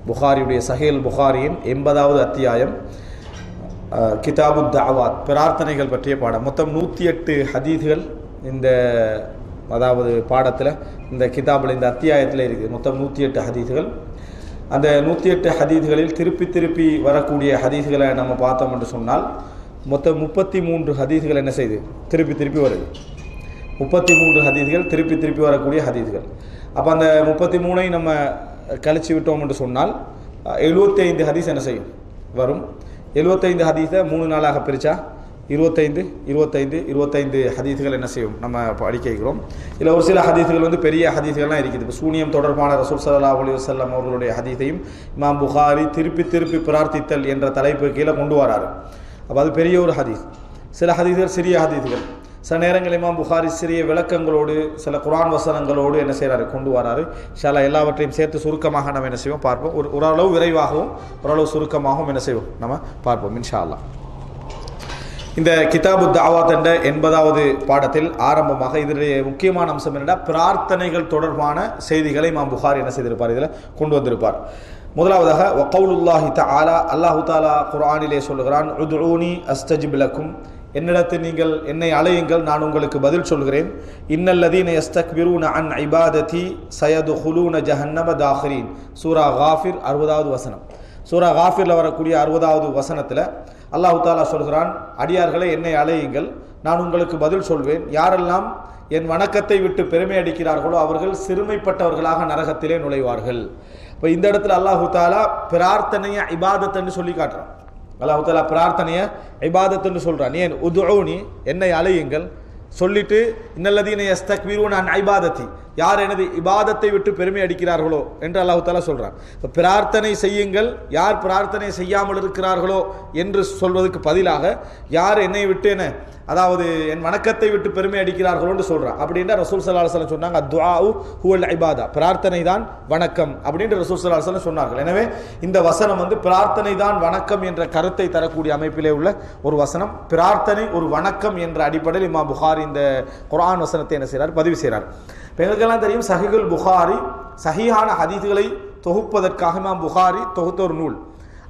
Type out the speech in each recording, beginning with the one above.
புகாரியுடைய சஹீல் புகாரியின் 80வது அத்தியாயம், கிதாபு தஅவாத், பிரார்த்தனைகள் பற்றிய பாடம். மொத்தம் 108 ஹதீஸ்கள் இந்த அதாவது பாடத்தில், இந்த கிதாபில், இந்த அத்தியாயத்தில் இருக்குது. மொத்தம் 108 ஹதீஸ்கள். அந்த 108 ஹதீஸ்களில் திருப்பி திருப்பி வரக்கூடிய ஹதீஸ்களை நம்ம பார்த்தோம் என்று சொன்னால் மொத்தம் 33 ஹதீஸ்கள் என்ன செய்யுது, திருப்பி திருப்பி வருது. 33 ஹதீஸ்கள் திருப்பி திருப்பி வரக்கூடிய ஹதீஸ்கள். அப்போ அந்த 33ஐ நம்ம கழிச்சு விட்டோம் என்று சொன்னால் 75 ஹதீஸ் என்ன செய்யும், வரும். 75 ஹதீஸை 3 நாளாக பிரித்தா 25 ஹதீஸ்கள் என்ன செய்யும், நம்ம படிக்க வைக்கிறோம். இதில் ஒரு சில ஹதீஸ்கள் வந்து பெரிய ஹதீஸ்கள்லாம் இருக்குது. இப்போ சூனியம் தொடர்பான ரசூல் ஸல்லல்லாஹு அலைஹி வஸல்லம் அவர்களுடைய ஹதீஸையும் இமாம் புகாரி திருப்பி திருப்பி பிரார்த்தித்தல் என்ற தலைப்பு கீழே கொண்டு வராரு. அப்போ அது பெரிய ஒரு ஹதீஸ். சில ஹதீஸ்கள் சிறிய ஹதீஸ்கள். சில நேரங்கள் இமாம் புகாரி சிறிய விளக்கங்களோடு சில குர்ஆன் வசனங்களோடு என்ன செய்கிறாரு, கொண்டு வராரு. இன்ஷா அல்லாஹ் எல்லாவற்றையும் சேர்த்து சுருக்கமாக நம்ம என்ன செய்வோம் பார்ப்போம். ஓரளவு விரைவாகவும் ஓரளவு சுருக்கமாகவும் என்ன செய்வோம் நம்ம பார்ப்போம் இன்ஷா அல்லாஹ். இந்த கிதாபு தஅவாத் என்ற 80வது பாடத்தில் ஆரம்பமாக இதனுடைய முக்கியமான அம்சம் என்னென்னா, பிரார்த்தனைகள் தொடர்பான செய்திகளை இமாம் புகாரி என்ன செய்திருப்பார், இதில் கொண்டு வந்திருப்பார். முதலாவதாக வகவுலுல்லாஹி தஆலா, அல்லாஹு தஆலா குர்ஆனிலே சொல்லுகிறான், உதுஊனி அஸ்தஜிப் லக்கும், என்னிடத்தில் நீங்கள் என்னை அழையுங்கள், நான் உங்களுக்கு பதில் சொல்கிறேன். இன்னல்லதீன யஸ்தக்பிரூன அன் இபாததி சயதுகுலூன ஜஹன்னம தாஹிரீன். சூரா காஃபிர் 60வது வசனம். சூரா காஃபிரில் வரக்கூடிய 60வது வசனத்தில் அல்லாஹு தாலா சொல்கிறான், அடியார்களை என்னை அழையுங்கள், நான் உங்களுக்கு பதில் சொல்வேன். யாரெல்லாம் என் வணக்கத்தை விட்டு பெருமை அடிக்கிறார்களோ அவர்கள் சிறுமைப்பட்டவர்களாக நரகத்திலே நுழைவார்கள். இப்போ இந்த இடத்துல அல்லாஹு தாலா பிரார்த்தனையை இபாதத்துன்னு சொல்லி காட்டுறான். அல்லாஹு தாலா பிரார்த்தனையை இபாதத்துன்னு சொல்கிறான். ஏன் உதுஊனி, என்னை அழையுங்கள் சொல்லிட்டு, இன்னல்லதீன யஸ்தக்பிரூன அன் இபாததி, யார் எனது இபாதத்தை விட்டு பெருமை அடிக்கிறார்களோ என்று அல்லாஹு தாலா சொல்கிறான். இப்போ பிரார்த்தனை செய்யுங்கள், யார் பிரார்த்தனை செய்யாமல் இருக்கிறார்களோ என்று சொல்வதற்கு பதிலாக யார் என்னை விட்டு என்ன, அதாவது என் வணக்கத்தை விட்டு பெருமை அடிக்கிறார்களோன்னு சொல்கிறான். அப்படின்ற ரசூல் ஸல்லல்லாஹு அலைஹி வஸல்லம் சொன்னாங்க, அத்துஆஉ ஹுவல் இபாதா, பிரார்த்தனை தான் வணக்கம் அப்படின்ற ரசூல் ஸல்லல்லாஹு அலைஹி வஸல்லம் சொன்னார்கள். எனவே இந்த வசனம் வந்து பிரார்த்தனை தான் வணக்கம் என்ற கருத்தை தரக்கூடிய அமைப்பிலே உள்ள ஒரு வசனம். பிரார்த்தனை ஒரு வணக்கம் என்ற அடிப்படையில் இமாம் புகாரி இந்த குர்ஆன் வசனத்தை என்ன செய்கிறார், பதிவு செய்கிறார். எங்களுக்கெல்லாம் தெரியும், சஹீஹுல் புகாரி சஹீஹான ஹதீஸ்களை தொகுப்பதற்காக இமாம் புகாரி தொகுத்த ஒரு நூல்.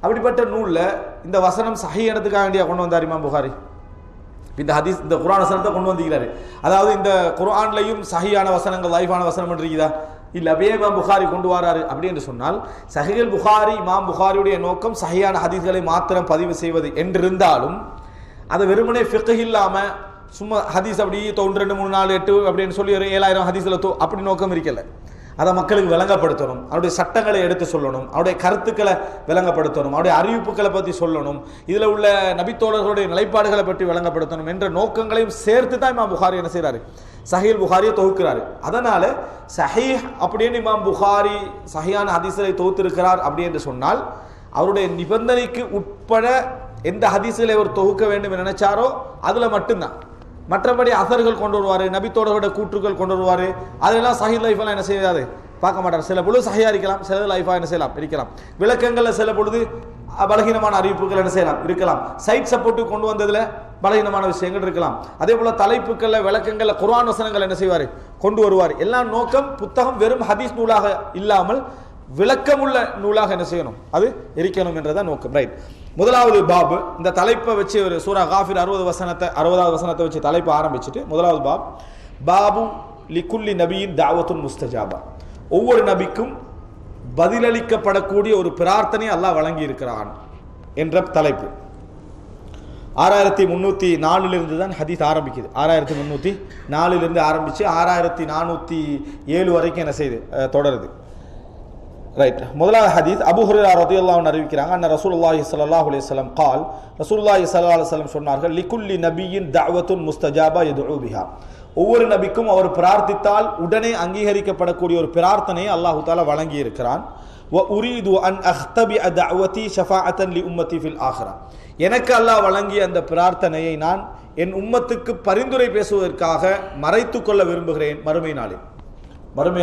அப்படிப்பட்ட நூலில் இந்த வசனம் சஹீஹனத்துக்காக வேண்டிய கொண்டு வந்தார் இமாம் புகாரி. இந்த ஹதீஸ், இந்த குர்ஆன் வசனத்தை கொண்டு வந்திருக்கிறாரு. அதாவது இந்த குர்ஆன்லையும் சஹீஹான வசனங்கள், லைஃபான வசனம் இருக்குதா, இல்லை அப்படியே இமாம் புகாரி கொண்டு வராரு அப்படி என்று சொன்னால், சஹீஹுல் புகாரி இமாம் புகாரியுடைய நோக்கம் சஹீஹான ஹதீஸ்களை மாத்திரம் பதிவு செய்வது என்றிருந்தாலும், அதை வெறுமனே ஃபிக்ஹ் இல்லாமல் சும்மா ஹதீஸ் அப்படி 92, 3, 4, 8 அப்படின்னு சொல்லி ஒரு 7000 ஹதீஸில் அப்படி நோக்கம் இருக்கல. அதை மக்களுக்கு விளங்கப்படுத்தணும், அவருடைய சட்டங்களை எடுத்து சொல்லணும், அவருடைய கருத்துக்களை விளங்கப்படுத்தணும், அவருடைய அறிவிப்புகளை பற்றி சொல்லணும், இதில் உள்ள நபித்தோழர்களுடைய நிலைப்பாடுகளை பற்றி விளங்கப்படுத்தணும் என்ற நோக்கங்களையும் சேர்த்து தான் இமாம் புகாரி என்ன செய்கிறாரு, சஹீஹ் புகாரியை தொகுக்கிறாரு. அதனால சஹீஹ் அப்படின்னு இமாம் புகாரி சஹீஹான ஹதீஸ்களை தொகுத்திருக்கிறார் அப்படி என்று சொன்னால், அவருடைய நிபந்தனைக்கு உட்பட எந்த ஹதீஸ்களை அவர் தொகுக்க வேண்டும் என்று நினைச்சாரோ அதில் மட்டும்தான். மற்றபடி அசர்கள் கொண்டு வருவார், நபித்தோடரோட கூற்றுக்கள் கொண்டு வருவார், அதெல்லாம் சஹீஹ் லைஃபெல்லாம் என்ன செய்யாது பார்க்க மாட்டார். சில பொழுது சஹீஹா இருக்கலாம், சில லைஃபாக என்ன செய்யலாம் இருக்கலாம். விளக்கங்களில் சில பொழுது பலகீனமான அறிவிப்புகள் என்ன செய்யலாம் இருக்கலாம். சைட் சப்போர்ட்டு கொண்டு வந்ததில் பலகீனமான விஷயங்கள் இருக்கலாம். அதே போல தலைப்புகளில் விளக்கங்களில் குர்ஆன் வசனங்கள் என்ன செய்வார் கொண்டு வருவார். எல்லாம் நோக்கம் புத்தகம் வெறும் ஹதீஸ் நூலாக இல்லாமல் விளக்கமுள்ள நூலாக என்ன செய்யணும், அது இருக்கணும் என்றதான் நோக்கம். ரைட். முதலாவது பாப், இந்த தலைப்பை வச்சு ஒரு சூரா காஃபிர் 60வது வசனத்தை வச்சு தலைப்பை ஆரம்பிச்சுட்டு, முதலாவது பாபு லிகுல்லி நபியின் தாவத்துன் முஸ்தஜாபா, ஒவ்வொரு நபிக்கும் பதிலளிக்கப்படக்கூடிய ஒரு பிரார்த்தனை அல்லாஹ் வழங்கி இருக்கிறான் என்ற தலைப்பு. 6304 தான் ஹதீஸ் ஆரம்பிக்குது. 6304 ஆரம்பிச்சு 6407 வரைக்கும் என்ன செய்யுது, தொடருது. ரைட். முதலாவது ஹதீஸ் அபூ ஹுரைரா ரலியல்லாஹு அன்ஹு அறிவிக்கிறாங்க, அன்ன ரசூலுல்லாஹி ஸல்லல்லாஹு அலைஹி வஸல்லம் قال, ரசூலுல்லாஹி ஸல்லல்லாஹு அலைஹி வஸல்லம் சொன்னார்கள், லிகுல்லி நபியின் தஅவத்துன் முஸ்தஜாபா யதுஉ பிஹா, ஒவ்வொரு நபிக்கும் அவர் பிரார்த்தித்தால் உடனே அங்கீகரிக்கப்படக்கூடிய ஒரு பிரார்த்தனையை அல்லாஹ் தஆலா வழங்கி இருக்கிறான். வ உரீது அன் அக்தபி தஅவதி ஷஃபாஅத்தன் லி உம்மதி ஃபில் ஆখিরা, எனக்கு அல்லாஹ் வழங்கிய அந்த பிரார்த்தனையை நான் என் உம்மத்துக்கு பரிந்துரை பேசுவதற்காக மறைத்துக் கொள்ள விரும்புகிறேன். மறுமை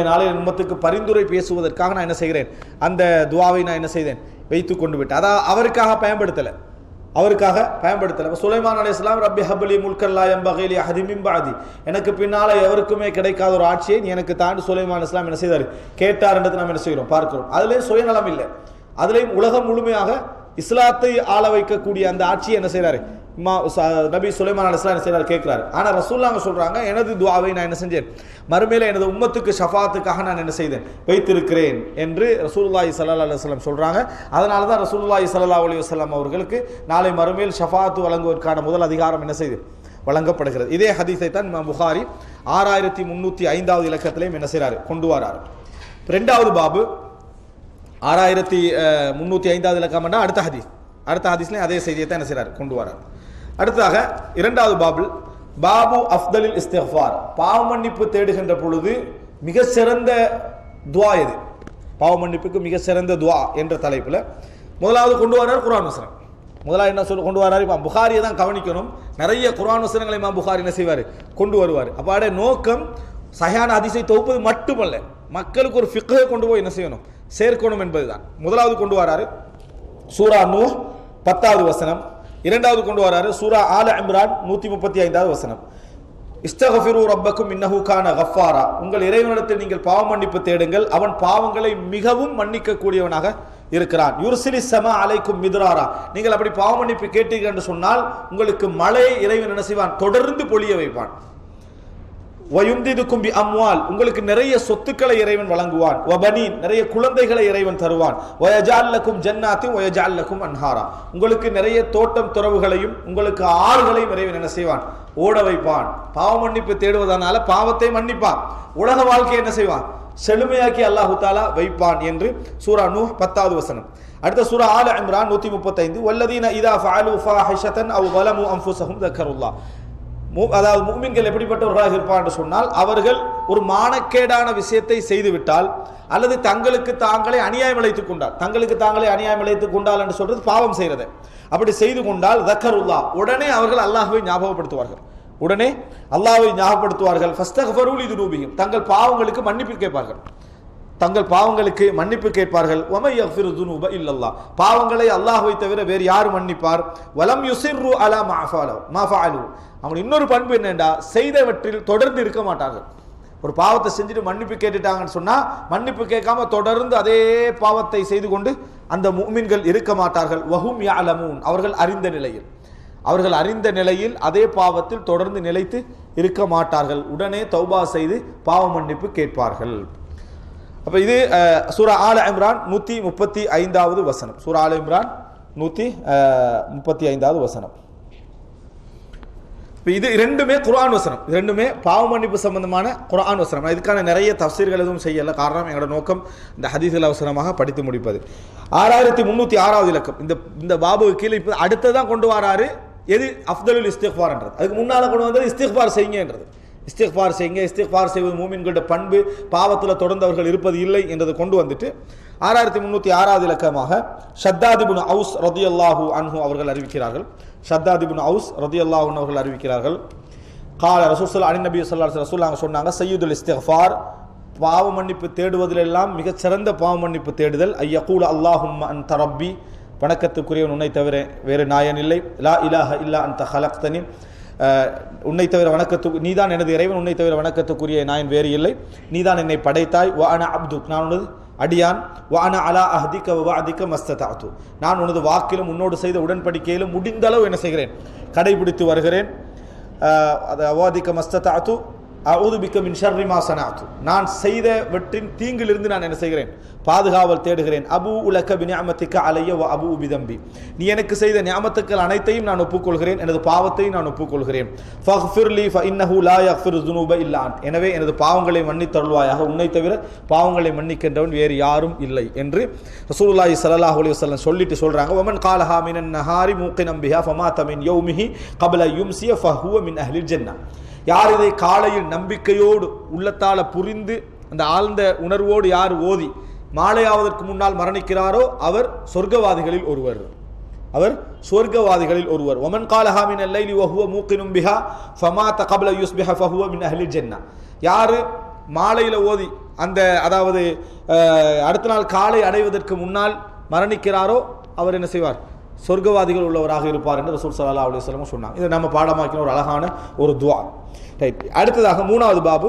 நாளில் என் உம்மத்துக்கு பரிந்துரை பேசுவதற்காக நான் என்ன செய்கிறேன், அந்த துவாவை நான் என்ன செய்தேன், வைத்து கொண்டு விட்டேன். அதான் அவருக்காக பயன்படுத்தலை. சுலைமான் அலைஹிஸ்ஸலாம், ரப்பி ஹப்லி முல்கன் லா யம்பகி லி அஹதின் மின் பஅதி, எனக்கு பின்னால எவருக்குமே கிடைக்காத ஒரு ஆட்சியை நீ எனக்கு தாண்டி சுலைமான் அலைஹிஸ்ஸலாம் என்ன செய்தார், கேட்டார் என்றது நாம் என்ன செய்கிறோம் பார்க்கிறோம். அதுலேயும் சுயநலம் இல்லை. அதுலேயும் உலகம் முழுமையாக இஸ்லாத்தை ஆள வைக்கக்கூடிய அந்த ஆட்சியை என்ன செய்கிறாரு நபி சுலைமான் அலைஹிஸ்ஸலாம் என்ன செய்கிறார் கேட்கிறாரு. ஆனால் ரசூலுல்லாஹ் சொல்றாங்க, எனது துஆவை நான் என்ன செஞ்சேன், மறுமையில எனது உம்மத்துக்கு ஷஃபாத்துக்காக நான் என்ன செய்தேன், வைத்திருக்கிறேன் என்று ரசூலுல்லாஹி ஸல்லல்லாஹு அலைஹி வஸல்லம் சொல்றாங்க. அதனால தான் ரசூலுல்லாஹி ஸல்லல்லாஹு அலைஹி வஸல்லம் அவர்களுக்கு நாளை மறுமையில் ஷஃபாத்து வழங்குவதற்கான முதல் அதிகாரம் என்ன செய்து வழங்கப்படுகிறது. இதே ஹதீஸை தான் இமாம் புகாரி 6305வது இலக்கத்திலையும் என்ன செய்கிறார், கொண்டு வரார். ரெண்டாவது பாபு 6305வது இலக்கம் அடுத்த ஹதீஸ்லேயும் அதே செய்தியை தான் என்ன செய்கிறார், கொண்டு வரார். அடுத்ததாக இரண்டாவது பாபு அஃதலில் இஸ்திக்ஃபார், பாவ மன்னிப்பு தேடுகின்ற பொழுது மிக சிறந்த துஆ எது, பாவ மன்னிப்புக்கு மிக சிறந்த துஆ என்ற தலைப்பில் முதலாவது கொண்டு வரார் குர்ஆன் வசனம். முதலாவது என்ன கொண்டு வராரு, இமாம் புகாரியை தான் கவனிக்கணும். நிறைய குர்ஆன் வசனங்களை இமாம் புகாரி என்ன செய்வார், கொண்டு வருவார். அப்போ அவருடைய நோக்கம் சஹீஹான ஹதீஸை தொகுப்பது மட்டுமல்ல, மக்களுக்கு ஒரு ஃபிக்ஹை கொண்டு போய் என்ன செய்யணும், சேர்க்கணும் என்பதுதான். முதலாவது கொண்டு வராரு சூரா நூஹ் 10வது வசனம். இரண்டாவது கொண்டு வராரு சூரா ஆல இம்ரான் 135வது வசனம். இஸ்தக்ஃபிரு ரப்பக்கும் இன்னஹு கான கஃபாரா, உங்கள் இறைவனிடத்தில் நீங்கள் பாவ மன்னிப்பு தேடுங்கள், அவன் பாவங்களை மிகவும் மன்னிக்க கூடியவனாக இருக்கிறான். யுர்சிலி ஸமா அலைக்கும் மித்ராரா, நீங்கள் அப்படி பாவ மன்னிப்பு கேட்டீர்கள் என்று சொன்னால் உங்களுக்கு மழையை இறைவன் என்ன செய்வான், தொடர்ந்து பொழிய வைப்பான். வயும்திதுக்கும் பி அம்வால், உங்களுக்கு நிறைய சொத்துக்களை இறைவன் வழங்குவான். வபனீன், நிறைய குழந்தைகளை இறைவன் தருவான். வயஜால் லக்கும் ஜன்னாத்தி வயஜால் லக்கும் அன்ஹாரா, உங்களுக்கு நிறைய தோட்டம் துறவுகளையும் உங்களுக்கு ஆறுகளையும் இறைவன் என்ன செய்வான், ஓட வைப்பான். பாவ மன்னிப்பு தேடுவதனால பாவத்தை மன்னிப்பான், உலக வாழ்க்கையை என்ன செய்வான், செழுமையாக்கி அல்லாஹு தாலா வைப்பான் என்று சூரா நூஹ் 10வது வசனம். அடுத்த சூரா ஆல இம்ரான் 135, வல்லதீன இதா ஃபஅலு ஃபாஹிஷதன் அவ் ஸலமு அன்ஃபுஸஹும் ذكرுல்லாஹ், அதாவது முஃமின்கள் எப்படிப்பட்டவர்களாக இருப்பார் என்று சொன்னால், அவர்கள் ஒரு மானக்கேடான விஷயத்தை செய்துவிட்டால் அல்லது தங்களுக்கு தாங்களே அநியாயம் இழைத்துக் கொண்டால் என்று சொல்றது பாவம் செய்யறது. அப்படி செய்து கொண்டால் ذكرுல்லாஹ், உடனே அவர்கள் அல்லாஹ்வை ஞாபகப்படுத்துவார்கள், ஃபஸ்தக்ஃபரு லிதுனூபிஹிம், தங்கள் பாவங்களுக்கு மன்னிப்பு கேட்பார்கள். வமை யக்ஃபிரு ذுனூப இல்லல்லாஹ், பாவங்களை அல்லாஹ்வை தவிர வேறு யார் மன்னிப்பார். வலம் யுஸிர்ரு அலா மா ஃபஅலு, அவங்க இன்னொரு பண்பு என்னண்டா, செய்தவற்றில் தொடர்ந்து இருக்க மாட்டார்கள். ஒரு பாவத்தை செஞ்சுட்டு மன்னிப்பு கேட்டுட்டாங்கன்னு சொன்னா மன்னிப்பு கேட்காம தொடர்ந்து அதே பாவத்தை செய்து கொண்டு அந்த முஃமின்கள் இருக்க மாட்டார்கள். வஹும் யஅலமூன், அவர்கள் அறிந்த நிலையில் அதே பாவத்தில் தொடர்ந்து நிலைத்து இருக்க மாட்டார்கள். உடனே தௌபா செய்து பாவ மன்னிப்பு கேட்பார்கள். அப்ப இது சூரா ஆல இம்ரான் 135வது வசனம். சூரா ஆல இம்ரான் 135வது வசனம். இது ரெண்டுமே குர்ஆன் வசனம், ரெண்டுமே பாவ மன்னிப்பு சம்பந்தமான குர்ஆன் வசனம். இதுக்கான நிறைய தஃசீர்கள் எதுவும் செய்யல, காரணம் எங்களோட நோக்கம் இந்த ஹதீஸ்கள் அவசரமாக படித்து முடிப்பது. 6306வது இலக்கம் இந்த பாபுக்கு கீழே இப்போ அடுத்ததான் கொண்டு வராரு எது, அஃதலுல் இஸ்திக்ஃபார்ன்றது. அதுக்கு முன்னால கொண்டு வந்தது இஸ்திக்ஃபார் செய்யுங்கன்றது. இஸ்திக்ஃபார் செய்வது மூமின்களுடைய பண்பு, பாவத்தில் தொடர்ந்தவர்கள் இருப்பது இல்லை என்றதை கொண்டு வந்துட்டு 6306வது இலக்கமாக ஷத்தாத் இப்னு அவுஸ் ரலியல்லாஹு அன்ஹு அவர்கள் அறிவிக்கிறார்கள். கால ரசூல் அலி நபி ஸல்லல்லாஹு அலைஹி வஸல்லம் சொன்னாங்க, சய்யிதுல் இஸ்திக்ஃபார், பாவ மன்னிப்பு தேடுவதிலெல்லாம் மிகச் சிறந்த பாவ மன்னிப்பு தேடுதல், ஐயகூல அல்லாஹும்ம அன்த ரப்பி, வணக்கத்துக்குரியவன் உன்னை தவிர வேறு நாயன் இல்லை, லா இலாஹ இல்லா அன்த ஹலக்தனி, உன்னை தவிர நீதான் எனது இறைவன், உன்னை தவிர வணக்கத்துக்குரிய நாயன் வேறு இல்லை, நீதான் என்னை படைத்தாய், வ அன அப்துக், நான் உனது அடியான், வ அன அலா அஹ்திக வ வஅதிக மஸ்ததஅது, நான் உனது வாக்கிலும் உன்னோடு செய்த உடன்படிக்கையிலும் முடிந்த அளவு என்ன செய்கிறேன், கடைபிடித்து வருகிறேன். அவாதிக மஸ்ததஅது அஊது பிக்க மின் ஷர்ரி மா ஸனஅது, நான் செய்த வெற்றின் தீங்கிலிருந்து நான் என்ன செய்கிறேன், பாதுகாவல் தேடுகிறேன். அபூ உலக பினிஅமதிக அலைய வ அபூ பிதம்பி, நீ எனக்கு செய்த நியாமத்துக்கள் அனைத்தையும் நான் ஒப்புக்கொள்கிறேன், எனது பாவத்தையும் நான் ஒப்புக்கொள்கிறேன். ஃபக்ஃபிர்லி ஃபஇன்னஹு லா யக்ஃபிரு ذுனூப இல்லா அன்ட், எனவே எனது பாவங்களை மன்னித்தருள்வாயாக, உன்னை தவிர பாவங்களை மன்னிக்கின்றவன் வேறு யாரும் இல்லை என்று ரசூலுல்லாஹி ஸல்லல்லாஹு அலைஹி வஸல்லம் சொல்லிட்டு சொல்றாங்க. வமன் காலஹா மினன் நஹாரி மூகினம் பிஹா ஃபமாத மின் யௌமிஹி கப்ல யும்சிய ஃபஹுவ மின் அஹ்லில் ஜன்னah, யார் இதை காலையில் நம்பிக்கையோடு உள்ளத்தால புரிந்து அந்த ஆழ்ந்த உணர்வோடு யார் ஓதி மாலையாவதற்கு முன்னால் மரணிக்கிறாரோ அவர் சொர்க்கவாதிகளில் ஒருவர். வமன் காலஹா மினல் லைலி வஹுவ மூகினும் பிஹா ஃபமாத கப்ல யுஸ்பிஹ ஃபஹுவ மின் அஹ்லில் ஜன்னah, யார் மாலையில ஓதி அந்த அதாவது அடுத்த நாள் காலை அடைவதற்கு முன்னால் மரணிக்கிறாரோ அவர் என்ன செய்வார், சொர்க்கவாதிகள் உள்ளவராக இருப்பார் என்று ரசூல் ஸல்லல்லாஹு அலைஹி வஸல்லம் சொன்னாங்க. இதை நம்ம பாடமாக்கின ஒரு அழகான ஒரு துஆ. ரைட், அடுத்ததாக மூணாவது பாபு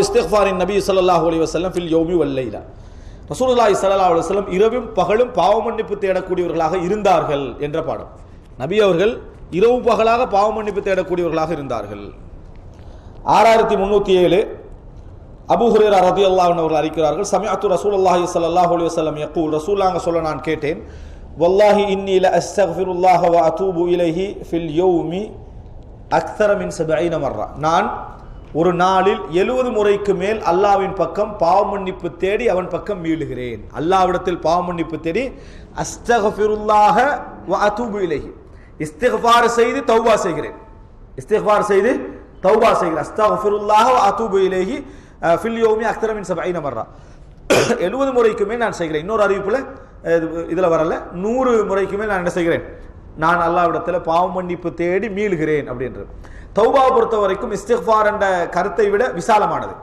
இஸ்திக்ஃபாரின் நபி ஸல்லல்லாஹு அலைஹி வஸல்லம் ஃபில் யௌமி வல் லைலா, ரசூலுல்லாஹி ஸல்லல்லாஹு அலைஹி வஸல்லம் இரவும் பகலும் பாவ மன்னிப்பு தேடக்கூடியவர்களாக இருந்தார்கள் என்ற பாடம். நபி அவர்கள் இரவு பகலாக பாவ மன்னிப்பு தேடக்கூடியவர்களாக இருந்தார்கள். 6307 அபூ ஹுரைரா ரலியல்லாஹு அன்ஹு அவர்கள் அறிவிக்கிறார்கள், சமிஅத்து ரசூலுல்லாஹி ஸல்லல்லாஹு அலைஹி வஸல்லம் யகூல், ரசூலுல்லாஹ் சொல்ல நான் கேட்டேன், வல்லாஹி இன்னி ல அஸ்தக்ஃபிருல்லாஹ வ அதூபு இலைஹி ஃபில் யௌமி அக்ஸர மின் 70 மர்ரா, நான் ஒரு நாளில் 70 முறைக்கு மேல் அல்லாஹ்வின் பக்கம் பாவ மன்னிப்பு தேடி அவன் பக்கம் மீளுகிறேன். அல்லாஹ்விடத்தில் பாவ மன்னிப்பு தேடி அஸ்தக்ஃபிருல்லாஹ வ அதூபு இலைஹி, இஸ்திக்ஃபார் செய்து தௌபா செய்கிறேன். இஸ்திக்ஃபார் செய்து தௌபா செய்கிறேன். அஸ்தக்ஃபிருல்லாஹ வ அதூபு இலைஹி ஃபில் யௌமி அக்ஸர மின் 70 மர்ரா, 70 முறைக்கு மேல் நான் செய்கிறேன். இன்னொரு அறிவிப்புல இதுல வரல, 100 முறைக்கு மேல் நான் என்ன செய்கிறேன், நான் அல்லாஹ்விடத்தில் பாவ மன்னிப்பு தேடி மீளுகிறேன் அப்படின்றது. தௌபாவை பொறுத்த வரைக்கும் இஸ்திக்ஃபார் என்ற கருத்தை விட விசாலமானது.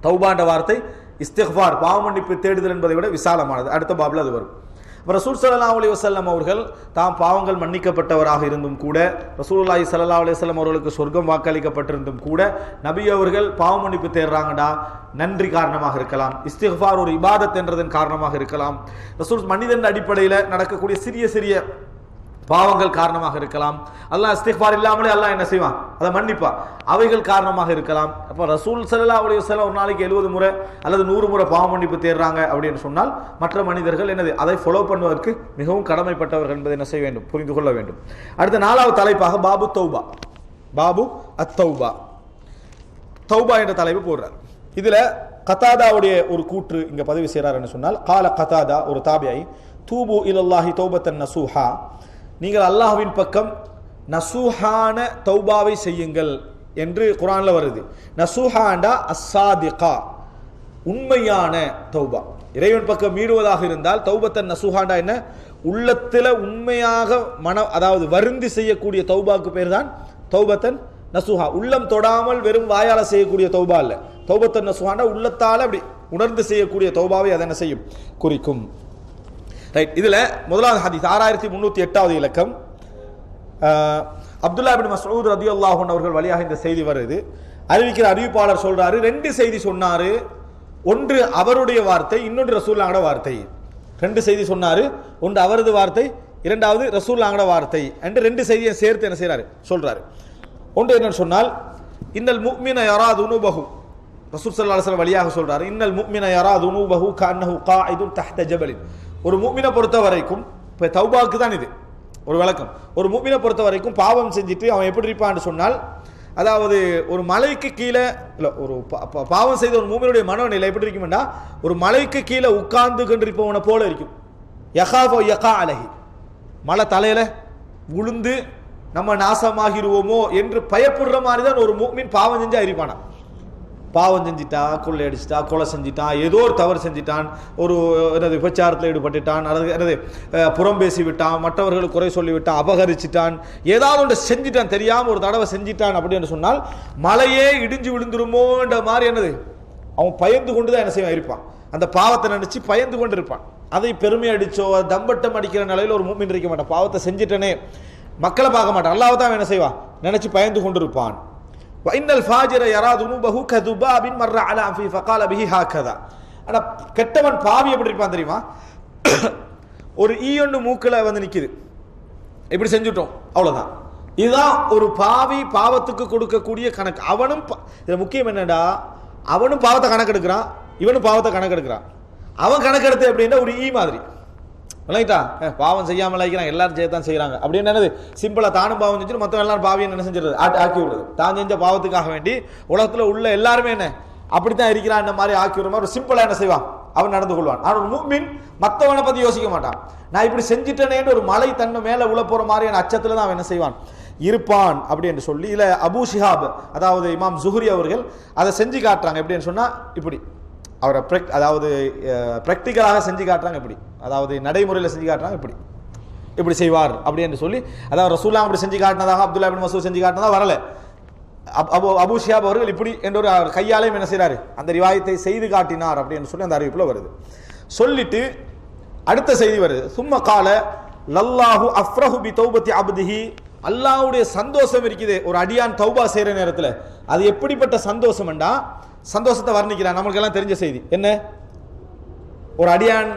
தௌபா என்ற வார்த்தை இஸ்திக்ஃபார் பாவ மன்னிப்பு தேடுதல் என்பதை விட விசாலமானது. அடுத்த பாபில் அது வரும். ரசூல் ஸல்லல்லாஹு அலைஹி வஸல்லம் அவர்கள் தாம் பாவங்கள் மன்னிக்கப்பட்டவராக இருந்தும் கூட, ரசூலுல்லாஹி ஸல்லல்லாஹு அலைஹி வஸல்லம் அவர்களுக்கு சொர்க்கம் வாக்களிக்கப்பட்டிருந்தும் கூட, நபி அவர்கள் பாவ மன்னிப்பு தேடுறாங்கடா நன்றி காரணமாக இருக்கலாம், இஸ்திக்ஃபார் ஒரு இபாதத் என்றதன் காரணமாக இருக்கலாம், ரசூல் மனிதன் அடிப்படையில் நடக்கக்கூடிய சிறிய சிறிய பாவங்கள் காரணமாக இருக்கலாம், அல்லாஹ் இஸ்திக்ஃபார் இல்லாமலே அல்லாஹ் என்ன செய்வான், அதை மன்னிப்பா, அவைகள் காரணமாக இருக்கலாம். அப்போ ரசூல் ஸல்லல்லாஹு அலைஹி வஸல்லம் ஒரு நாளைக்கு 70 முறை அல்லது 100 முறை பாவ மன்னிப்பு தேடுறாங்க அப்படின்னு சொன்னால் மற்ற மனிதர்கள் என்னது அதை ஃபாலோ பண்ணுவதற்கு மிகவும் கடமைப்பட்டவர்கள் என்பதை என்ன செய்ய வேண்டும், புரிந்து கொள்ள வேண்டும். அடுத்த 4வது தலைப்பாக பாபு தௌபா, பாபு அத்தௌபா, தௌபா என்ற தலைப்பு போடுறார். இதுல கதாதாவுடைய ஒரு கூற்று இங்க பதிவு செய்யறார் என்று சொன்னால், கால கதாதா ஒரு தாபியை, தூபு இலல்லாஹி தௌபத்தன் நசூஹா, நீங்கள் அல்லாஹ்வின் பக்கம் நசூஹான தௌபாவை செய்யுங்கள் என்று குர்ஆன்ல வருது. நசூஹாண்டா அஸ்ஸாதிகா, உண்மையான தௌபா. இறைவன் பக்கம் மீடுவதாக இருந்தால் தௌபத்தன் நசூஹாண்டா என்ன, உள்ளத்துல உண்மையாக அதாவது வருந்தி செய்யக்கூடிய தௌபாக்கு பேர் தான் தௌபத்தன் நசூஹா. உள்ளம் தொடாமல் வெறும் வாயால செய்யக்கூடிய தௌபா இல்ல. தௌபத்தன் நசூஹாண்டா உள்ளத்தால அப்படி உணர்ந்து செய்யக்கூடிய தௌபாவை அதை என்ன செய்யும், குறிக்கும். ரைட். இதுல முதலாவது ஹதீஸ் 6308வது இலக்கம், அப்துல்லா இப்னு மஸ்ஊத் ரலியல்லாஹு அன்ஹு அவர்கள் வழியாக இந்த செய்தி வருது. அறிவிக்கிற அறிவிப்பாளர் சொல்றாரு, 2 செய்தி சொன்னாரு, ஒன்று அவருடைய வார்த்தை, இன்னொன்று ரசூலுல்லாஹ்வோட வார்த்தை. 2 செய்தி சொன்னாரு, ஒன்று அவரது வார்த்தை, இரண்டாவது ரசூலுல்லாஹ்வோட வார்த்தை என்று 2 செய்தியை சேர்த்து என்ன செய்றாரு, சொல்றாரு. ஒன்று என்னன்னு சொன்னால், இன்னல் முஃமின யரா துனூபஹு, ரசூல் ஸல்லல்லாஹு அலைஹி வஸல்லம் வழியாக சொல்றாரு, இன்னல் முஃமின யரா துனூபஹு கஅன்னஹு காயிதுன் தஹ்த ஜபலின். ஒரு முஃமினை பொறுத்த வரைக்கும், இப்போ தௌபாவுக்கு தான் இது ஒரு விளக்கம், ஒரு முஃமினை பொறுத்த வரைக்கும் பாவம் செஞ்சுட்டு அவன் எப்படி இருப்பான்னு சொன்னால், அதாவது ஒரு மலைக்கு கீழே இல்லை, ஒரு பாவம் செய்த ஒரு முஃமினுடைய மனநிலை எப்படி இருக்கும்னா, ஒரு மலைக்கு கீழே உட்கார்ந்து கொண்டிருப்பவனை போல இருக்கும். யகாஃபு யகா அலைஹி, மலை தலையில விழுந்து நம்ம நாசமாகிடுவோமோ என்று பயப்படுற மாதிரி தான் ஒரு முஃமின் பாவம் செஞ்சா இருப்பானா. பாவம் செஞ்சிட்டா, கொள்ளை அடிச்சிட்டா, கொலை செஞ்சிட்டான், ஏதோ ஒரு தவறு செஞ்சிட்டான், ஒரு என்னது விபச்சாரத்தில் ஈடுபட்டுட்டான், அல்லது புறம் பேசி விட்டான், மற்றவர்களுக்கு குறை சொல்லிவிட்டான், அபகரிச்சிட்டான், ஏதாவது ஒன்று செஞ்சிட்டான், தெரியாமல் ஒரு தடவை செஞ்சிட்டான் அப்படின்னு சொன்னால் மலையே இடிஞ்சு விழுந்துருமோன்ற மாதிரி என்னது அவன் பயந்து கொண்டு தான் என்ன செய்வான் இருப்பான். அந்த பாவத்தை நினைச்சு பயந்து கொண்டு இருப்பான். அதை பெருமை அடிச்சோ தம்பட்டம் அடிக்கிற நிலையில் ஒரு மூமின் இருக்க மாட்டான். பாவத்தை செஞ்சிட்டனே மக்களை பார்க்க மாட்டான், அல்லாஹ் தான் என்ன செய்வான் நினைச்சு பயந்து கொண்டு இருப்பான். இன்னல் ஃபாஜிர யரா துனூபஹு கதுபாபின் மர்ர அலா ஃபீ ஃபகால பிஹி ஹாகதா. ஆனா கெட்டவன் பாவி எப்படி இருப்பான் தெரியுமா, ஒரு ஈயொண்டு மூக்கில் வந்து நிக்குது, இப்படி செஞ்சுட்டோம் அவ்வளவுதான். இதுதான் ஒரு பாவி பாவத்துக்கு கொடுக்கக்கூடிய கணக்கு. அவனும் இதுல முக்கியம் என்னடா, அவனும் பாவத்தை கணக்கெடுக்கிறான், இவனும் பாவத்தை கணக்கெடுக்கிறான். அவன் கணக்கெடுத்து எப்படின்னா ஒரு ஈ மாதிரி இல்லைட்டா, பாவம் செய்யாமல் ஆகிக்கிறான், எல்லாரும் செய்யத்தான் செய்யறாங்க அப்படின்னு என்னது சிம்பிளா, தானும் பாவம் செஞ்சுட்டு மற்ற எல்லாரும் பாவியை என்ன செஞ்சிருது ஆக்கி விடுறது. தான் செஞ்ச பாவத்துக்காக வேண்டி உலகத்துல உள்ள எல்லாருமே என்ன அப்படித்தான் இருக்கிறான் இந்த மாதிரி ஆக்கி விடுற மாதிரி ஒரு சிம்பிளா என்ன செய்வான் அவன் நடந்து கொள்வான். ஆனால் ஒரு முஃமின் மற்றவனை பத்தி யோசிக்க மாட்டான். நான் இப்படி செஞ்சுட்டேனேன்னு ஒரு மலை தன்னை மேல உள்ள போற மாதிரியான அச்சத்துல தான் அவன் என்ன செய்வான் இருப்பான் அப்படி என்று சொல்லி இதுல அபூ ஷிஹாப் அதாவது இமாம் ஜுஹ்ரி அவர்கள் அதை செஞ்சு காட்டுறாங்க. எப்படின்னு சொன்னா இப்படி அவரை அதாவது பிராக்டிக்கலாக செஞ்சு காட்டுறாங்க, இப்படி அதாவது நடைமுறையில் செஞ்சு காட்டுறாங்க, இப்படி இப்படி செய்வார் அப்படி என்று சொல்லி, அதாவது ரசூலுல்லாஹ் அப்படி செஞ்சு காட்டினதாக அப்துல்லா இப்னு மஸ்ஊத் செஞ்சு காட்டினதாக வரல. அபூ ஷிஹாப் அவர்கள் இப்படி என்ற ஒரு கையாலையும் என்ன செய்யறாரு அந்த ரிவாயத்தை செய்து காட்டினார் அப்படின்னு சொல்லி அந்த அறிவிப்புல வருது. சொல்லிட்டு அடுத்த செய்தி வருது, சும்ம கால லல்லாஹு அஃப்ரஹு பி தௌபத்தி அப்திஹி. அல்லாஹ்வுடைய சந்தோஷம் இருக்குது ஒரு அடியான் தௌபா செய்யற நேரத்தில், அது எப்படிப்பட்ட சந்தோஷம்டா, சந்தோஷத்தை வர்ணிக்கிறான். நமக்கு எல்லாம் தெரிஞ்ச செய்தி என்ன, ஒரு அடியான்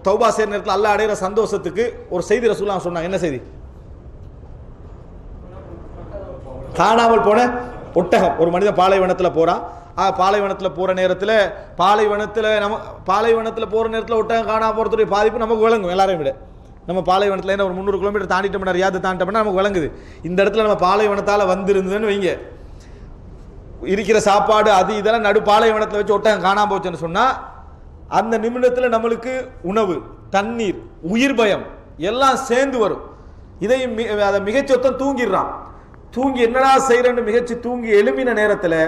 தௌபா செய்யற நேரத்தில் அல்லாஹ் அடைகிற சந்தோஷத்துக்கு ஒரு செய்தி ரசூலுல்லாஹ் சொன்னாங்க. என்ன செய்தி? காணாமல் போன ஒட்டகம். ஒரு மனிதன் பாலைவனத்தில் போறான். பாலைவனத்தில் போற நேரத்தில் பாலைவனத்தில் போற நேரத்தில் ஒட்டகம் காணாம போறதுடைய பாதிப்பு நமக்கு விளங்கும். எல்லாரையும் விட நம்ம பாலைவனத்தில் என்ன ஒரு 300 கிலோமீட்டர் தாண்டிட்டோம்னா, ரியாதை தாண்டிட்டோம்னா நமக்கு விளங்குது. இந்த இடத்துல நம்ம பாலைவனத்தால் வந்திருந்ததுன்னு வைங்க, இருக்கிற சாப்பாடு அது இதெல்லாம் நடு பாலைவனத்தில் வச்சு ஒட்டகம் காணாம போச்சுன்னு சொன்னா, அந்த நிமிடத்தில் நம்மளுக்கு உணவு, தண்ணீர், உயிர் பயம் எல்லாம் சேர்ந்து வரும். இதையும் அதை மிகச்சொத்தம் தூங்கிடுறான். தூங்கி என்னடா செய்யறன்னு மிகச்சி தூங்கி எழுப்பின நேரத்தில்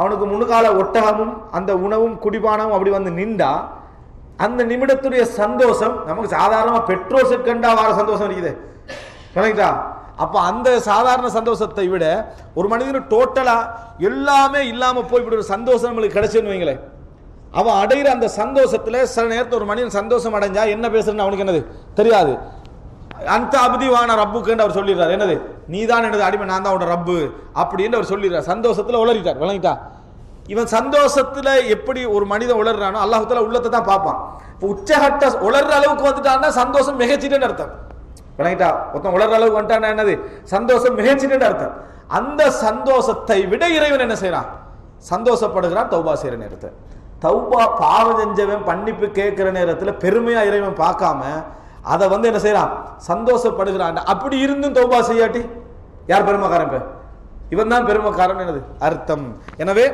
அவனுக்கு முன்னுக்கால ஒட்டகமும் அந்த உணவும் குடிபானமும் அப்படி வந்து நின்றா, அந்த நிமிடத்துடைய சந்தோஷம் நமக்கு சாதாரணமாக பெட்ரோல் செட் கண்டா வர சந்தோஷம் இருக்குது. கரெக்டா? அப்போ அந்த சாதாரண சந்தோஷத்தை விட ஒரு மனிதனுக்கு டோட்டலா எல்லாமே இல்லாமல் போய் இப்படி ஒரு சந்தோஷம் நம்மளுக்கு கிடைச்சுன்னு வைங்களேன். அவன் அடைகிற அந்த சந்தோஷத்துல சில நேரத்தில் ஒரு மனிதன் சந்தோஷம் அடைஞ்சா என்ன பேசுறன்னு அவனுக்கு என்னது தெரியாது. அந்த அபதிவான ரப்புக்குன்னு அவர் சொல்லிடுறாரு. என்னது? நீ தான் எனது அடிமை, நான் தான் அவனோட ரப்பு அப்படின்னு அவர் சொல்லிடுறார். சந்தோஷத்துல உளறிட்டார். விளங்கிட்டா? இவன் சந்தோஷத்துல எப்படி ஒரு மனிதன் உளர்றானோ அல்லாஹ் தஆலா உள்ளத்தை தான் பார்ப்பான். இப்போ உச்சகட்ட உளர்ற அளவுக்கு வந்துட்டான்னா சந்தோஷம் மிகச்சிட்டுன்னு அர்த்தம். விளங்கிட்டா? ஒருத்தன் உளர்ற அளவுக்கு வந்துட்டான்னா என்னது? சந்தோஷம் மிகச்சிட்டுன்னு அர்த்தம். அந்த சந்தோஷத்தை விட இறைவன் என்ன செய்யறான்? சந்தோஷப்படுகிறான் தௌபா செய்யற நேரத்தை. தௌபா பாவம் செஞ்சவன் மன்னிப்பு கேட்கிற நேரத்தில் பெருமையா இறைவன் பார்க்காம அதை என்ன செய்யறான்? சந்தோஷப்படுகிறான். அப்படி இருந்தும் தௌபா செய்யாட்டி யார் பெருமைக்காரன்? இவன் தான் பெருமைக்காரன் என்னது அர்த்தம். எனவே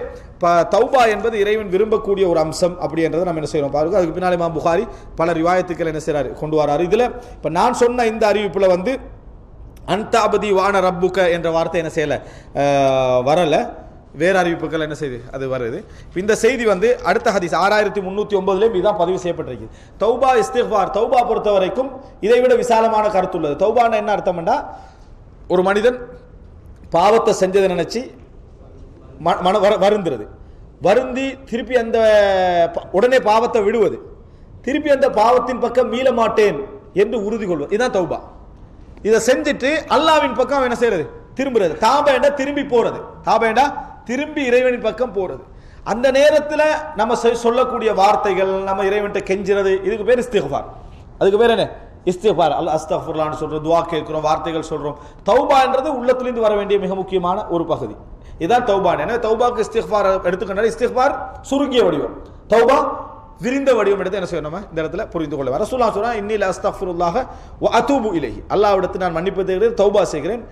தௌபா என்பது இறைவன் விரும்பக்கூடிய ஒரு அம்சம் அப்படி என்றதை நம்ம என்ன செய்யறோம் பாருங்க. அதுக்கு பின்னாலே இமாம் புகாரி பல ரிவாயத்துக்கள் என்ன செய்யறாரு கொண்டு வராரு. இதுல இப்ப நான் சொன்ன இந்த அறிவிப்புல அன்தாபதி வான ரப்புக்க என்ற வார்த்தை என்ன செய்யல, வரல. வேற அறிவிப்புகள் என்ன செய்யுது அது வருது. இந்த செய்தி அடுத்த ஹதீஸ் 6309 இதுதான் பதிவு செய்யப்பட்டிருக்கு. தௌபா இஸ்திக்ஃபார், தௌபா பொறுத்த வரைக்கும் இதை விட விசாலமான கருத்து உள்ளது. தௌபான்னா என்ன அர்த்தம்னா, ஒரு மனிதன் பாவத்தை செஞ்சதை நினைச்சு வருந்துறது, வருந்தி திருப்பி அந்த உடனே பாவத்தை விடுவது, திருப்பி அந்த பாவத்தின் பக்கம் மீள மாட்டேன் என்று உறுதி கொள்வது, இதுதான் தௌபா. இதை செஞ்சுட்டு அல்லாஹ்வின் பக்கம் என்ன செய்யறது? திரும்புறது. தாபேண்டா திரும்பி போறது. தாபேண்டா திரும்பி இறைவனின் பக்கம் போறது. அந்த நேரத்தில் நம்ம சொல்லக்கூடிய வார்த்தைகள், நம்ம இறைவன்கிட்ட கெஞ்சுறது, இதுக்கு பேர் இஸ்திக்ஃபார். அதுக்கு பேர் என்ன? இஸ்திக்ஃபார். அல்லாஹ் அஸ்தக்ஃபிருல்லாஹ்னு சொல்றோம், துஆ கேட்கிறோம், வார்த்தைகள் சொல்றோம். தௌபான்றது உள்ளத்திலிருந்து வர வேண்டிய மிக முக்கியமான ஒரு பகுதி. இதான் தௌபான். ஏன்னா தௌபாக்கு இஸ்திக்ஃபார் எடுத்துக்கொண்டால் இஸ்திக்ஃபார் சுருங்கிய வடிவம், தௌபா விரிந்த வடிவம் எடுத்து என்ன செய்யணும் இந்த இடத்துல புரிந்து கொள்ள. ரசூலுல்லாஹ் சொல்றாங்க, இன்னி லஅஸ்தக்ஃபிருல்லாஹ வ அதூபு இலைஹி, அல்லாஹ்விடத்தில் நான் மன்னிப்பு தேடுகிறேன், தௌபா செய்கிறேன்.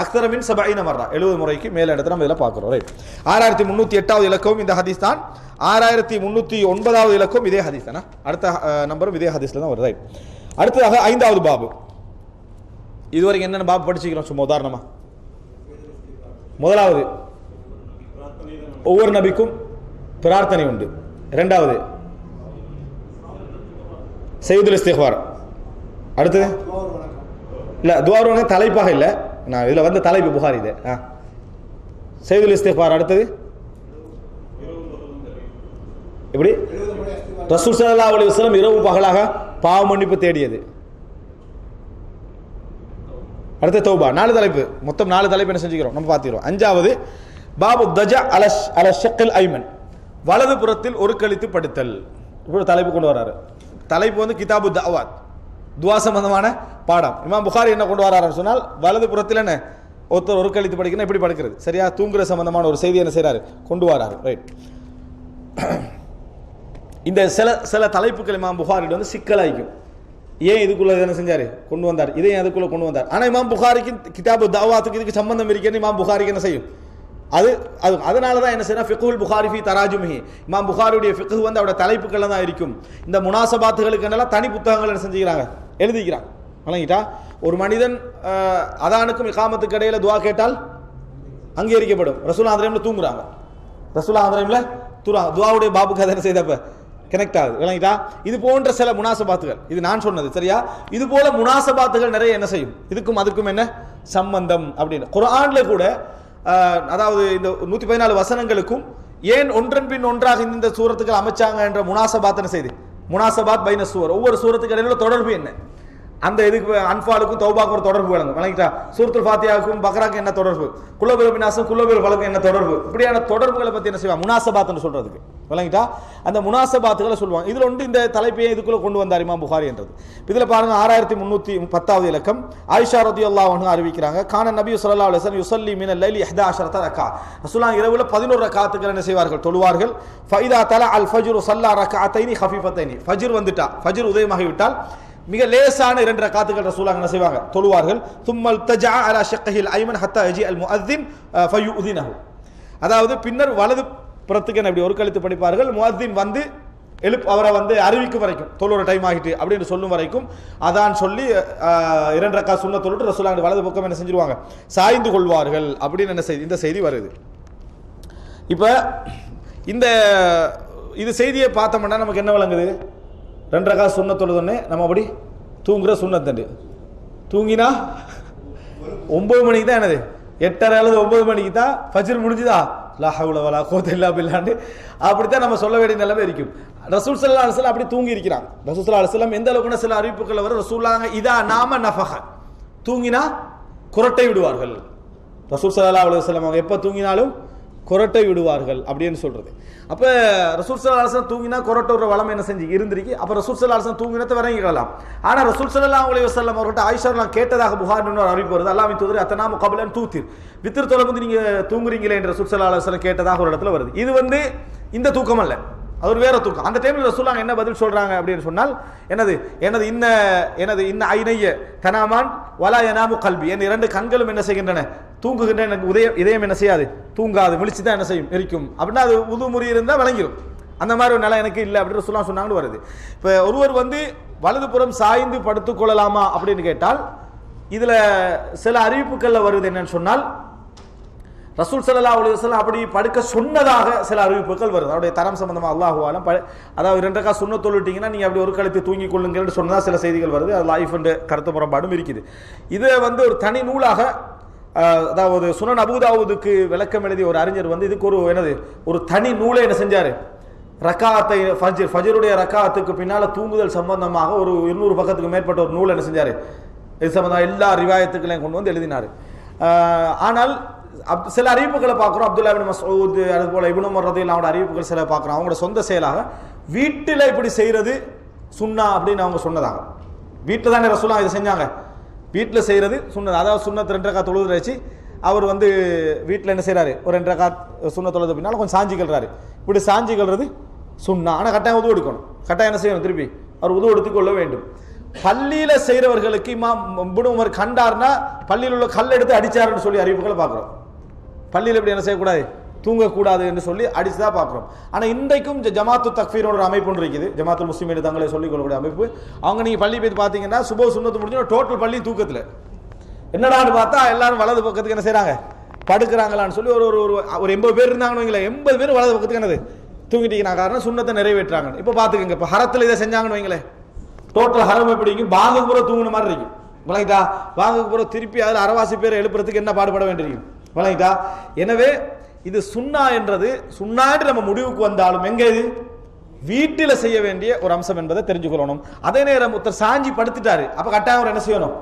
அக்தரமின் 70 மர்ரா, 70 முறைக்கு மேல இடத்துல நம்ம இதெல்லாம் பார்க்கிறோம். ரைட். 6308வது இலக்கம் இந்த ஹதீஸ் தான். 6309வது இலக்கம் இதே ஹதீஸ் தானா? அடுத்த நம்பரும் இதே ஹதீஸ்ல தான் வருது. ரைட். அடுத்ததாக 5வது பாபு. இதுவரைக்கும் என்னென்ன பாபு படிச்சுக்கிறோம் சும்மா உதாரணமா? முதலாவது, ஒவ்வொரு நபிக்கும் பிரார்த்தனை உண்டு. இரண்டாவது, சையதுல் இஸ்திக்ஃபார். அடுத்தது இல்ல துஆ தலைப்பாக இல்லை, நான் இதுல தலைப்பு புகாரி இது. சையதுல் இஸ்திக்ஃபார். அடுத்தது எப்படி? ரசூல் ஸல்லல்லாஹு அலைஹி வஸல்லம் இரவு பகலாக பாவ மன்னிப்பு தேடியது. அடுத்த தௌபா. 4 தலைப்பு, மொத்தம் 4 தலைப்பு என்ன செஞ்சுக்கிறோம் நம்ம பார்த்துக்கிறோம். 5வது பாபு தஜா அல ஷக்கில் ஐமன், வலது புறத்தில் ஒரு கழித்து படுத்தல். இப்படி தலைப்பு கொண்டு வராரு. தலைப்பு கிதாபு தஅவாத், துஆ சம்பந்தமான பாடம். இமாம் புகாரி என்ன கொண்டு வராருன்னு சொன்னால், வலது புறத்தில் என்ன ஒருத்தர் ஒரு கழித்து படிக்கணும், எப்படி படுக்கிறது, சரியா தூங்குற சம்பந்தமான ஒரு செய்தி என்ன செய்யறாரு கொண்டு வராரு. ரைட். இந்த சில தலைப்புகள் இமாம் புகாரிட்ட சிக்கலாய்க்கும். ஏன் இதுக்குள்ள என்ன செஞ்சாரு கொண்டு வந்தார், இதையும் அதுக்குள்ள கொண்டு வந்தார். ஆனா இமாம் புகாரிக்கு கிதாபு தஅவாத்துக்கு இதுக்கு சம்பந்தம் இருக்குன்னு இமாம் புகாரிக்கு என்ன செய்யும், அதனால தான் என்ன செய்யணும், ஃபிக்ஹுல் புகாரி ஃபி தராஜுமிஹி, இமாம் புகாரியுடைய ஃபிக்ஹ் அவருடைய தலைப்புகள்ல தான் இருக்கும். இந்த முனாசபாத்துகளுக்கு என்னெல்லாம் தனி புத்தகங்கள் என்ன செஞ்சுக்கிறாங்க, எழுதிக்கிறாங்க. வழங்கிட்டா ஒரு மனிதன் அதானுக்கும் இகாமத்துக்கு இடையில துஆ கேட்டால் அங்கீகரிக்கப்படும். ரசூலுல்லாஹ் அந்த டைம்ல தூங்குறாங்க, ரசூலுல்லாஹ் அந்த டைம்ல தூங்குறாங்க. துஆவுடைய பாபுக்கு அதை என்ன செய்தப்ப கனெக்ட் ஆகுது. விளங்கிட்டா? இது போன்ற சில முனாசபாத்துகள், இது நான் சொன்னது சரியா. இது போல முனாசபாத்துகள் நிறைய என்ன செய்யும், இதுக்கும் அதுக்கும் என்ன சம்பந்தம் அப்படின்னு. குர்ஆன்ல கூட அதாவது இந்த 114 வசனங்களுக்கும் ஏன் ஒன்றன் பின் ஒன்றாக இந்த சூரத்துக்கள் அமைச்சாங்க என்ற முனாசபாத் என்ன செய்து, முனாசபாத் பைன சூர், ஒவ்வொரு சூரத்துக்கு இடையில தொடர்பு என்ன, அந்த இதுக்கு அன்பாலுக்கும் தௌபாக்கும் ஒரு தொடர்பு வழங்கும். வழங்கிட்டா சூரத்துல் ஃபாத்தியாவுக்கும் பக்ராக்கும் என்ன தொடர்பு, குல்லபுல் பினாசும் குல்லபுல் வழக்கும் என்ன தொடர்பு, இப்படியான தொடர்புகளை பத்தி என்ன செய்வாங்க, முனாசபாத்னு சொல்றதுக்கு. வழங்கிட்டா அந்த முனாசபாத்துகளை சொல்லுவாங்க. இதுல ஒன்று இந்த தலைப்பையை இதுக்குள்ள கொண்டு வந்தார் இமாம் புகாரி என்றது. இதுல பாருங்க 6310வது இலக்கம். ஆயிஷா ரலியல்லாஹு அன்ஹா அறிவிக்கிறாங்க, கான நபி ஸல்லல்லாஹு அலைஹி வஸல்லம் யுஸல்லி மினல் லைலி 11 ரக்அ. ரசூலுல்லாஹ் இரவுல 11 ரக்அத்துகள் என்ன செய்வார்கள், தொழுவார்கள். ஃபைதா தலா அல் ஃபஜ்ரு ஸல்லா ரக்அத்தைனி ஹஃபீஃபத்தைனி. ஃபஜ்ர் வந்துட்டா, ஃபஜ்ர் உதயமாகி விட்டால் மிக லேசான 2 ரக்அத்துகள் ரசூலுல்லாஹ் என்ன செய்வாங்க, தொழுவார்கள். தும்மல் தஜா அலா ஷக்ஹில் ஐமன் ஹத்தா யஜி அல் முஅத்தின் ஃபயுதினஹு. அதாவது பின்னர் வலது புறத்துக்கு என்ன இப்படி ஒரு கழித்து படிப்பார்கள். முஅத்தின் வந்து அவரை வந்து அறிவிக்கும் வரைக்கும், தொழுற டைம் ஆகிட்டு அப்படின்னு சொல்லும் வரைக்கும் அதான் சொல்லி 2 ரக்அத் சுன்னத் தொழுட்டு ரசூலுல்லாஹ் வலது பக்கம் என்ன செஞ்சிருவாங்க, சாய்ந்து கொள்வார்கள் அப்படின்னு என்ன செய்தி, இந்த செய்தி வருது. இப்போ இந்த இது செய்தியை பார்த்தோம்னா நமக்கு என்ன விளங்குது, 2 ரக்அத் சுன்னத் தொழுதோன்னே நம்ம அப்படி தூங்குற சுன்னத்தண்டு. தூங்கினா 9 மணிக்கு தான் என்னது, 8:30 அல்லது 9 மணிக்கு தான் ஃபஜ்ர் முடிஞ்சுதா, லா ஹவ்ல வலா குவத்த இல்லா பில்லான்னு அப்படித்தான் நம்ம சொல்ல வேண்டிய நிலைமை இருக்கும். ரசூல் ஸல்லல்லாஹு அலைஹி வஸல்லம் அப்படி தூங்கி இருக்கிறாங்க. ரசூல் ஸல்லல்லாஹு அலைஹி வஸல்லம் எந்த அளவுக்கு சில அறிவிப்புகள் வர ரசூலுல்லாஹ் இதா நாம நஃபஹ, தூங்கினா குரட்டை விடுவார்கள். ரசூல் ஸல்லல்லாஹு அலைஹி வஸல்லம் அவங்க எப்ப தூங்கினாலும் குரட்டை விடுவார்கள் அப்படின்னு சொல்றது. அப்ப ரசூல் ஸல்லல்லாஹு அலைஹி வஸல்லம் தூங்கினா குரட்டை விடுற வளம் என்ன செஞ்சு இருந்திருக்கு. அப்ப ரசூல் ஸல்லல்லாஹு அலைஹி வஸல்லம் தூங்கினத்தை வரங்கிக்கலாம். ஆனா ரசூல் ஸல்லல்லாஹு அலைஹி வஸல்லம் அவர்கிட்ட ஆயிஷா நான் கேட்டதாக புகார் ஒரு அறிவிப்பு வருது, அல்லாஹ்வின் தூதர் அத்தனாமு கப்லன் தூத்திர், வித்ர் தொலை வந்து நீங்க தூங்குறீங்களே என்று ரசூல் ஸல்லல்லாஹு அலைஹி வஸல்லம் கேட்டதாக ஒரு இடத்துல வருது. இது வந்து இந்த தூக்கம் அல்ல, அது ஒரு வேற தூக்கம். அந்த டைம்ல ரசூலுல்லாஹ் என்ன பதில் சொல்றாங்க அப்படின்னு சொன்னால், எனது இன்ன ஐனைய தனாமான் வலா யனாமு கல்பி, என் 2 கண்களும் என்ன செய்கின்றன, தூங்குகின்ற, எனக்கு இதயம் என்ன செய்யாது, தூங்காது, விழிச்சு தான் என்ன செய்யும், இருக்கும். அப்படின்னா அது உது முறி இருந்தால் விளங்கிடும். அந்த மாதிரி ஒரு நிலை எனக்கு இல்லை அப்படின்னு ரசூலுல்லாஹ் சொன்னாங்கன்னு வருது. இப்போ ஒருவர் வந்து வலதுபுறம் சாய்ந்து படுத்துக் கொள்ளலாமா அப்படின்னு கேட்டால், இதுல சில அறிவிப்புகள்ல வருது என்னன்னு சொன்னால், ரசூல் ஸல்லல்லாஹு அலைஹி வஸல்லம் அப்படி படுக்க சொன்னதாக சில அறிவிப்புகள் வருது. அவருடைய தரம் சம்பந்தமா அல்லாஹு ஆலம். அதாவது 2 ரக்அத் சுன்னத் தொழுட்டீங்கன்னா நீங்க அப்படி ஒரு கழித்து தூங்கி கொள்ளுங்கள்னு சொன்னதா சில செய்திகள் வருது. அது லைஃப் என்ற கருத்து முரண்பாடும் இருக்குது. இதை வந்து ஒரு தனி நூலாக, அதாவது சுனன் அபூதாவுதுக்கு விளக்கம் எழுதிய ஒரு அறிஞர் வந்து இதுக்கு ஒரு தனி நூலை என்ன செஞ்சாரு, ரக்காத்தை ஃபஜ்ருடைய ரக்காத்துக்கு பின்னால தூங்குதல் சம்பந்தமாக ஒரு 200 பக்கத்துக்கு மேற்பட்ட ஒரு நூல் என்ன செஞ்சாரு, இது சம்பந்தமாக எல்லா ரிவாயத்துக்களையும் கொண்டு வந்து எழுதினாரு. ஆனால் சில அறிவிப்புகளை பார்க்குறோம், அப்துல்லா இப்னு மஸ்ஊத், அது போல இப்னு உமர் ரலியல்லாஹு அன்ஹு அறிவிப்புகள் சில பார்க்குறோம். அவங்களோட சொந்த செயலாக வீட்டில் இப்படி செய்யறது சுன்னா அப்படின்னு அவங்க சொன்னதாக. வீட்டில் தானே ரசூலுல்லாஹ் இதை செஞ்சாங்க, வீட்டில் செய்யறது சுன்னத். அதாவது சுன்னத் 2 ரக்அத் தொழுது வச்சு அவர் வந்து வீட்டில் என்ன செய்யறாரு, ஒரு 2 ரக்அத் சுன்னத் தொழுது பின்னால் கொஞ்சம் சாஞ்சி கல்றாரு. இப்படி சாஞ்சி கல்றது சுன்னா. ஆனால் கட்டாயம் உது எடுக்கணும், கட்டாயம் என்ன செய்யணும், திருப்பி அவர் உது எடுத்துக்கொள்ள வேண்டும். பள்ளியில செய்யறவர்களுக்கு இமாம் இப்னு உமர் கண்டார்னா பள்ளியில் உள்ள கல் எடுத்து அடிச்சாருன்னு சொல்லி அறிவிப்புகளை பார்க்குறோம். பள்ளியில் எப்படி என்ன செய்யக்கூடாது, தூங்கக்கூடாது என்று சொல்லி அடிச்சுதான் பார்க்குறோம். ஆனால் இன்றைக்கும் ஜமாத்து தக்ஃபீர் ஒரு அமைப்பு ஒன்று இருக்குது, ஜமாத்துல் முஸ்லிமீன் தங்களை சொல்லிக் கொள்ளக்கூடிய அமைப்பு. அவங்க நீங்கள் பள்ளி போய் பார்த்தீங்கன்னா சுபஹ் சுன்னத்து முடிஞ்சு டோட்டல் பள்ளி தூக்கத்தில் என்னடான்னு பார்த்தா எல்லாரும் வலது பக்கத்துக்கு என்ன செய்கிறாங்க, படுக்கிறாங்களான்னு சொல்லி ஒரு ஒரு 80 பேர் இருந்தாங்கன்னு வைங்களேன், 80 பேர் வலது பக்கத்துக்கு என்னது தூங்கிட்டீங்கன்னா காரணம் சுன்னத்தை நிறைவேற்றாங்க. இப்போ பார்த்துக்கங்க, இப்போ ஹரத்தில் இதை செஞ்சாங்கன்னு வைங்களேன், டோட்டல் ஹரம் எப்படி இருக்கும், பாங்குக்கு பூரா தூங்கின மாதிரி இருக்கும். விளங்கிட்டா, பாங்குக்கு பூரா திருப்பி அதில் அரவாசி பேரை எழுப்புறதுக்கு என்ன பாடுபட வேண்டியிருக்கும். விளங்கிட்டா, எனவே இது சுன்னா என்றது, சுன்னா என்று நம்ம முடிவுக்கு வந்தாலும் எங்க இது வீட்டில் செய்ய வேண்டிய ஒரு அம்சம் என்பதை தெரிஞ்சுக்கொள்ளணும். அதே நேரம் ஒருத்தர் சாஞ்சி படுத்துட்டாரு, அப்ப கட்டாயம் அவர் என்ன செய்யணும்,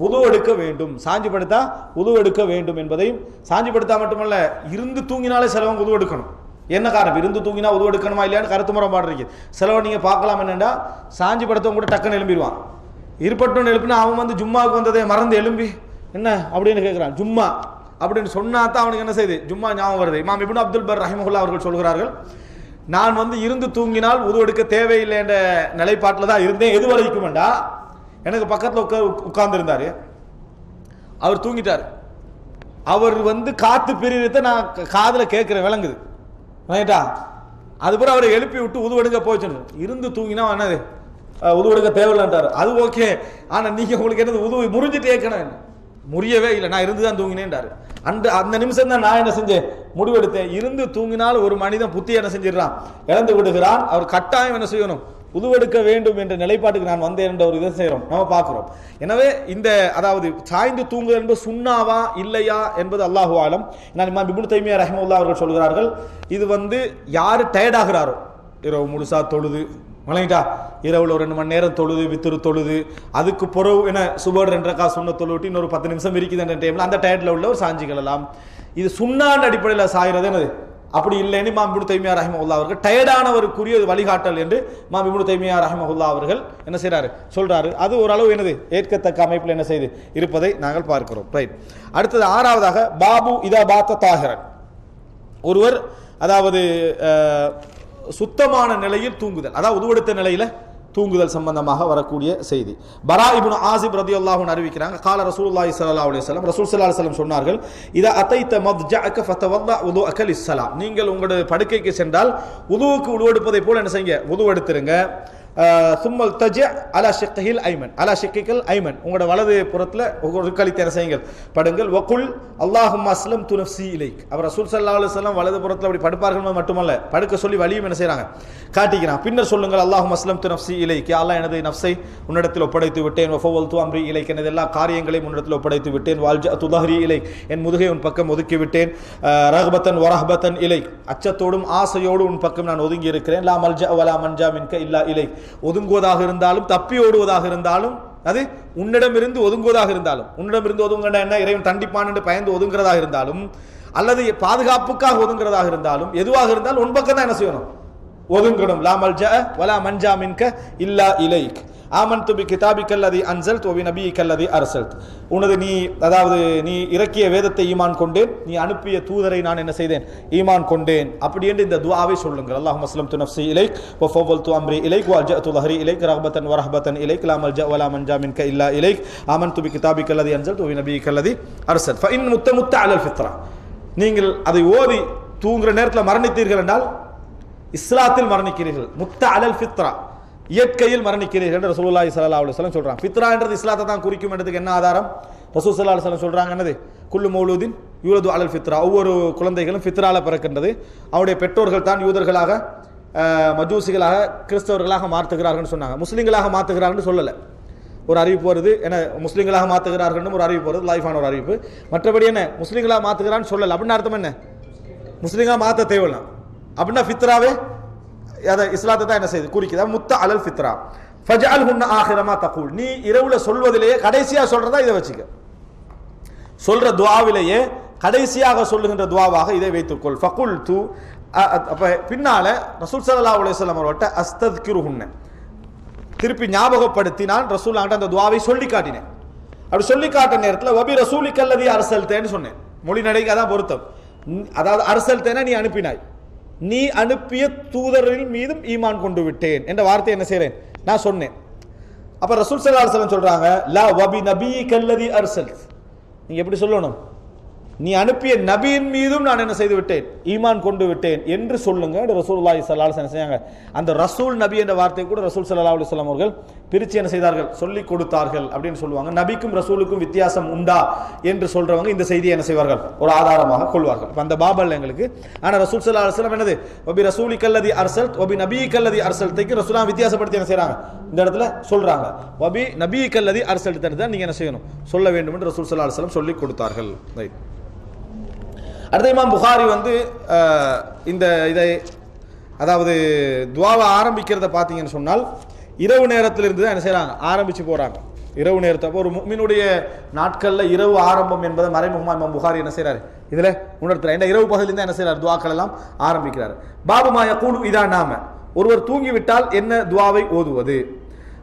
உது எடுக்க வேண்டும். சாஞ்சி படுத்தா உது எடுக்க வேண்டும் என்பதையும், சாஞ்சி படுத்தா மட்டுமல்ல இருந்து தூங்கினாலே சிலவங்க உது எடுக்கணும். என்ன காரணம், இருந்து தூங்கினா உது எடுக்கணுமா இல்லையான்னு கருத்து முறைப்பாடு இருக்கு. சிலவன் நீங்க பார்க்கலாம், என்னன்னா சாஞ்சி படுத்தவங்க கூட டக்குன்னு எழும்பிடுவான். இருப்பட்டுன்னு எழுப்பினா அவன் வந்து ஜும்மாவுக்கு வந்ததை மறந்து எழும்பி என்ன அப்படின்னு கேட்கிறான், ஜும்மா அப்படின்னு சொன்னா தான் அவனுக்கு என்ன செய்யுது, ஜும்மா ஞாபகம் வருது. இமாம் இப்னு அப்துல் பர் ரஹிமஹுல்லாஹ் அவர்கள் சொல்கிறார்கள், நான் வந்து இருந்து தூங்கினால் உது எடுக்க தேவையில்லை என்ற நிலைப்பாட்டில் தான் இருந்தேன். எது வரைக்கும் வேண்டா, எனக்கு பக்கத்தில் உட்கார்ந்து இருந்தாரு, அவர் தூங்கிட்டார். அவர் வந்து காத்து பிரிவித்த நான் காதில் கேட்கிறேன், விளங்குது ரைட்டா. அதுபோல அவரை எழுப்பி விட்டு உது எடுக்க போச்சு. இருந்து தூங்கினா என்னது உது எடுக்க தேவையில்லைன்றார். அது ஓகே, ஆனால் நீங்க உங்களுக்கு என்னது உது முறிஞ்சிட்டு கேட்கணும், முறியவே இல்லை, நான் இருந்து தான் தூங்கினேன்றாரு. அந்த நிமிஷம் தான் நான் என்ன செஞ்சேன், முடிவெடுத்தேன். இருந்து தூங்கினால் ஒரு மனிதன் புத்தி என்ன செஞ்சிடறான், இழந்து விடுகிறான். அவர் கட்டாயம் என்ன செய்யணும், உதுவெடுக்க வேண்டும் என்ற நிலைப்பாட்டுக்கு நான் வந்தேன் என்ற ஒரு இதை செய்கிறோம், நம்ம பார்க்கிறோம். எனவே இந்த அதாவது சாய்ந்து தூங்குதல் என்பது சுன்னாவா இல்லையா என்பது அல்லாஹு ஆலம். நான் இமாம் இப்னு தைமியா ரஹ்மத்துல்லாஹி அவர்கள் சொல்கிறார்கள், இது வந்து யாரு டயர்ட் ஆகிறாரோ, இரவு முழுசா தொழுது வழங்கிட்டா இரவுல ஒரு 2 மணி நேரம் தொழுது வித்துரு தொழுது அதுக்கு பிறகு என்ன சுபர் 2 ரக்கா சுண்ண தொழுவிட்டு இன்னொரு 10 நிமிஷம் இருக்குது அந்த டைம்ல அந்த டயர்ட்ல உள்ள ஒரு சாஞ்சிக்கலாம். இது சுன்னான் அடிப்படையில் சாகிறது என்னது அப்படி இல்லைன்னு இமாம் இப்னு தைமியா ரஹிமஹுல்லாஹ் அவர்கள் டயர்டானவருக்குரிய வழிகாட்டல் என்று இமாம் இப்னு தைமியா ரஹிமஹுல்லாஹ் அவர்கள் என்ன செய்றாரு சொல்றாரு. அது ஓரளவு என்னது ஏற்கத்தக்க அமைப்பில் என்ன செய்து இருப்பதை நாங்கள் பார்க்கிறோம். ரைட். அடுத்தது 6வதாக பாபு இதா பாத்த தாஹிரன், ஒருவர் அதாவது சுத்தமான நிலையில் தூங்குதல், அதாவது உதுவெடுத்த நிலையில தூங்குதல் சம்பந்தமாக வரக்கூடிய செய்தி. பரா இப்னு ஆசிப் ரலியல்லாஹு அன்ஹு அறிவிக்கிறாங்க, கால ரசூலுல்லாஹி ஸல்லல்லாஹு அலைஹி வஸல்லம், ரசூல் ஸல்லல்லாஹு அலைஹி வஸல்லம் சொன்னார்கள், இதா அதைத மத்ஜஅக ஃபதவல்லா வுதுஅக லிஸ்ஸலாம், நீங்கள் உங்களுடைய படுக்கைக்கு சென்றால் உதுவுக்கு உடுவெடுப்பதை போல என்ன செய்யுங்க, உது எடுத்துருங்க. சும்மல் தஜ அலா ஷிக்கில் ஐமன், அலா ஷிக்கில் ஐமன், உங்களோட வலது புறத்தில் ஒரு கழித்து என்ன செய்யுங்கள், படுங்கள். வகுல் அல்லாஹும்ம அஸ்லம்து நஃப்ஸி இலைக், அவர் ரசூல் ஸல்லல்லாஹு அலைஹி வஸல்லம் வலது புறத்தில் அப்படி படுப்பார்கள் மட்டுமல்ல, படுக்க சொல்லி வலியும் என்ன செய்றாங்க காட்டிக்கிறான். பின்னர் சொல்லுங்கள், அல்லாஹும்ம அஸ்லம்து நஃப்ஸி இலைக், யா அல்லாஹ் எனது நஃப்ஸை உன்னிடத்தில் ஒப்படைத்து விட்டேன். வஃபவல்து அம்ரி இலைக், எனது எல்லா காரியங்களையும் உன்னிடத்தில் ஒப்படைத்து விட்டேன். வால்ஜஅது தஹ்ரி இலைக், என் முதுகை உன் பக்கம் ஒதுக்கி விட்டேன். ரஹ்பத்தன் வரஹ்பத்தன் இலைக், அச்சத்தோடும் ஆசையோடும் உன் பக்கம் நான் ஒதுங்கி இருக்கிறேன். லா மல்ஜஅ வலா மன்ஜா மின்க இல்லா இலைக், ஒதுங்குவதாக இருந்தாலும் தப்பி ஓடுவதாக இருந்தாலும் அது உன்னிடமிருந்து ஒதுங்குவதாக இருந்தாலும், உன்னிடமிருந்து ஒதுங்கண்டா என்ன, இறைவன் தண்டிப்பான் என்று பயந்து ஒதுங்குறதாக இருந்தாலும் அல்லது பாதுகாப்புக்காக ஒதுங்குறதாக இருந்தாலும் எதுவாக இருந்தாலும் உன் பக்கம் தான் என்ன செய்யணும், ஒதுங்கணும். லா மல்ஜா வலா மன்ஜா மின்க இல்லா இலைக், ஆமன்து பி கிதாபிக்கல்லதி அன்ஸல்த் வ பி நபியிக்கல்லதி அர்ஸல்த், உனது நீ அதாவது நீ இறக்கிய வேதத்தை ஈமான் கொண்டேன், நீ அனுப்பிய தூதரை நான் என்ன செய்தேன், ஈமான் கொண்டேன். அப்படி என்று இந்த துஆவை சொல்லுங்கள். அல்லாஹும்ம அஸ்லம்து நஃப்ஸி இலைக் வ ஃபவல்து அம்ரி இலைக் வ அல்ஜஅது லஹ்ரி இலைக் ரஹ்பத்தன் வ ரஹ்பத்தன் இலைக் லா மல்ஜா வலா மன்ஜா மின்க இல்லா இலைக் ஆமன்து பி கிதாபிக்கல்லதி அன்ஸல்த் வ பி நபியிக்கல்லதி அர்ஸல்த். ஃப இன் முத்த அலல் ஃபித்ரா, நீங்கள் அதை ஓதி தூங்குற நேரத்தில் மரணித்தீர்கள் என்றால் இஸ்லாத்தில் மரணிக்கிறீர்கள். முத்த அலல் ஃபித்ரா, இயற்கையில் மரணிக்கிறீர்கள் என்று ரசூலுல்லாஹி ஸல்லல்லாஹு அலைஹி வஸல்லம் சொல்றாங்க. ஃபித்ரா என்றது இஸ்லாத்தை தான் குறிக்கும் என்றதுக்கு என்ன ஆதாரம்? ரசூல் ஸல்லல்லாஹு அலைஹி வஸல்லம் சொல்றாங்க என்னது, குல்லு மௌலூதின் யூலது அலல் ஃபித்ரா, ஒவ்வொரு குழந்தைகளும் ஃபித்ரால பிறக்கின்றது, அவருடைய பெற்றோர்கள் தான் யூதர்களாக மஜூசிகளாக கிறிஸ்தவர்களாக மாற்றுகிறார்கள் சொன்னாங்க. முஸ்லிம்களாக மாற்றுகிறார்கள் சொல்லலை. ஒரு அறிவிப்பு வருது, என்ன முஸ்லிம்களாக மாற்றுகிறார்கள் ஒரு அறிவிப்பு வருது, லைஃபான ஒரு அறிவிப்பு. மற்றபடி என்ன முஸ்லிம்களாக மாற்றுகிறான்னு சொல்லலை. அப்படின்னு அர்த்தம் என்ன, முஸ்லிம்களாக மாற்ற தேவையில்லை அப்படின்னா ஃபித்ராவே அதை இஸ்லாத்தை தான் என்ன செய்யுது குறிக்குதா. முத்த அலல் ஃபித்ரா ஃபஜஅல் ஹுன்ன ஆகிரமா தகூல், நீ இரவுல சொல்வதிலேயே கடைசியாக சொல்றதா இதை வச்சுக்க, சொல்ற துஆவிலேயே கடைசியாக சொல்லுகின்ற துஆவாக இதை வைத்துக்கொள். ஃபகுல் து, அப்ப பின்னால ரசூல் ஸல்லல்லாஹு அலைஹி வஸல்லம் அவர்கிட்ட அஸ்தத்கிருஹுன்ன, திருப்பி ஞாபகப்படுத்தி நான் ரசூல் அந்த துஆவை சொல்லி காட்டினேன். அப்படி சொல்லி காட்ட நேரத்தில் வபி ரசூலிக்கல்லதி அர்ஸல்தேன்னு சொன்னேன். மொழி நடைக்கு அதான் பொருத்தம். அதாவது அர்ஸல்தேன நீ அனுப்பினாய், நீ அனுப்பிய தூதரின் மீதும் ஈமான் கொண்டு விட்டேன் என்ற வார்த்தை என்ன செய்றேன் நான் சொன்னேன். அப்ப ரசூல் ஸல்லல்லாஹு அலைஹி வஸல்லம் சொல்றாங்க, லா வபி நபியிக்கல்லதி அர்ஸல்த், நீங்க எப்படி சொல்லணும், நீ அனுப்பிய நபியின் மீதும் நான் என்ன செய்து விட்டேன், ஈமான் கொண்டு விட்டேன் என்று சொல்லுங்க. ரசூலுல்லாஹி ஸல்லல்லாஹு அலைஹி வஸல்லம் அந்த ரசூல் நபி என்ற வார்த்தை கூட ரசூல் ஸல்லல்லாஹு அலைஹி வஸல்லம் அவர்கள் பிரிச்சு என்ன செய்தார்கள், சொல்லி கொடுத்தார்கள் அப்படின்னு சொல்லுவாங்க. நபிக்கும் ரசூலுக்கும் வித்தியாசம் உண்டா என்று சொல்றவங்க இந்த செய்தியை என்ன செய்வார்கள், ஒரு ஆதாரமாக கொள்வார்கள். அந்த பாபல் எங்களுக்கு. ஆனா ரசூல் ஸல்லல்லாஹு அலைஹி வஸல்லம் என்னது, வபி ரசூலிக்கல்லதி அர்ஸல்த் வபி நபியிக்கல்லதி அர்ஸல்த்க்கு ரசூலா வித்தியாசப்படுத்தி என்ன செய்றாங்க இந்த இடத்துல சொல்றாங்க. வபி நபியிக்கல்லதி அர்ஸல்த் தான் நீங்க என்ன செய்யணும், சொல்ல வேண்டும் என்று ரசூல் ஸல்லல்லாஹு அலைஹி வஸல்லம் சொல்லி கொடுத்தார்கள். ரைட். அடுத்த இமாம் புகாரி இந்த இதை அதாவது துஆவை ஆரம்பிக்கிறத பார்த்தீங்கன்னு சொன்னால் இரவு நேரத்தில் இருந்து தான் என்ன செய்கிறாங்க ஆரம்பித்து போகிறாங்க. இரவு நேரத்தை ஒரு முஃமினுடைய நாட்களில் இரவு ஆரம்பம் என்பதை மறைமுகமாக இமாம் புகாரி என்ன செய்கிறார் இதில் உணர்த்துறார். இந்த இரவு பகுதியில் தான் என்ன செய்கிறார், துஆக்கள் எல்லாம் ஆரம்பிக்கிறார். பாபு மா யகூலு இதா நாம, ஒருவர் தூங்கிவிட்டால் என்ன துஆவை ஓதுவது.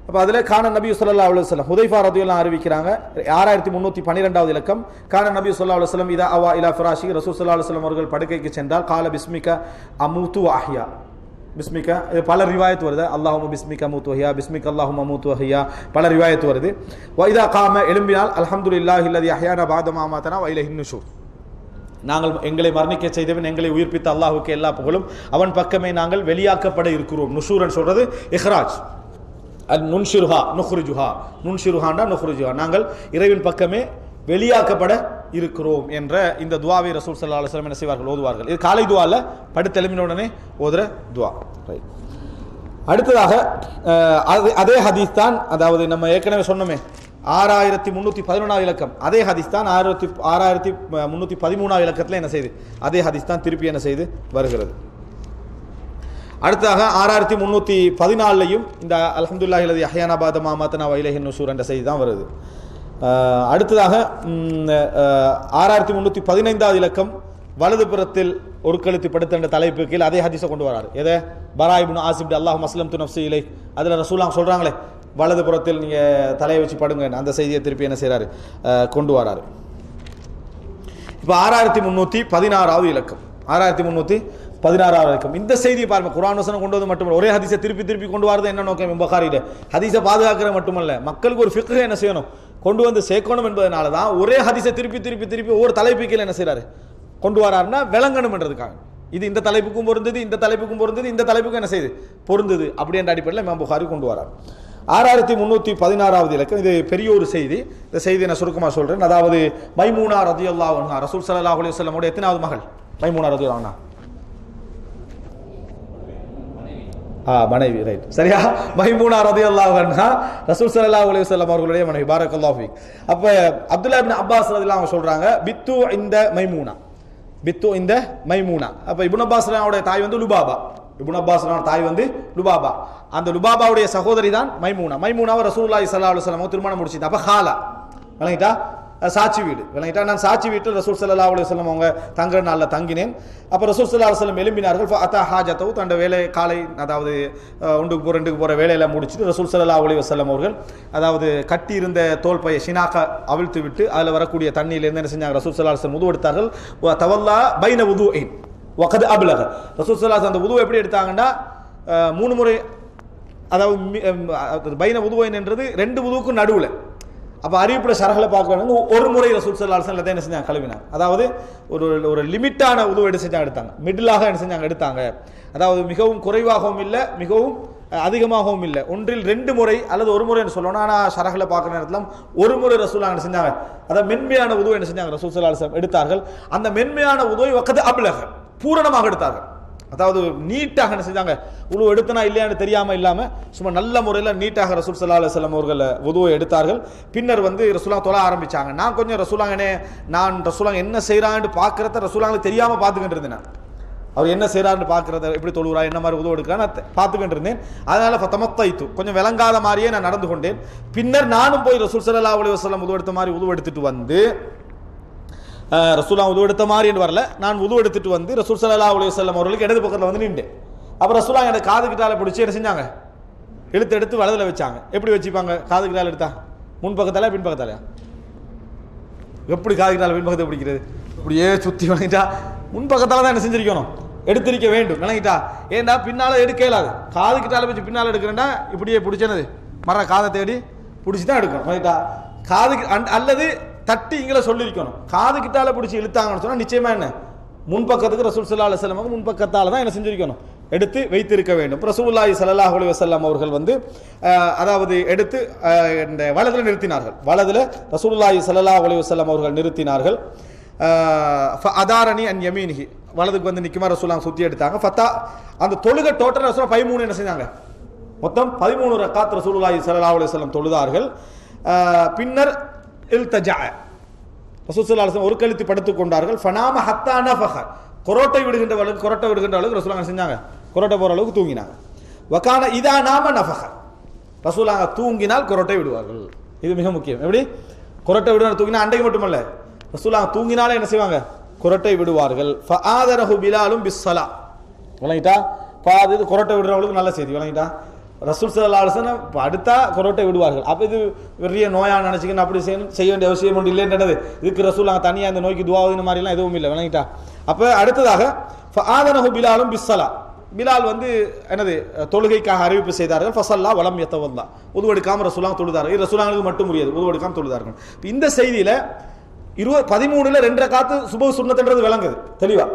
அப்போ அதில் கான நபி ஸல்லல்லாஹு அலைஹி வஸல்லம் ஹுதைஃபா ரலியல்லாஹு அறிவிக்கிறாங்க 6312வது இலக்கம். கான நபி ஸல்லல்லாஹு அலைஹி வஸல்லம் இதா அவா இலா ஃபிராஷி, ரசூல் ஸல்லல்லாஹு அலைஹி வஸல்லம் அவர்கள் படுக்கைக்கு சென்றால் கால பிஸ்மிக அமூது வ அஹ்யா, பிஸ்மிக பல ரிவாயத் வருது, அல்லாஹும்ம பிஸ்மிக அமூது வ அஹ்யா, பிஸ்மிக அல்லாஹும்ம அமூது வ அஹ்யா, பல ரிவாயத் வருது. வ இதா காம, எழும்பினால் அல்ஹம்துலில்லாஹி அல்லதி அஹ்யானா பஅத மா அமாதனா வ இலைஹின் நுஷூர், நாங்கள் எங்களை மரணிக்க செய்தவன் எங்களை உயிர்ப்பித்த அல்லாஹ்வுக்கு எல்லா புகழும், அவன் பக்கமே நாங்கள் வெளியாக்கப்பட இருக்கிறோம். நுஷூரன் சொல்றது இஹ்ராஜ், நுன்ஷிருஹா நுஹ்ரிஜுஹா, நுன்ஷிருஹாண்டா நுஹ்ரிஜுஹா, நாங்கள் இறைவன் பக்கமே வெளியாக்கப்பட இருக்கிறோம் என்ற இந்த துஆவை ரசூல் ஸல்லல்லாஹு அலைஹி வஸல்லம் என்ன செய்வார்கள், ஓதுவார்கள். இது காலை துஆ இல்ல, படுத்து எழும்பின உடனே ஓதுற துஆ. அடுத்ததாக அதே ஹதீஸ் தான், அதாவது நம்ம ஏற்கனவே சொன்னோமே 6311வது இலக்கம், அதே ஹதீஸ் தான் 6313வது இலக்கத்தில் என்ன செய்து, அதே ஹதீஸ் தான் திருப்பி என்ன செய்து வருகிறது. அடுத்ததாக 6314லையும் இந்த அல்ஹம்துலில்லாஹி அல்லதி அஹ்யானா பஅத மா மாத்தனா வ இலைஹின் நுஷூர் என்ற செய்தி தான் வருது. அடுத்ததாக 6315வது இலக்கம் வலது புறத்தில் ஒரு கழுத்து படுத்த என்ற தலைப்பு கீழே அதே ஹதீஸை கொண்டு வராரு. எதை? பரா இப்னு ஆசிப் அல்லாஹ் மஸ்லம்து நஃப்ஸி இலை, அதில் ரசூலுல்லாஹ் சொல்கிறாங்களே வலது புறத்தில் நீங்கள் தலையை வச்சு படுங்க, அந்த செய்தியை திருப்பி என்ன செய்கிறாரு? கொண்டு வராரு. இப்போ 6316வது இலக்கம் 6316வது இலக்கம் இந்த செய்தியை பாருங்க. குர்ஆன் வசனம் கொண்டு வந்து மட்டுமல்ல, ஒரே ஹதீஸை திருப்பி திருப்பி கொண்டு வரது என்ன நோக்கம்? புகாரியில ஹதீஸை பாதுகாக்கிற மட்டுமல்ல, மக்களுக்கு ஒரு ஃபிக்ஹ் என்ன செய்யணும்? கொண்டு வந்து சேர்க்கணும் என்பதனால தான் ஒரே ஹதீஸை திருப்பி திருப்பி திருப்பி ஒவ்வொரு தலைப்புக்கு என்ன செய்கிறாரு? கொண்டு வராருன்னா விளங்கணும் என்றதுக்காக. இது இந்த தலைப்புக்கும் பொருந்தது, இந்த தலைப்புக்கும் பொருந்தது, இந்த தலைப்புக்கும் என்ன செய்யுது? பொருந்தது. அப்படி என்ற அடிப்படையில் இமாம் புகாரி கொண்டு வரார். 6316வது இலக்கம் இது பெரிய ஒரு செய்தி. இந்த செய்தியை நான் சுருக்கமாக சொல்றேன். அதாவது மைமூனா ரலியல்லாஹு அன்ஹா ரசூல் ஸல்லல்லாஹு அலைஹி வஸல்லம் உடைய எத்தனாவது மகள்? மைமூனா ரலியல்லாஹு அன்ஹா மனைவி, ரைட், சரியா? மைமூனா ரலியல்லாஹு அன்ஹா ரசூல் ஸல்லல்லாஹு அலைஹி வஸல்லம் அவர்களுடைய மனைவி. பாரக்கல்லாஹு ஃபீக். அப்ப அப்துல்லாஹ் இப்னு அப்பாஸ் ரலியல்லாஹு அன்ஹு சொல்றாங்க பித்து இந்த மைமூனா, பித்து இந்த மைமூனா. அப்ப இப்னு அப்பாஸ் அவருடைய தாய் வந்து லுபாபா. இப்னு அப்பாஸ் தாய் வந்து லுபாபா. அந்த லுபாபாவுடைய சகோதரி தான் மைமூனா. மைமூனாவை ரசூலுல்லாஹி ஸல்லல்லாஹு அலைஹி வஸல்லம் திருமணம் முடிச்சிட்டு அப்ப ஹாலா விளங்கிட்டா, சாட்சி வீடு விளங்கிட்டா. நான் சாட்சி வீட்டில் ரசூல் ஸல்லல்லாஹு அலைஹி வஸல்லம் அவங்க தங்குற நாளில் தங்கினேன். அப்போ ரசூல் ஸல்லல்லாஹு அலைஹி வஸல்லம் எழும்பினார்கள். அத்தா ஹாஜத்தவு தன் வேலை காலை அதாவது ஒன்றுக்கு போகிற ரெண்டுக்கு போகிற வேலையெல்லாம் முடிச்சுட்டு ரசூல் ஸல்லல்லாஹு அலைஹி வஸல்லம் அவர்கள் அதாவது கட்டி இருந்த தோல் பையை ஷினாக்க அவிழ்த்து விட்டு அதில் வரக்கூடிய தண்ணியிலேருந்து என்ன செஞ்சாங்க? ரசூல் ஸல்லல்லாஹு அலைஹி வஸல்லம் உது எடுத்தார்கள். தவல்லா பைன உதுஇன் வகத் அப்லக. ரசூல் ஸல்லல்லாஹு அலைஹி வஸல்லம் அந்த உது எப்படி எடுத்தாங்கன்னா 3 முறை, அதாவது பைன உதுஇன் என்றது 2 உதுவுக்கும் நடுவில். அப்போ அறிவிப்பில் சரகளை பார்க்கணும். ஒரு முறை ரசூல் ஸல்லல்லாஹு அலைஹி வஸல்லம் என்ன செஞ்சாங்க? கழுவினாங்க. அதாவது ஒரு லிமிட்டான உதவு எடுத்தாங்க, மிடிலாக என்ன செஞ்சாங்க? எடுத்தாங்க. அதாவது மிகவும் குறைவாகவும் இல்லை, மிகவும் அதிகமாகவும் இல்லை, ஒன்றில் 2 முறை அல்லது ஒரு முறை சொல்லணும். ஆனால் சரகளை பார்க்குற நேரத்தில் ஒரு முறை ரசூல் என்ன செஞ்சாங்க? அதாவது மென்மையான உதவு என்ன செஞ்சாங்க? ரசூல் ஸல்லல்லாஹு அலைஹி வஸல்லம் எடுத்தார்கள். அந்த மென்மையான உதவை வக்கது அப்லக பூரணமாக எடுத்தார்கள். அதாவது நீட்டாக என்ன செஞ்சாங்க? உழு எடுத்தனா இல்லையான்னு தெரியாமல் இல்லாமல் சும்மா நல்ல முறையில் நீட்டாக ரசூல் ஸல்லல்லாஹு அலைஹி வஸல்லம் அவர்கள் உதுவை எடுத்தார்கள். பின்னர் வந்து ரசூலுல்லாஹ் தொழ ஆரம்பிச்சாங்க. நான் கொஞ்சம் ரசூலுல்லாஹ் என்ன செய்கிறான்னு பார்க்குறத ரசூலுல்லாஹ்க்கு தெரியாமல் பார்த்துக்கிட்டு இருந்தேன். அவர் என்ன செய்கிறாருன்னு பார்க்குறத, எப்படி தொழுகிறா, என்ன மாதிரி உதவு எடுக்கிறான்னு பார்த்துக்கிட்டு இருந்தேன். அதனால் ஃபதமத்தைத்து கொஞ்சம் விளங்காத மாதிரியே நான் நடந்து கொண்டேன். பின்னர் நானும் போய் ரசூல் ஸல்லல்லாஹு அலைஹி வஸல்லம் உதவு எடுத்த மாதிரி உதவு எடுத்துட்டு வந்து, ரசூலுல்லாஹ் உது எடுத்த மாதிரி என்று வரல, நான் உது எடுத்துட்டு வந்து ரசூல் ஸல்லல்லாஹு அலைஹி வஸல்லம் அவர்களுக்கு இடது பக்கத்தில் வந்து நின்றேன். அப்போ ரசூலுல்லாஹ் எனக்கு காது கிட்டால பிடிச்சி என்ன செஞ்சாங்க? எடுத்து வலதுல வச்சாங்க. எப்படி வச்சுப்பாங்க? காது கிட்டால எடுத்தா முன் பக்கத்தால பின் பக்கத்தாலையா? எப்படி காது கிட்டால பின் பக்கத்தை பிடிக்கிறது? இப்படியே சுற்றி விளங்கிட்டா முன் பக்கத்தால தான் என்ன செஞ்சிருக்கணும்? எடுத்திருக்க வேண்டும் விளங்கிட்டா. ஏண்டா பின்னால எடுக்க இயலாது. காது கிட்டால வச்சு பின்னால் எடுக்கிறேன்டா இப்படியே பிடிச்சனது மர காதை தேடி பிடிச்சி தான் எடுக்கணும் விளங்கிட்டா. காது அல்லது தட்டி இங்கே சொல்லியிருக்கணும். காது கிட்டால பிடிச்சி இழுத்தாங்கன்னு சொன்னால் நிச்சயமா என்ன? முன்பக்கத்துக்கு ரசூல் ஸல்லல்லாஹு அலைஹி வஸல்லம் முன்பக்கத்தால தான் என்ன செஞ்சிருக்கணும்? எடுத்து வைத்திருக்க வேண்டும். ரசூலுல்லாஹி ஸல்லல்லாஹு அலைஹி வஸல்லம் அவர்கள் வந்து அதாவது எடுத்து இந்த வலதுல நிறுத்தினார்கள். வலதுல ரசூலுல்லாஹி ஸல்லல்லாஹு அலைஹி வஸல்லம் அவர்கள் நிறுத்தினார்கள். அதாரணி அன் யமீனிஹி வலதுக்கு வந்து நிக்குமா ரசூலுல்லாஹ் சுத்தி எடுத்தாங்க. ஃபத்தா அந்த தொழுகை டோட்டல் ரசூல் 13 என்ன செஞ்சாங்க? மொத்தம் 13 ரக்காத் ரசூலுல்லாஹி ஸல்லல்லாஹு அலைஹி வஸல்லம் தொழுதார்கள். பின்னர் இல்தஜா ரசூல் ஸல்லல்லாஹு அலைஹி வஸல்லம் ஒரு கழுத்து படுத்துக் கொண்டார்கள். ஃபனாம ஹத்தா நஃபஹ கொரோட்டை விடுகின்ற அளவுக்கு ரசூலுல்லாஹ் செஞ்சாங்க? கொரோட்டை போற அளவுக்கு தூங்கினாங்க. வகான இதா நாம நஃபஹ ரசூலுல்லாஹ் தூங்கினால் கொரோட்டை விடுவார்கள். இது மிக முக்கியம். எப்படி கொரோட்டை விடுவாங்க? தூங்கினா அண்டைக்கு மட்டுமல்ல, ரசூலுல்லாஹ் தூங்கினாலே என்ன செய்வாங்க? கொரோட்டை விடுவார்கள். ஃபஆதரஹு பிலாலும் பிஸ்ஸலா விளங்கிட்டா. இது கொரோட்டை விடுறவங்களுக்கு நல்ல செய்தி விளங்கிட்டா. ரசூல் ஸல்லல்லாஹு அலைஹி வஸல்லம் அடுத்தா கொரோட்டை விடுவார்கள். அப்போ இது பெரிய நோயா நினச்சிக்கணும் அப்படி செய்ய வேண்டிய அவசியம் ஒன்று இல்லைன்றது. இதுக்கு ரசூலுல்லாஹ் தனியாக இந்த நோய்க்கு துஆ இந்த மாதிரிலாம் எதுவும் இல்லை விளங்கிட்டா. அப்போ அடுத்ததாக ஃபஆதரஹு பிலாலும் பிஸ்ஸலா பிலால் வந்து என்னது தொழுகைக்காக அறிவிப்பு செய்தார்கள். ஃபஸல்லா வலம் யத்தவல்லா உது எடுக்காமல் ரசூலுல்லாஹ் தொழுதார்கள். இது ரசூலுல்லாஹ்க்கு மட்டும் முடியாது, உது எடுக்காமல் தொழுதார்கள். இந்த செய்தியில் 13ல் 2 ரக்காத்து சுபஹ் சுன்னத்ன்றது விளங்குது தெளிவா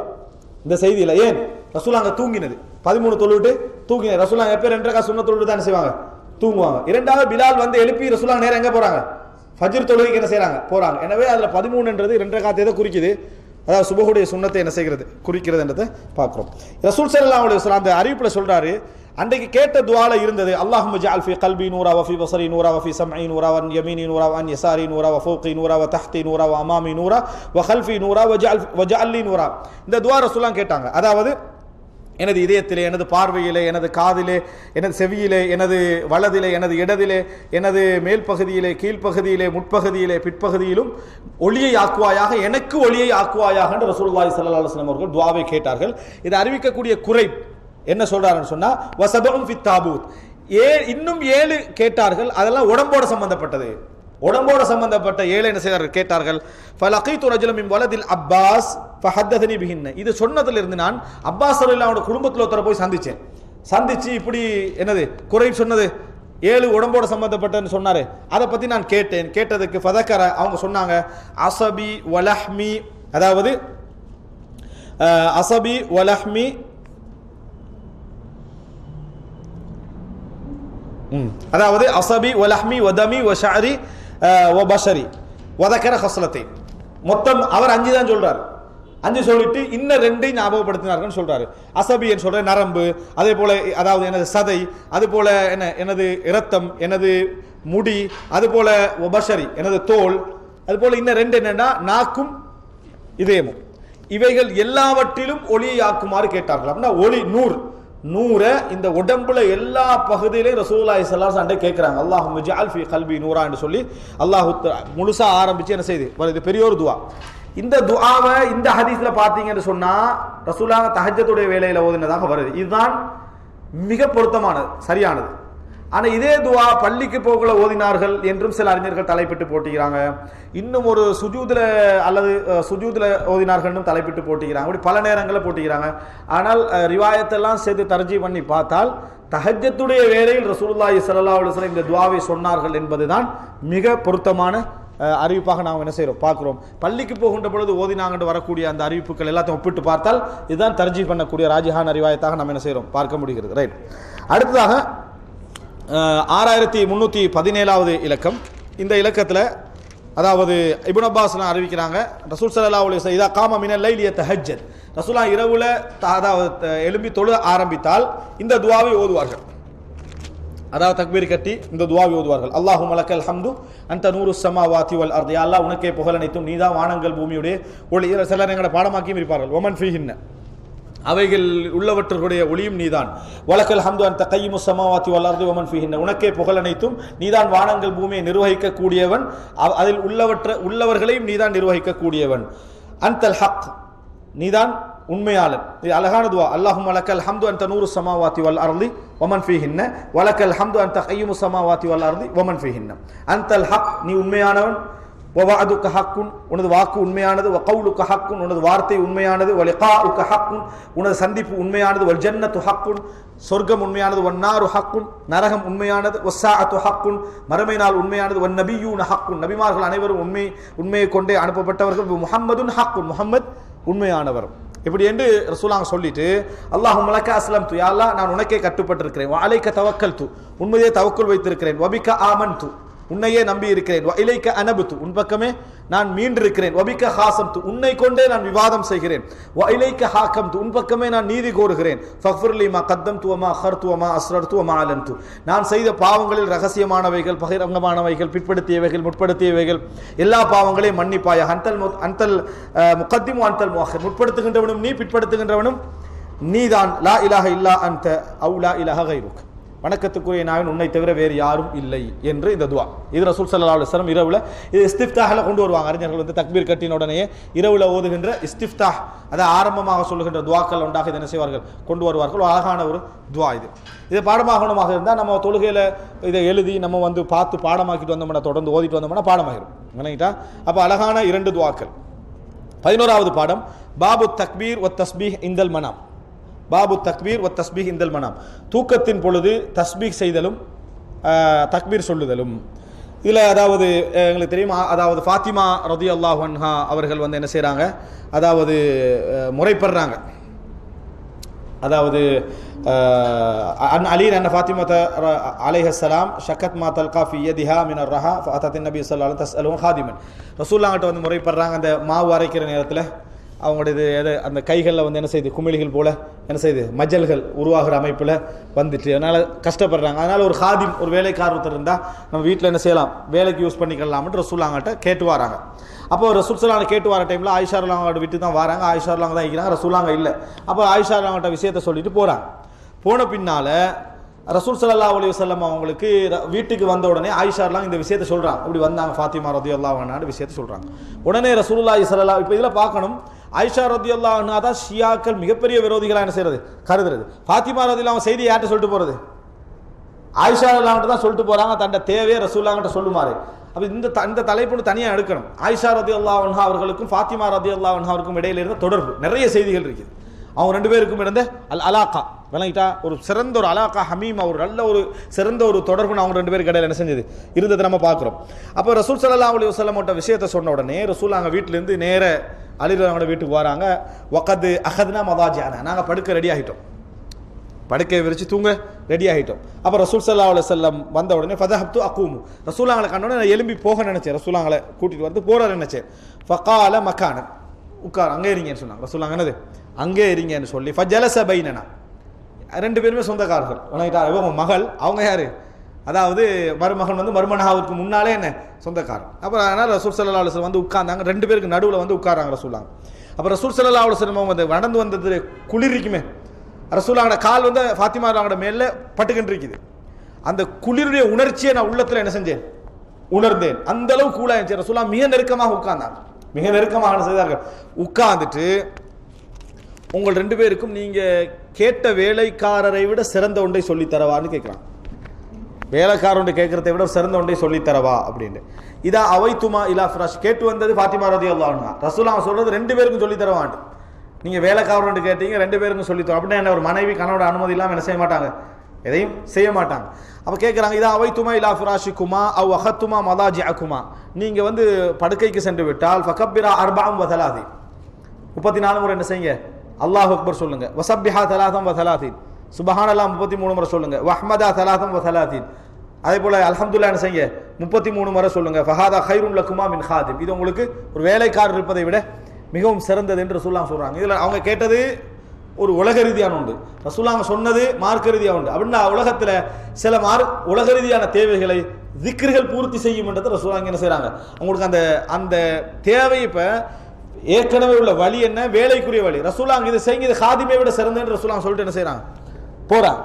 இந்த செய்தியில். ஏன் ரசூலுல்லாஹ் அங்கே தூங்கினது 13 தொழுவிட்டு தூங்கினது. ரசூலுல்லாஹ் எப்போ 2 ரக்காத் சுன்னத் தொழுவிட்டு தான் செய்வாங்க? தூங்குவாங்க. இரண்டாவது பிலால் வந்து எழுப்பி ரசூலுல்லாஹ் நேரம் எங்கே போகிறாங்க? ஃபஜ்ர் தொழுகைக்கு என்ன செய்கிறாங்க? போகிறாங்க. எனவே அதில் 13ன்றது 2 ரக்காத் எதை குறிக்குது? அதாவது சுபஹுடைய சுன்னத்தை என்ன செய்கிறது? குறிக்கிறதுன்றதை பார்க்குறோம். ரசூல் ஸல்லல்லாஹு அலைஹி வஸல்லம் அந்த அறிவிப்பில் சொல்கிறாரு, அன்றைக்கு கேட்ட துஆல இருந்தது அல்லாஹும்ம ஜஅல் ஃபீ கல்பி நூரா வ ஃபீ பஸரி நூரா வ ஃபீ சம்இ நூரா வ அன் யமீனி நூரா வ அன் யஸாரி நூரா வ ஃபௌகி நூரா வ தஹ்தி நூரா வ அமாமி நூரா வ கல்ஃபி நூரா வ ஜஅல் லி நூரா. இந்த துஆ ரசூலுல்லாஹ் கேட்டாங்க. அதாவது எனது இதயத்திலே, எனது பார்வையிலே, எனது காதிலே, எனது செவியிலே, எனது வலதிலே, எனது இடதிலே, எனது மேல் பகுதியிலே, கீழ்ப்பகுதியிலே, முற்பகுதியிலே, பிற்பகுதியிலும் ஒளியை ஆக்குவாயாக, எனக்கு ஒளியை ஆக்குவாயாக என்று ரசூலுல்லாஹி ஸல்லல்லாஹு அலைஹி வஸல்லம் அவர்கள் துஆவை கேட்டார்கள். இதை அறிவிக்கக்கூடிய குறைப் என்ன சொல்றாருன்னு சொன்னா வஸபுன் ஃபித் தாபூத், இன்னும் 7 கேட்டார்கள். அதெல்லாம் உடம்போட சம்பந்தப்பட்டது. உடம்போட சம்பந்தப்பட்ட 7 என்ன செய்தார்கள் கேட்டார்கள். ஃபலகீது ரஜுலம் மின் வலதில் அப்பாஸ் ஃபஹத்தனி பிஹின்ன, இது சொன்னதிலிருந்து நான் அப்பாஸ் ரலியல்லாஹு அன்ஹு குடும்பத்தில் ஒருத்தரை போய் சந்திச்சு இப்படி என்னது குறை சொன்னது 7 உடம்போட சம்பந்தப்பட்டன்னு சொன்னாரு. அதை பத்தி நான் கேட்டதுக்கு ஃபதக்கர அவங்க சொன்னாங்க அஸபி வலஹ்மி, அதாவது அஸபி வலஹ்மி, அதாவது அஸபி வலஹ்மி வதமி வஷஅரி வபஷரி வதக்கர ஹஸ்லத்தை, மொத்தம் அவர் 5 தான் சொல்றாரு. 5 சொல்லிட்டு இன்னும் 2 ஞாபகப்படுத்தினார்கள் சொல்றாரு. அசபி என்று சொல்ற நரம்பு, அதே போல அதாவது எனது சதை, அது போல எனது இரத்தம், எனது முடி, அது போல வபஷரி எனது தோல், அது போல இன்னும் 2 என்னன்னா நாக்கும் இதயமும். இவைகள் எல்லாவற்றிலும் ஒளியை ஆக்குமாறு கேட்டார்கள். அப்படின்னா ஒளி நூரை இந்த உடம்புல எல்லா பகுதியிலையும் ரசூலுல்லாஹி ஸல்லல்லாஹு அலைஹி வஸல்லம் கேட்கிறாங்க. அல்லாஹும்ம ஜஅல் ஃபீ கல்பி நூரா என்று சொல்லி அல்லாஹ் முழுசா ஆரம்பிச்சு என்ன செய்து இது பெரிய ஒரு துஆ. இந்த துஆவை இந்த ஹதீஸ்ல பார்த்தீங்கன்னு சொன்னா ரசூலுல்லாஹ் தஹஜ்ஜுடைய வேளையில ஓதினதாக வருது. இதுதான் மிக பொருத்தமானது, சரியானது. ஆனா இதே துஆ பள்ளிக்கு போகல ஓதினார்கள் என்றும் சில அறிஞர்கள் தலைப்பிட்டு போட்டிக்கிறாங்க. இன்னும் ஒரு சுஜூதுல அல்லது சுஜூதுல ஓதினார்கள் தலைப்பிட்டு போட்டிக்கிறாங்க. அப்படி பல நேரங்களில் போட்டிக்கிறாங்க. ஆனால் ரிவாயத்தெல்லாம் சேர்த்து தர்ஜீ பண்ணி பார்த்தால் தஹஜ்ஜுடைய வேளையில் ரசூலுல்லாஹி ஸல்லல்லாஹு அலைஹி வஸல்லம் இந்த துஆவை சொன்னார்கள் என்பதுதான் மிக பொருத்தமான அறிவிப்பாக நாம் என்ன செய்கிறோம் பார்க்கிறோம். பள்ளிக்கு போகின்ற பொழுது ஓதினாங்கன்னு வரக்கூடிய அந்த அறிவிப்புகள் எல்லாத்தையும் ஒப்பிட்டு பார்த்தால் இதுதான் தர்ஜீ பண்ணக்கூடிய ராஜிஹான ரிவாயத்தாக நாம் என்ன செய்கிறோம் பார்க்க முடிகிறது. ரைட். அடுத்ததாக 6317வது இலக்கம். இந்த இலக்கத்தில் அதாவது இப்னு அப்பாஸ் அறிவிக்கிறாங்க ரசூல் ஸல்லல்லாஹு அலைஹி வஸல்லம் இதா காம மினல் லைலி யதஹஜ்ஜத், ரசூலா இரவுல அதாவது எழும்பி தொழ ஆரம்பித்தால் இந்த துஆவை ஓதுவார்கள். அதாவது தக்பீர் கட்டி இந்த துஆவை ஓதுவார்கள். அல்லாஹும்ம லக்கல் ஹம்து அன்த நூருஸ் ஸமாவாதி வல் அர்தி, யா அல்லாஹ் உனக்கே புகழ் அனைத்தும், நீதான் வானங்கள் பூமியுடைய ஒளி. சிலர் எங்களை பாடமாக்கியும் இருப்பார்கள். ஒமன் ஃபீஹின்ன, அவைகள் உள்ளவற்றுடைய ஒளியும் நீதான். வலக்கல் ஹம்து அன்த கையிமுஸ் ஸமாவாதி வல் அர்தி வமன் ஃபீஹின்ன, உனக்கே புகழ் அனைத்தும், நீதான் வானங்கள் பூமியை நிர்வகிக்க கூடியவன், அதில் உள்ளவர்களையும் நீதான் நிர்வகிக்க கூடியவன். அன்தல் ஹக், நீதான் உண்மையாளன். இது அழகான துஆ. அல்லாஹும்ம லக்கல் ஹம்து அன்த நூருஸ் ஸமாவாதி வல் அர்தி வமன் ஃபீஹின்ன வலக்கல் ஹம்து அன்த கையிமுஸ் ஸமாவாதி வல் அர்தி வமன் ஃபீஹின்ன. அன்தல் ஹக், நீ உண்மையானவன். வவஅதுக ஹக்குன், உனது வாக்கு உண்மையானது. வகவுலுக ஹக்குன், உனது வார்த்தை உண்மையானது. வலிகாஉக ஹக்குன், உனது சந்திப்பு உண்மையானது. வல் ஜன்னத்து ஹக்குன், சொர்க்கம் உண்மையானது. வன்னாரு ஹக்குன், நரகம் உண்மையானது. வஸ்ஸாஅத்து ஹக்குன், மறுமை நாள் உண்மையானது. வன்னபியூன ஹக்குன், நபிமார்கள் அனைவரும் உண்மையை கொண்டே அனுப்பப்பட்டவர்கள். முஹம்மதுன் ஹக்குன், முஹம்மத் உண்மையானவர். இப்படி என்று ரசூலுல்லாஹ் சொல்லிட்டு அல்லாஹும்ம லக்க அஸ்லம்து, யா அல்லாஹ் நான் உனக்கே கட்டுப்பட்டிருக்கிறேன். வ அலைக தவக்கல்து, உன்மீதே தவக்குல் வைத்திருக்கிறேன். வபிக ஆமன்து, உன்னையே நம்பி இருக்கிறேன். வ இலைக அனபுது, உன் பக்கமே நான் மீண்டிருக்கிறேன். வபிக ஹாசம்து, உன்னை கொண்டே நான் விவாதம் செய்கிறேன். வ இலைக ஹாகம்து, உன் பக்கமே நான் நீதி கோருகிறேன். ஃபக்ஃபிர்லி மா கத்தம்து வ மா அഖர்து வ மா அஸ்ரர்து வ மா அலன்து, நான் செய்த பாவங்களில் ரகசியமானவைகள், பகிரங்கமானவைகள், பிற்படுத்தியவைகள், முற்படுத்தியவைகள், எல்லா பாவங்களையும் மன்னிப்பாயா. அன்தல் முகத்திமு அன்தல் முஅkhir, முற்படுத்துகின்றவனும் நீ, பிற்படுத்துகின்றவனும் நீதான். லா இலாஹ இல்லா அன்த அவு லா இலாஹ கைருக், வணக்கத்துக்குரிய நாயன் உன்னை தவிர வேறு யாரும் இல்லை என்று இந்த துஆ. இது ரசூல் ஸல்லல்லாஹு அலைஹி வஸல்லம் இரவுல இது இஸ்திஃப்தாஹ்ல கொண்டு வருவாங்க. அறிஞர்கள் தக்பீர் கட்டின உடனே இரவுல ஓதுகின்ற இஸ்திஃப்தாஹ், அதை ஆரம்பமாக சொல்லுகின்ற துஆக்கள் உண்டாக இதை என்ன செய்வார்கள் கொண்டு வருவார்கள். அழகான ஒரு துஆ இது. இதை பாடமாகணுமாக இருந்தால் நம்ம தொழுகையில இதை எழுதி நம்ம பார்த்து பாடமாக்கிட்டு வந்தோம்னா, தொடர்ந்து ஓதிட்டு வந்தோம்னா பாடமாகிடும். நினைக்கிட்டா அப்போ அழகான 2 துஆக்கள். 11வது பாடம் பாபு தக்பீர் வ தஸ்பீஹ் இந்தல் மனாம். பாபு தக்பீர் வ தஸ்பீஹ் இந்தல் மனாம், தூக்கத்தின் பொழுது தஸ்பீஹ் செய்தலும் தக்பீர் சொல்லுதலும். இதில் அதாவது எங்களுக்கு தெரியும், அதாவது ஃபாத்திமா ரலியல்லாஹு அன்ஹா அவர்கள் என்ன செய்கிறாங்க, அதாவது முறைப்படுறாங்க. அதாவது அலி அன்ன ஃபாத்திமத அலைஹிஸ்ஸலாம் ஷக்கத் மா தல்கா ஃபி யதிஹா மின் அர்ரஹா ஃபஅதத் நபி ஸல்லல்லாஹு அலைஹி வஸல்லம் தஸ்அலுஹு ஹாதிமன், ரசூலுல்லாஹ் கிட்ட முறைப்படுறாங்க. அந்த மாவு அரைக்கிற நேரத்தில் அவங்களுடைய எது அந்த கைகளில் வந்து என்ன செய்யுது, குமிழிகள் போல் என்ன செய்யுது, மஜல்கள் உருவாகிற அமைப்பில் வந்துட்டு அதனால் கஷ்டப்படுறாங்க. அதனால் ஒரு ஹாதிம், ஒரு வேலைக்காரர் இருந்தால் நம்ம வீட்டில் என்ன செய்யலாம், வேலைக்கு யூஸ் பண்ணிக்கலாம்னு ரசூலுல்லாஹ்கிட்ட கேட்டு வராங்க. அப்போ ரசூல் ஸல்லல்லாஹு கேட்டு வர டைமில் ஆயிஷா ரலியல்லாஹு விட்டு தான் வராங்க. ஆயிஷா ரலியல்லாஹு தான் இருக்கிறாங்க, ரசூலுல்லாஹ் இல்லை. அப்போ ஆயிஷா ரலியல்லாஹு விஷயத்தை சொல்லிட்டு போகிறாங்க. போன பின்னால் ரசூல் ஸல்லல்லாஹு அலைஹி வஸல்லம் அவங்களுக்கு வீட்டுக்கு வந்த உடனே ஆயிஷா ரலியல்லாஹு இந்த விஷயத்தை சொல்கிறாங்க. இப்படி வந்தாங்க ஃபாத்திமா ரலியல்லாஹு அன்ஹா விஷயத்தை சொல்கிறாங்க. உடனே ரசூலுல்லாஹி ஸல்லல்லாஹு இப்போ இதில் பார்க்கணும், ஆயிஷா ரலியல்லாஹு அன்ஹா தான் ஷியாக்கள் மிகப்பெரிய விரோதிகளாக என்ன செய்யறது, கருதுறது. ஃபாத்திமா ரலியல்லாஹு செய்தி யார்கிட்ட சொல்லிட்டு போகிறது, ஆயிஷா ரலியல்லாஹு தான் சொல்லிட்டு போகிறாங்க, தன்னை தேவையே ரசூலுல்லாஹ்கிட்ட சொல்லுமாறு. அப்போ இந்த தலைப்பு தனியாக எடுக்கணும். ஆயிஷா ரலியல்லாஹு அன்ஹா அவர்களுக்கும் ஃபாத்திமா ரலியல்லாஹு அன்ஹா அவருக்கும் இடையில இருந்த தொடர்பு நிறைய செய்திகள் இருக்குது. அவங்க ரெண்டு பேருக்கும் இருந்த அலாக்கா விளங்கிட்டா, ஒரு சிறந்த ஒரு அலாக்கா ஹமீமா, ஒரு நல்ல ஒரு சிறந்த ஒரு தொடர்பு அவங்க ரெண்டு பேருக்கு இடையில என்ன செஞ்சது இருந்தது நம்ம பார்க்குறோம். அப்போ ரசூல் ஸல்லல்லாஹு அலைஹி வஸல்லம் விஷயத்தை சொன்ன உடனே ரசூல் அங்கே வீட்டிலேருந்து நேர அலி ரலியல்லாஹு வீட்டுக்கு வராங்க. வகது அஹத்னா மதாஜிஅனா, நாங்கள் படுக்க ரெடி ஆகிட்டோம், படுக்கையை விரிச்சு தூங்க ரெடி ஆகிட்டோம். அப்போ ரசூல் ஸல்லல்லாஹு அலைஹி வஸல்லம் வந்த உடனே ஃபதஹப்து அகூமு, ரசூலாங்களை கண்டோடனே நான் எழும்பி போக நினைச்சேன், ரசூலாங்களை கூட்டிகிட்டு வந்து போகிற நினைச்சேன். ஃபகால மக்கான, உட்கார் அங்கே இருங்கன்னு சொன்னாங்க. ரசூலாங்க என்னது அங்கே இருங்கன்னு சொல்லி ஃபஜலஸ பைனனா, ரெண்டு பேருமே சொந்தக்காரர்கள். இவங்க மகள், அவங்க யாரு, அதாவது மருமகன் வந்து மருமனாவுக்கு முன்னாலே என்ன சொந்தக்காரன். அப்புறம் அதனால் ரசூல் ஸல்லல்லாஹு அலைஹி வஸல்லம் வந்து உட்கார்ந்தாங்க, ரெண்டு பேருக்கு நடுவில் வந்து உட்காராங்க ரசூலாங்க. அப்போ ரசூல் ஸல்லல்லாஹு அலைஹி வஸல்லம் வந்து நடந்து வந்தது குளிர்க்குமே, ரசூலாவோட கால் வந்து ஃபாத்திமா அவங்களோட மேலே பட்டுக்கிட்டு இருக்குது. அந்த குளிருடைய உணர்ச்சியை நான் உள்ளத்தில் என்ன செஞ்சேன், உணர்ந்தேன். அந்த அளவு கூலா இருந்துச்சு. ரசூலா மிக நெருக்கமாக உட்கார்ந்தாங்க, மிக நெருக்கமாக செய்தார்கள். உட்கார்ந்துட்டு உங்கள் ரெண்டு பேருக்கும் நீங்க கேட்ட வேலைக்காரரை விட சிறந்த ஒன்றை சொல்லித்தரவான்னு கேட்குறாங்க. வேலைக்காரன் கேட்கறதை விட சிறந்த ஒன்றை சொல்லித்தரவா அப்படின்னு. இதா அவைத்துமா இலா ஃபிராஷ், கேட்டு வந்தது ஃபாத்திமா ரலியல்லாஹு அன்ஹா. ரசூலா சொல்றது ரெண்டு பேருக்கும் சொல்லித்தரவான். நீங்க வேலைக்காரன் கேட்டீங்க, ரெண்டு பேருக்கும் சொல்லித்தரோம் அப்படின்னா என்ன, ஒரு மனைவி கணவனோட அனுமதி இல்லாமல் என்ன செய்ய மாட்டாங்க, எதையும் செய்ய மாட்டாங்க. அப்போ கேட்குறாங்க, இதா அவைத்துமா இலா ஃபிராஷிக்குமா அவ் அஹத்துமா மதாஜிஅக்குமா, நீங்க வந்து படுக்கைக்கு சென்று விட்டால் ஃபகப்பிரா அர்பஅம் வ தலாதீன், 34 முறை என்ன செய்யுங்க, அல்லாஹ் அக்பர் சொல்லுங்க. வசப்பிஹா தலாதம் வ தலாதீன், சுபஹானல்லாஹ் 33 முறை சொல்லுங்க. வஹ்மதா தலாதம் வ தலாதீன், அதே போல அல்ஹம்துலில்லாஹ் என்ன செய்யுங்க 33 முறை சொல்லுங்க. ஃபஹாதா கைருன் லக்குமா மின் ஹாதிம், இது உங்களுக்கு ஒரு வேலைக்காரர் இருப்பதை விட மிகவும் சிறந்தது என்று ரசூலுல்லாஹ் சொல்றாங்க. இதுல அவங்க கேட்டது ஒரு உலக ரீதியான உண்டு, ரசூலுல்லாஹ் சொன்னது மார்க்க ரீதியாக உண்டு. அப்படின்னா உலகத்துல சில உலக ரீதியான தேவைகளை திக்ர்கள் பூர்த்தி செய்யும் என்றதை ரசூலுல்லாஹ் என்ன செய்றாங்க, அவங்களுக்கு அந்த அந்த தேவை. இப்ப ஏற்கனவே உள்ள வழி என்ன, வேலைக்குரிய வழி. ரசூலுல்லாஹ் இதை செய்யுங்க, இது ஹாதிமை விட சிறந்தது ரசூலுல்லாஹ் சொல்லிட்டு என்ன செய்றாங்க, போறாங்க.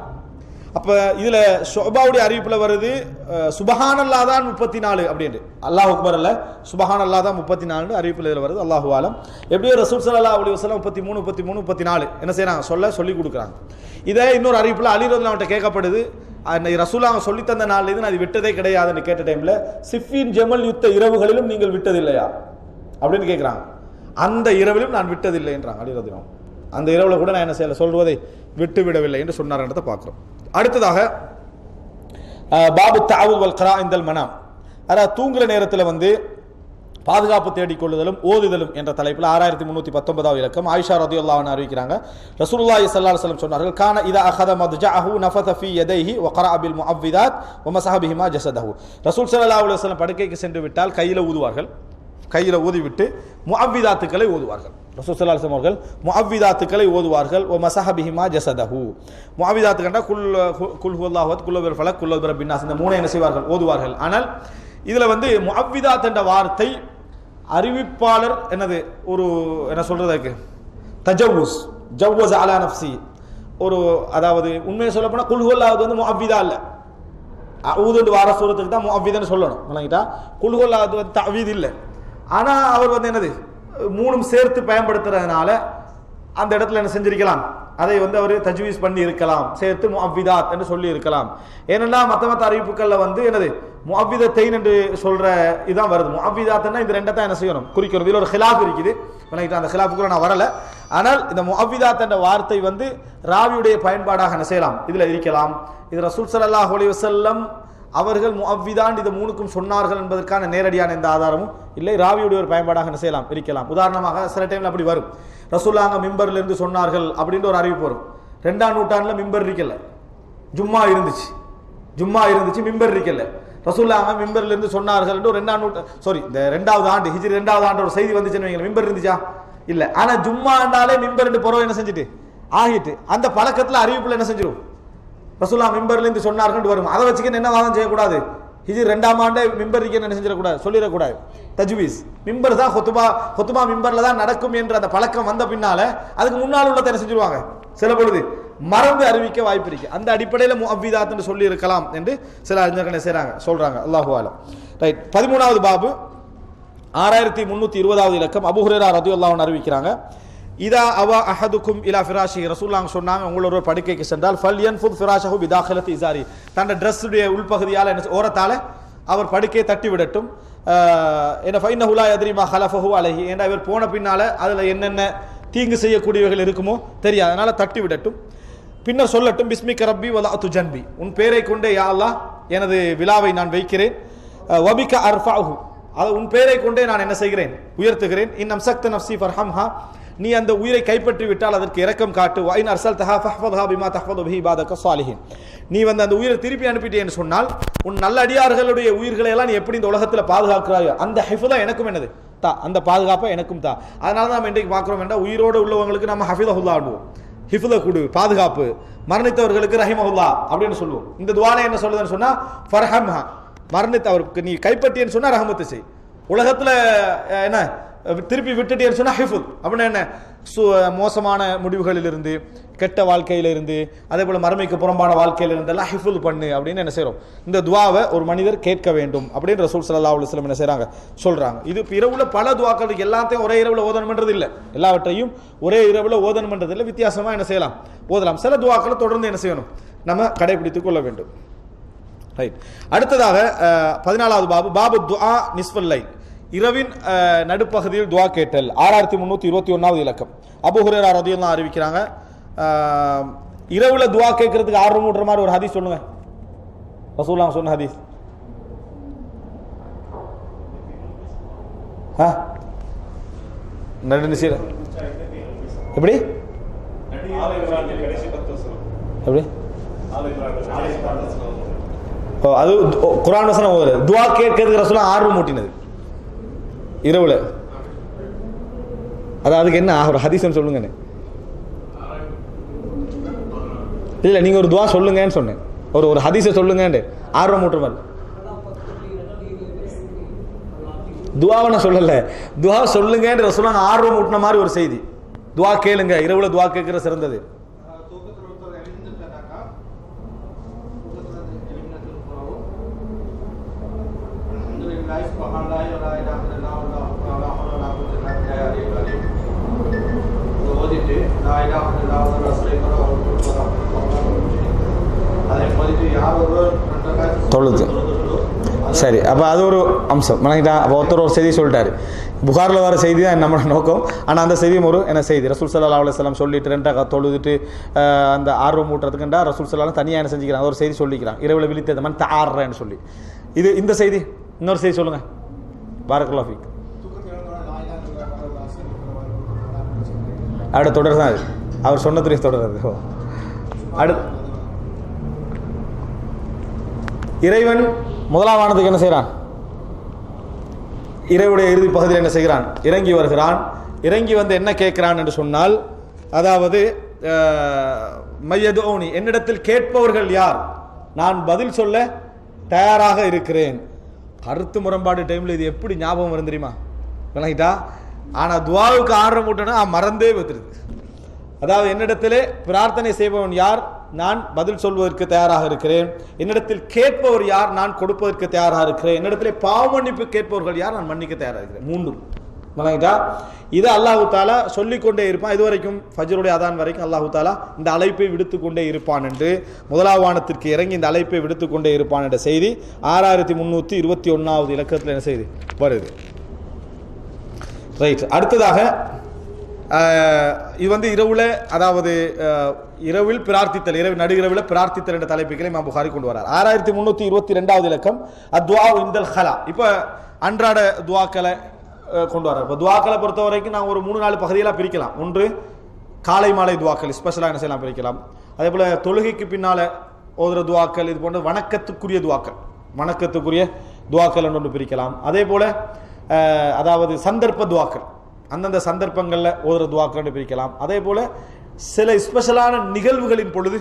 அப்ப இதுல ஷுபாவுடைய அறிவிப்புல வருது சுபஹானல்லாஹ் தான் 34 அப்படின்ட்டு, அல்லாஹ் அக்பர் அல்ல சுபஹானல்லாஹ் தான் 34 அறிவிப்புல இதுல வருது. அல்லாஹு ஆலம். எப்படியோ ரசூல் ஸல்லல்லாஹு அலைஹி வஸல்லம் 33 33 34 என்ன செய்றாங்க, சொல்லி கொடுக்குறாங்க. இதை இன்னொரு அறிவிப்புல அலி ரலியல்லாஹு அன்ஹு கேட்கப்படுது, ரசூலுல்லாஹ் சொல்லி தந்த நாள்ல இருந்து அது விட்டதே கிடையாதுன்னு கேட்ட டைம்ல சிஃபின் ஜமல் யுத்த இரவுகளிலும் நீங்கள் விட்டதில்லையா அப்படின்னு கேட்குறாங்க. அந்த இரவிலும் நான் விட்டதில்லை என்றாங்க அலி ரலியல்லாஹு அன்ஹு. அந்த இரவுல கூட நான் என்ன செய்யல, சொல்வதை விட்டு விடவில்லை என்று சொன்னார்ன்றதை பார்க்கிறோம். அடுத்ததாக பாபு தஅவுல் வல் கிரா இந்தல் மனாம், அதாவது தூங்குற நேரத்தில் வந்து பாதுகாப்பு தேடிக்கொள்ளுதலும் ஓதுதலும் என்ற தலைப்பில் 6319வது இலக்கம் ஆயிஷா ரலியல்லாஹு அன்ஹா அறிவிக்கிறாங்க. ரசூலுல்லாஹி ஸல்லல்லாஹு அலைஹி வஸல்லம் சொன்னார்கள், கான இதா அஹத மத்ஜஅஹு நஃபத ஃபீ யதைஹி வ கரஅ பில் முஅவ்விதாத் வ மஸஹ பிஹிமா ஜஸதஹு. ரசூல் ஸல்லல்லாஹு அலைஹி வஸல்லம் படுக்கைக்கு சென்று விட்டால் கையில் ஊதுவார்கள், கையில் ஊதிவிட்டு முஅவ்விதாத்துக்களை ஓதுவார்கள். ரசூல் ஸல்லல்லாஹு அலைஹி வஸல்லம் அவர்கள் முஅவ்விதாத்துக்களை ஓதுவார்கள். வ மஸஹ பிஹிமா ஜஸதஹு, முஅவ்விதாத்துக்கண்டா குல் ஹுவல்லாஹு அஹத், குல் ஹுவல் ஃபலக், குல் ஹுவல் பின் நாஸ், இந்த மூணை என்ன செய்வார்கள், ஓதுவார்கள். ஆனால் இதுல வந்து முஅவ்விதாத் என்ற வார்த்தை அறிவிப்பாளர் என்னது ஒரு என்ன சொல்றதுக்கு தஜவுஸ், ஜவ்வஸ அலா நஃப்ஸி, ஒரு அதாவது உண்மையை சொல்ல போனா குல் ஹுவல்லாஹு வந்து முஅவ்விதா இல்ல, அஊது வார சூரத்துக்கு தான் முஅவ்விதன்னு சொல்லணும். விளங்கிட்டா, குல் ஹுவல்லாஹு வந்து தஅவீத் இல்லை. ஆனா அவர் வந்து என்னது மூணும் சேர்த்து பயன்படுத்துறதுனால அந்த இடத்துல என்ன செஞ்சிருக்கலாம், அதை வந்து அவர் தஜ்வீஸ் பண்ணி இருக்கலாம், சேர்த்து முஅவ்விதாத் என்று சொல்லி இருக்கலாம். ஏனென்னா மற்ற அறிவிப்புகள்ல வந்து என்னது முஅவ்விதத்தைன் என்று சொல்ற இதான் வருது. முஅவ்விதாத்னா இந்த ரெண்டை தான் என்ன செய்யணும், குறிக்கிறது. இதுல ஒரு ஹிலாஃப் இருக்குது, அந்த ஹிலாஃபுக்குள்ள நான் வரல. ஆனால் இந்த முஅவ்விதாத் என்ற வார்த்தை வந்து ராவியுடைய பயன்பாடாக என்ன செய்யலாம், இதுல இருக்கலாம். இது ரசூல் ஸல்லல்லாஹு அலைஹி வஸல்லம் அவர்கள் முஅவ்விதான் இது மூணுக்கும் சொன்னார்கள் என்பதற்கான நேரடியான எந்த ஆதாரமும் இல்லை. ராவியுடைய ஒரு பயன்பாடாக என்ன செய்யலாம், இருக்கலாம். உதாரணமாக சில டைம்ல அப்படி வரும், ரசூலுல்லாஹ் மிம்பர்ல இருந்து சொன்னார்கள் அப்படின்ற ஒரு அறிவிப்பு வரும். 2ஆம் நூற்றாண்டுல மிம்பர் இருக்கல, ஜும்மா இருந்துச்சு மிம்பர் இருக்கல. ரசூலுல்லாஹ் மிம்பர்ல இருந்து சொன்னார்கள் என்று 2ஆம் நூற்றாண்டு இந்த 2வது ஆண்டு ஹிஜ்ரி 2வது ஆண்டு ஒரு செய்தி வந்துச்சுன்னு வைங்க, மிம்பர் இருந்துச்சா இல்ல. ஆனா ஜும்மாண்டாலே மிம்பர் புறம் என்ன செஞ்சுட்டு ஆகிட்டு அந்த பழக்கத்துல அறிவிப்புல என்ன செஞ்சிடும் ரசூலுல்லாஹ் மிம்பர்ல இருந்து சொன்னார்கள் வரும். அதை வச்சுக்கின்னு என்ன வாதம் செய்யக்கூடாது. இது 2ஆம் ஆண்டே மிம்பருக்கு என்ன செஞ்சிடக்கூடாது, சொல்லிடக்கூடாது. தஜ்வீஸ் மிம்பர் தான் ஹுத்பா மிம்பர்ல தான் நடக்கும் என்ற அந்த பழக்கம் வந்த பின்னால அதுக்கு முன்னால் உள்ளதை என்ன செஞ்சிருவாங்க, சில பொழுது மறந்து அறிவிக்க வாய்ப்பு இருக்கு. அந்த அடிப்படையில் முஅவ்விதாத் என்று சொல்லி இருக்கலாம் என்று சில அறிஞர்கள் செய்றாங்க, சொல்றாங்க. அல்லாஹு அலம். ரைட். 13வது பாபு 6320வது இலக்கம். அபூ ஹுரைரா ரலியல்லாஹு அன்ஹு அறிவிக்கிறாங்க, இதா அவா அஹதுக்கும் இலா ஃபிராஷி, ரசூலுல்லாஹ் சொன்னாங்க, உங்களோட படுக்கைக்கு சென்றால் ஃபல் யன்ஃபுத் ஃபிராஷஹு பிதாഖിலத்தி இஸாரி, தன்னுடைய ட்ரெஸ்ஸுடைய உள்பகுதியால் என்ன ஓரத்தால அவர் படுக்கையை தட்டி விடட்டும். என்ன ஃபைன்னஹு லா யத்ரி மா ஹலஃபஹு அலைஹி, என்ற இவர் போன பின்னால அதுல என்னென்ன தீங்கு செய்யக்கூடியவர்கள் இருக்குமோ தெரியாது, அதனால தட்டி விடட்டும். பின்னர் சொல்லட்டும், பிஸ்மிக ரப்பி வலஅது ஜன்பி, உன் பேரை கொண்டே யா அல்லாஹ் எனது விலாவை நான் வைக்கிறேன். வபிக அர்ஃபஅஹு, அது உன் பேரை கொண்டே நான் என்ன செய்கிறேன், உயர்த்துகிறேன். இன்னம் சக்த நஃப்ஸி ஃபர்ஹம்ஹா, நீ அந்த உயிரை கைப்பற்றி விட்டால் அதற்கு இரக்கம் காட்டு. வைன் அர்சல்தஹா ஃபஹ்ஃபத்ஹா பிமா தஹ்ஃபது பிஹி இபாதக ஸாலிஹீன், நீ அந்த உயிரை திருப்பி அனுப்பிட்டேன்னு சொன்னால் உன் நல்ல அடியார்களுடைய உயிர்களை எல்லாம் நீ எப்படி இந்த உலகத்தில் பாதுகாக்கிறாயோ அந்த ஹிஃபுதா எனக்கும் என்னது தா, அந்த பாதுகாப்பை எனக்கும் தா. அதனால தான் நம்ம இன்றைக்கு பார்க்குறோம் என்றால் உயிரோடு உள்ளவங்களுக்கு நம்ம ஹஃபிதஹுல்லா ஆடுவோம், ஹிஃபுதை கொடு, பாதுகாப்பு. மரணித்தவர்களுக்கு ரஹிமஹுல்லா அப்படின்னு சொல்லுவோம். இந்த துஆல என்ன சொல்லுதுன்னு சொன்னா ஃபர்ஹம்ஹா, மரணித்தவருக்கு நீ கைப்பற்றியன்னு சொன்னா ரஹமத்து செய். உலகத்துல என்ன திருப்பி விட்டுட்டேன்னு சொன்னா ஹிஃபுத் அப்படின்னா என்ன, மோசமான முடிவுகளிலிருந்து, கெட்ட வாழ்க்கையிலிருந்து, அதே போல மறுமைக்கு புறம்பான வாழ்க்கையிலிருந்து எல்லாம் ஹிஃபுல் பண்ணு அப்படின்னு என்ன செய்யறோம். இந்த துஆவை ஒரு மனிதர் கேட்க வேண்டும் அப்படின்னு ரசூல் ஸல்லல்லாஹு அலைஹி வஸல்லம் என்ன செய்றாங்க, சொல்றாங்க. இது இரவுல பல துஆக்கள் எல்லாத்தையும் ஒரே இரவுல ஓதணும்ன்றது இல்லை, எல்லாவற்றையும் ஒரே இரவுல ஓதணும்ன்றது இல்லை, வித்தியாசமா என்ன செய்யலாம், ஓதலாம். சில துஆக்களை தொடர்ந்து என்ன செய்யணும், நம்ம கடைபிடித்துக் கொள்ள வேண்டும். ரைட். அடுத்ததாக 14வது பாபு, பாபு துஆ நிஸ்ஃபுல் லைல், இரவின் நடுப்பகுதியில் துஆ கேட்டல். 6321வது இலக்கம். அபூ ஹுரைரா ரலியல்லாஹு அன்ஹு அறிவிக்கிறாங்க, இரவுல துஆ கேட்கறதுக்கு ஆர்வம் ஊட்டுற மாதிரி ஒரு ஹதீஸ் சொல்லுங்க, ரசூலுல்லாஹ் சொன்ன ஹதீஸ். நடுநிசிர எப்படி எப்படி அது குர்ஆன் வசனம் ஓதுறது, துஆ கேட்கிறதுக்கு ரசூலுல்லாஹ் ஆர்வம் ஊட்டினது இரவுல. அதுக்கு என்ன ஒரு ஹதீஸ் சொல்லுங்க. இல்ல நீங்க ஒரு துஆ சொல்லுங்கன்னு சொன்னேன், ஒரு ஹதீஸை சொல்லுங்க ஆர்வம் ஊட்டுற மாதிரி. துஆவை நான் சொல்லல, துஆ சொல்லுங்கன்ற ரசூலுல்லாஹ் ஆர்வம் ஊட்டின மாதிரி ஒரு செய்தி. துஆ கேளுங்க, இரவுல துஆ கேட்கிற சிறந்தது. தொழுது சரி, அப்போ அது ஒரு அம்சம் மனைக்கிட்டா. அப்போ ஒருத்தர் ஒரு செய்தி சொல்லிட்டாரு, புகாரில் வர செய்தி தான் நம்மளோட நோக்கம். ஆனால் அந்த செய்தியும் ஒரு என்ன செய்தி, ரசூல் ஸல்லல்லாஹு அலைஹி வஸல்லம் சொல்லிட்டு 2 தொழுதுட்டு அந்த ஆர்வம் ஊட்டுறதுக்குண்டா ரசூல் ஸல்லல்லாஹு தனியாக என்ன செஞ்சுக்கிறாங்க, ஒரு செய்தி சொல்லிக்கிறாங்க, இரவில் விழித்தது மன் தஆர்ரன்னு சொல்லி. இந்த செய்தி இன்னொரு செய்தி சொல்லுங்க. பாரக்கல்லாஹு ஃபீக். அவட தொடர் தான் அது, அவர் சொன்னதுடைய தொடர் அது. இறைவன் முதலாவானதுக்கு என்ன செய்கிறான், இறைவுடைய இறுதி பகுதியில் என்ன செய்கிறான், இறங்கி வருகிறான். இறங்கி வந்து என்ன கேட்கிறான் என்று சொன்னால், அதாவது மையதுஊனி, என்னிடத்தில் கேட்பவர்கள் யார், நான் பதில் சொல்ல தயாராக இருக்கிறேன். கருத்து முரண்பாடு டைமில் இது எப்படி ஞாபகம் வரும் தெரியுமா, விளங்கிட்டா. ஆனால் துஆவுக்கு ஆர்வம் ஊட்டனா மறந்தே வந்துடுது. அதாவது என்னிடத்திலே பிரார்த்தனை செய்பவன் யார், நான் பதில் சொல்வதற்கு தயாராக இருக்கிறேன். என்னிடத்தில் கேட்பவர் யார், நான் கொடுப்பதற்கு தயாராக இருக்கிறேன். என்னிடத்திலே பாவ மன்னிப்பு கேட்பவர்கள் யார், நான் மன்னிக்க தயாராக இருக்கிறேன். 3 விளங்கிட்டா. இது அல்லாஹு தாலா சொல்லிக்கொண்டே இருப்பான். இதுவரைக்கும் ஃபஜ்ருடைய அதான் வரைக்கும் அல்லாஹு தாலா இந்த அழைப்பை விடுத்து கொண்டே இருப்பான் என்று, முதலாவானத்திற்கு இறங்கி இந்த அழைப்பை விடுத்து கொண்டே இருப்பான் என்ற செய்தி 6321வது இலக்கத்தில் என்ன செய்தி வருது. ரைட். அடுத்ததாக இது வந்து இரவுல, அதாவது இரவில் பிரார்த்தித்தல், இரவு நடு இரவில் பிரார்த்தித்தல் என்ற தலைப்புகளை இமாம் புகாரி கொண்டு வரார். 6322வது இலக்கம் அத்வா இந்தல் ஹலா. இப்போ அன்றாட துவாக்களை கொண்டு வரார். இப்போ துவாக்களை பொறுத்த வரைக்கும் நான் ஒரு 3-4 பகுதியெல்லாம் பிரிக்கலாம். ஒன்று காலை மாலை துவாக்கள், ஸ்பெஷலாக என்ன செய்யலாம் பிரிக்கலாம். அதே போல் தொழுகைக்கு பின்னால் ஓதுற துவாக்கள், இது போன்ற வணக்கத்துக்குரிய துவாக்கள் ஒன்று பிரிக்கலாம். அதே போல் அதாவது சந்தர்ப்ப துவாக்கள், அந்தந்த சந்தர்ப்பங்களில் ஓதுற துவாக்கள் பிரிக்கலாம். அதே போல் சில ஸ்பெஷலான நிகழ்வுகளின் பொழுது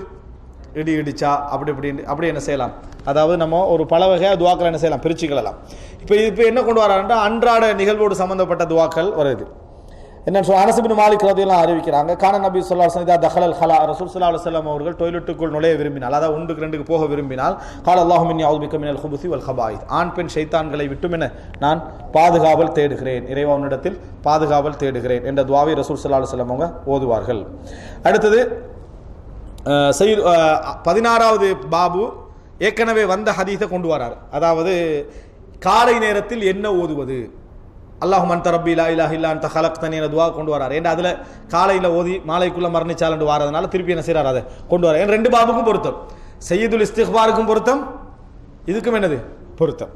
இடி இடிச்சா அப்படி என்ன செய்யலாம், அதாவது நம்ம ஒரு பல வகையாக துவாக்கள் என்ன செய்யலாம், பிரிச்சுக்கலாம். இப்போ என்ன கொண்டு வராங்கன்னா அன்றாட நிகழ்வோடு சம்பந்தப்பட்ட துவாக்கள் வருது. என்னன்னு சொல்ல அனஸ் இப்னு மாலிக் ரலியல்லாஹு அன்ஹு அறிவிக்கிறாங்க, கான நபி ஸல்லல்லாஹு அலைஹி வஸல்லம் தஹலல் ஹலா, ரசூல் ஸல்லல்லாஹு அலைஹி வஸல்லம் அவர்கள் டாய்லெட்டுக்குள் நுழைய விரும்பினால், அதாவது 1-2 போக விரும்பினால், கால அல்லாஹும்ம இன்னி அஊது பிக்க மினல் குபுஸி வல் கபாயித், ஆண் பெண் ஷைத்தான்களை விட்டும் என நான் பாதுகாவல் தேடுகிறேன், இறைவனிடத்தில் பாதுகாவல் தேடுகிறேன் என்ற துஆவை ரசூல் ஸல்லல்லாஹு அலைஹி வஸல்லம் அவங்க ஓதுவார்கள். அடுத்தது 16வது பாபு ஏற்கனவே வந்த ஹதீஸை கொண்டு வரார். அதாவது காலை நேரத்தில் என்ன ஓதுவது, அல்லாஹும்ம அன்த ரப்பி லா இலாஹ இல்லா அன்த ஹலக்தனி என்ற துஆ கொண்டு வரார். ஏன்னா அதில் காலையில் ஓதி மாலைக்குள்ள மரணிச்சாலண்டு வாரதுனால திருப்பி என்ன செய்யறாரு, அதை கொண்டு வர. 2 பாபுக்கும் பொருத்தம், சையதுல் இஸ்திக்பாருக்கும் பொருத்தம், இதுக்கும் என்னது பொருத்தம்.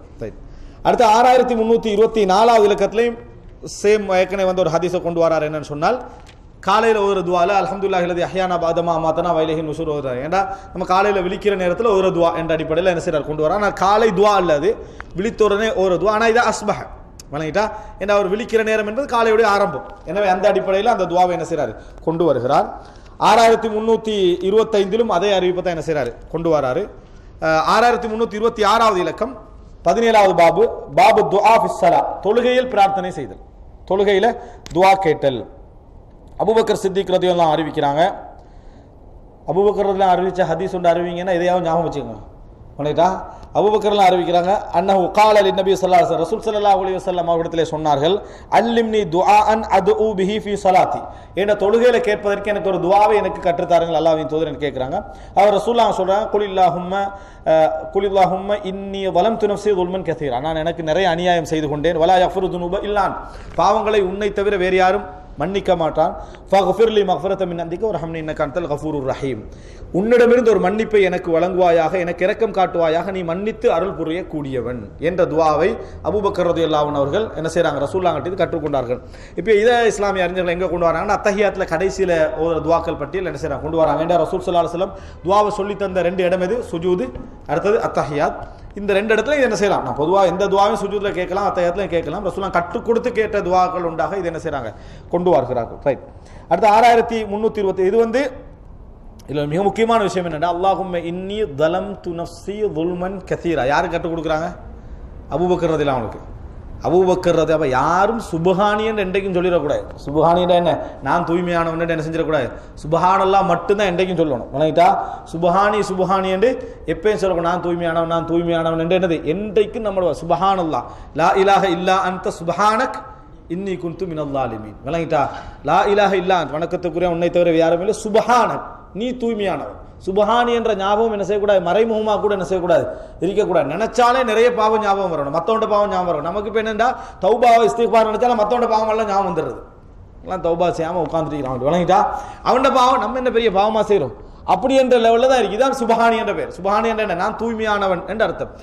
அடுத்து 6324வது இலக்கத்திலையும் சேம் ஏற்கனவே வந்து ஒரு ஹதீஸை கொண்டு வரார். என்னன்னு சொன்னால் காலையில் ஒரு துவால அல்ஹம்துலில்லாஹி அல்லதி அஹ்யானா பஅதமா அமாதனா வ இலைஹி நுஷூர் ஓதுறாரு. ஏன்னா நம்ம காலையில் விழிக்கிற நேரத்தில் ஒரு துவா என்ற அடிப்படையில் என்ன செய்யறார், கொண்டு வரார். ஆனால் காலை துவா அல்லது விழித்தோடனே ஒரு துவா, ஆனால் இது அஸ்பஹ வணங்கிட்டா, ஏன்னா அவர் விழிக்கிற நேரம் என்பது காலையுடைய ஆரம்பம். எனவே அந்த அடிப்படையில் அந்த துவாவை என்ன செய்யறாரு, கொண்டு வருகிறார். 6325 அதே அறிவிப்பை தான் என்ன செய்யறாரு, கொண்டு வராரு. 6326வது இலக்கம் 17வது பாபு, பாபு துஆ ஃபிஸ் ஸலா, தொழுகையில் பிரார்த்தனை செய்தல், தொழுகையில துஆ கேட்டல். அபூபக்கர் சித்திக் ரலியல்லாஹு அறிவிக்கிறாங்க, அபூபக்கர் ரலியல்லாஹு அறிவிச்ச ஹதீஸ் ஒன்று அறிவிங்கன்னா இதையாவது ஞாபகம் வச்சுக்கோங்க. பண்ணிட்டா அபூபக்கர்லாம் அறிவிக்கிறாங்க, அன்னஹு கால லின்னபி ஸல்லல்லாஹு அலைஹி வஸல்லம், ரசூல் ஸல்லல்லாஹு அலைஹி வஸல்லம் அவர்களிடத்திலே சொன்னார்கள், அல்லிம்னி துஆஅன் அதுஉ பிஹி ஃபீ ஸலாத்தி, என்ற தொழுகையில கேட்பதற்கு எனக்கு ஒரு துஆவை எனக்கு கற்றுத்தாருங்கள் அல்லாஹ்வின் தூதர் கேட்கிறாங்க. அவர் ரசூலுல்லாஹ் சொல்றாங்க, குலில்லாஹும்ம இன்னி வலம்து நஃப்ஸி ظுல்மன் கஸீரா, நான் எனக்கு நிறைய அநியாயம் செய்து கொண்டேன், வலா யஃபிரு துனூப இல்லான், பாவங்களை உன்னை தவிர வேறு யாரும் மன்னிக்க மாட்டான், ஃபக்ஃபிர்லி மக்ஃபிரத்தம் மின் இந்திக வர்ஹம்னி இன்னக அன்தல் கஃபூருர் ரஹீம், உன்னிடமிருந்து ஒரு மன்னிப்பை எனக்கு வழங்குவாயாக, எனக்கு இரக்கம் காட்டுவாயாக, நீ மன்னித்து அருள் புரிய கூடியவன் என்ற துஆவை அபூபக்கர் ரலியல்லாஹு அன்ஹு அவர்கள் என்ன செய்றாங்க, ரசூலுல்லாஹ் கிட்ட கற்றுக்கொண்டார்கள். இப்போ இதை இஸ்லாமிய அறிஞர்கள் எங்க கொண்டு வராங்கன்னா அத்தஹியாத்ல கடைசியில ஒரு துஆக்கள் பட்டியல் என்ன செய்றாங்க, கொண்டு வராங்க. ஏன்னா ரசூல் ஸல்லல்லாஹு அலைஹி வஸல்லம் துஆவை சொல்லி தந்த 2 இடம் எது, சுஜூது, அடுத்தது அத்தஹியாத். இந்த 2 இடத்துல இது என்ன செய்யலாம், நான் பொதுவாக எந்த துஆவையும் சுஜூத்ல கேட்கலாம், அத்தஹியாத்லயும் கேட்கலாம். ரசூலுல்லாஹ் கற்றுக் கொடுத்து கேட்ட துஆக்கள் உண்டாக இது என்ன செய்றாங்க, கொண்டு வருகிறார்கள். ரைட். அடுத்து 6320, இது வந்து இதுல மிக முக்கியமான விஷயம் என்னன்னா, அல்லாஹும்ம இன்னி ظلمtu نفسي ظلما كثيرا, யாரு கற்றுக் கொடுக்குறாங்க, அபூபக்கர் ரலியல்லாஹு அன்ஹு. அபூபக்கர் ரலியல்லாஹு அன்ஹு யாரும் சுப்ஹானின்னு என்றைக்கும் சொல்லிடக்கூடாது. சுப்ஹானின்னா என்ன, நான் தூய்மையானவன் என்ன செஞ்சிடக்கூடாது, சுப்ஹானல்லாஹ் மட்டும்தான் என்றைக்கும் சொல்லணும். வணங்கிட்டா சுப்ஹானி என்று எப்பயும் சொல்லக்கூடாது. நான் தூய்மையானவன் என்று என்னது என்றைக்கும் நம்மளோட சுப்ஹானல்லாஹ், லா இலாஹ இல்லா அன்த சுப்ஹானக் இன்னி குன்து மினல் ஸாலிமீன். வணங்கிட்டா லா இலாஹ இல்லா அன்த, வணக்கத்துக்குரிய உன்னை தவிர யாரும் இல்லை, சுப்ஹானக் நீ தூய்மையானவன். சுபஹானி என்ற ஞாபகம் என்ன செய்யக்கூடாது, மறைமுகமாக கூட என்ன செய்யக்கூடாது, இருக்கக்கூடாது. நினைச்சாலே நிறைய பாவம் ஞாபகம் வரணும், மற்றவண்ட பாவம் ஞாபகம் வரணும். நமக்கு இப்போ என்னென்னா தௌபாவை இஸ்திக்பார் நினைச்சாலும் மற்றவண்ட பாவம் எல்லாம் ஞாபகம் வந்துடுறது. எல்லாம் தௌபா செய்யாமல் உட்காந்துருக்கிறான், விளங்கிட்டா அவன்ட பாவம் நம்ம என்ன பெரிய பாவமாக செய்கிறோம், அப்படி என்ற லெவலில் தான் இருக்குது. இதான் சுபஹானி என்ற பேர். சுபஹானி என்ற என்ன, நான் தூய்மையானவன் என்ற அர்த்தம்.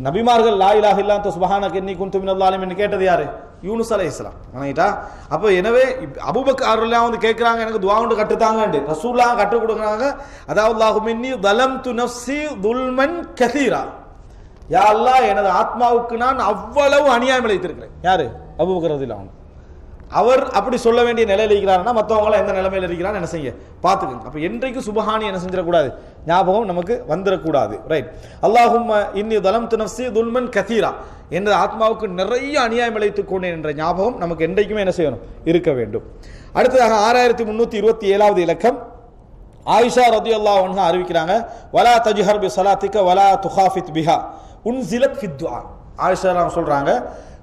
நபிமார்கள் லா இலாஹ இல்லா அன்த சுப்ஹானக இன்னி குன்து மினல் ஸாலிமீன் கேட்டது யாரு, யூனுஸ் அலைஹிஸ்ஸலாம். வணங்கிட்டா. அப்போ எனவே அபூபக்கர் எல்லாம் வந்து கேட்குறாங்க, எனக்கு துஆ ஒன்று கற்றுத்தாங்கன்ட்டு. ரசூலுல்லாஹ் கற்றுக் கொடுக்குறாங்க, அதாவது அல்லாஹும்ம இன்னி ظلمtu نفسي ظلما كثيرا, யா அல்லாஹ் எனது ஆத்மாவுக்கு நான் அவ்வளவு அநியாயம் இழைத்திருக்கிறேன். யாரு, அபூபக்கர் ரலியல்லாஹு அன்ஹு. அவர் அப்படி சொல்ல வேண்டிய நிலையில் இருக்கிறாருன்னா மற்றவங்களாம் எந்த நிலைமையில் இருக்கிறான்னு என்ன செய்ய பார்த்துக்கோங்க. அப்போ என்றைக்கு சுபஹானி என்ன செஞ்சிடக்கூடாது, ஞாபகம் நமக்கு வந்துடக்கூடாது. ரைட். அல்லாஹும்ம இன்னி ظلمtu نفسي ظلما كثيرا, என்ற ஆத்மாவுக்கு நிறைய அநியாயம் இழைத்துக் கொண்டேன் என்ற ஞாபகம் நமக்கு என்றைக்குமே என்ன செய்யணும், இருக்க வேண்டும். அடுத்ததாக 6327வது இலக்கம், ஆயிஷா ரலியல்லாஹு அன்ஹா அறிவிக்கிறாங்க, வலா தஜ்ஹர் பி ஸலாத்திக வலா துகாஃபித் பிஹா உன்ஸிலத் ஃபித் துஆ. ஆயிஷா சொல்றாங்க,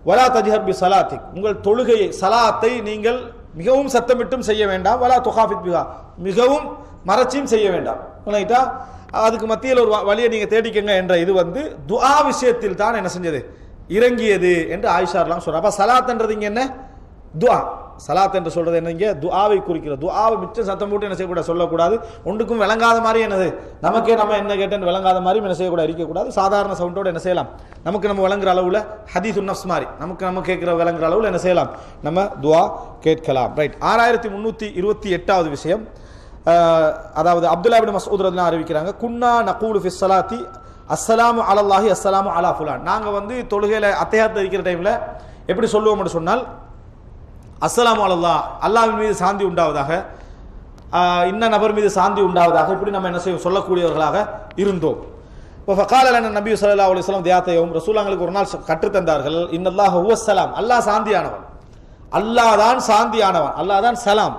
வலா தஜ்ஹர் பி ஸலாத்திக், உங்கள் தொழுகையை சலாத்தை நீங்கள் மிகவும் சத்தமிட்டும் செய்ய வேண்டாம், வலா துகாஃபித் பிஹா மிகவும் மறைச்சியும் செய்ய வேண்டாம். ரைட்டா. அதுக்கு மத்தியில் ஒரு வழியை நீங்க தேடிக்கங்க என்ற இது வந்து துஆ விஷயத்தில் தான் என்ன செஞ்சது, இறங்கியது என்று ஆயிஷாலாம் சொல்றாங்க. அப்ப சலாத்ன்றது இங்க என்ன, துஆ. சலாத் என்று சொல்றது என்ன, இங்க துஆவை குறிக்கிறது. துஆவை மிச்சம் சத்தம் போட்டு என்ன செய்யக்கூடாது, சொல்லக்கூடாது. ஒன்றுக்கும் விளங்காத மாதிரி என்னது, நமக்கே நம்ம என்ன கேட்டேன்னு விளங்காத மாதிரி என்ன செய்யக்கூடாது, இருக்கக்கூடாது. சாதாரண சவுண்டோட என்ன செய்யலாம், நமக்கு நம்ம விளங்குற அளவுல ஹதீஸுன் நஃப்ஸ் மாதிரி நமக்கு நம்ம கேட்கிற விளங்குற அளவுல என்ன செய்யலாம், நம்ம துஆ கேட்கலாம். ரைட். 6328வது விஷயம், அதாவது அப்துல்லாஹ் இப்னு மஸ்ஊத் ரலியல்லாஹு அறிவிக்கிறாங்க, குன்னா நகூலு ஃபிஸ் ஸலாத்தி அஸ்ஸலாமு அலல்லாஹி அஸ்ஸலாமு அலா ஃபுலான். நாங்கள் வந்து தொழுகையில் அத்தஹியாத் இருக்கிற டைமில் எப்படி சொல்லுவோம்னு சொன்னால், அஸ்ஸலாமு அலல்லாஹ், அல்லாஹ்வின் மீது சாந்தி உண்டாவதாக, இன்ன நபர் மீது சாந்தி உண்டாவதாக, இப்படி நம்ம என்ன செய்வோம் சொல்லக்கூடியவர்களாக இருந்தோம். இப்போ ஃபகால லனா நபி ஸல்லல்லாஹு அலைஹி வஸல்லம் தியாத்தயும், ரசூலுல்லாஹ்களுக்கு ஒரு நாள் கற்றுத்தந்தார்கள், இன்னல்லாஹ ஹுவஸ்ஸலாம், அல்லாஹ் சாந்தியானவன், அல்லாஹ் தான் சாந்தியானவன், அல்லாஹ் தான் சலாம்.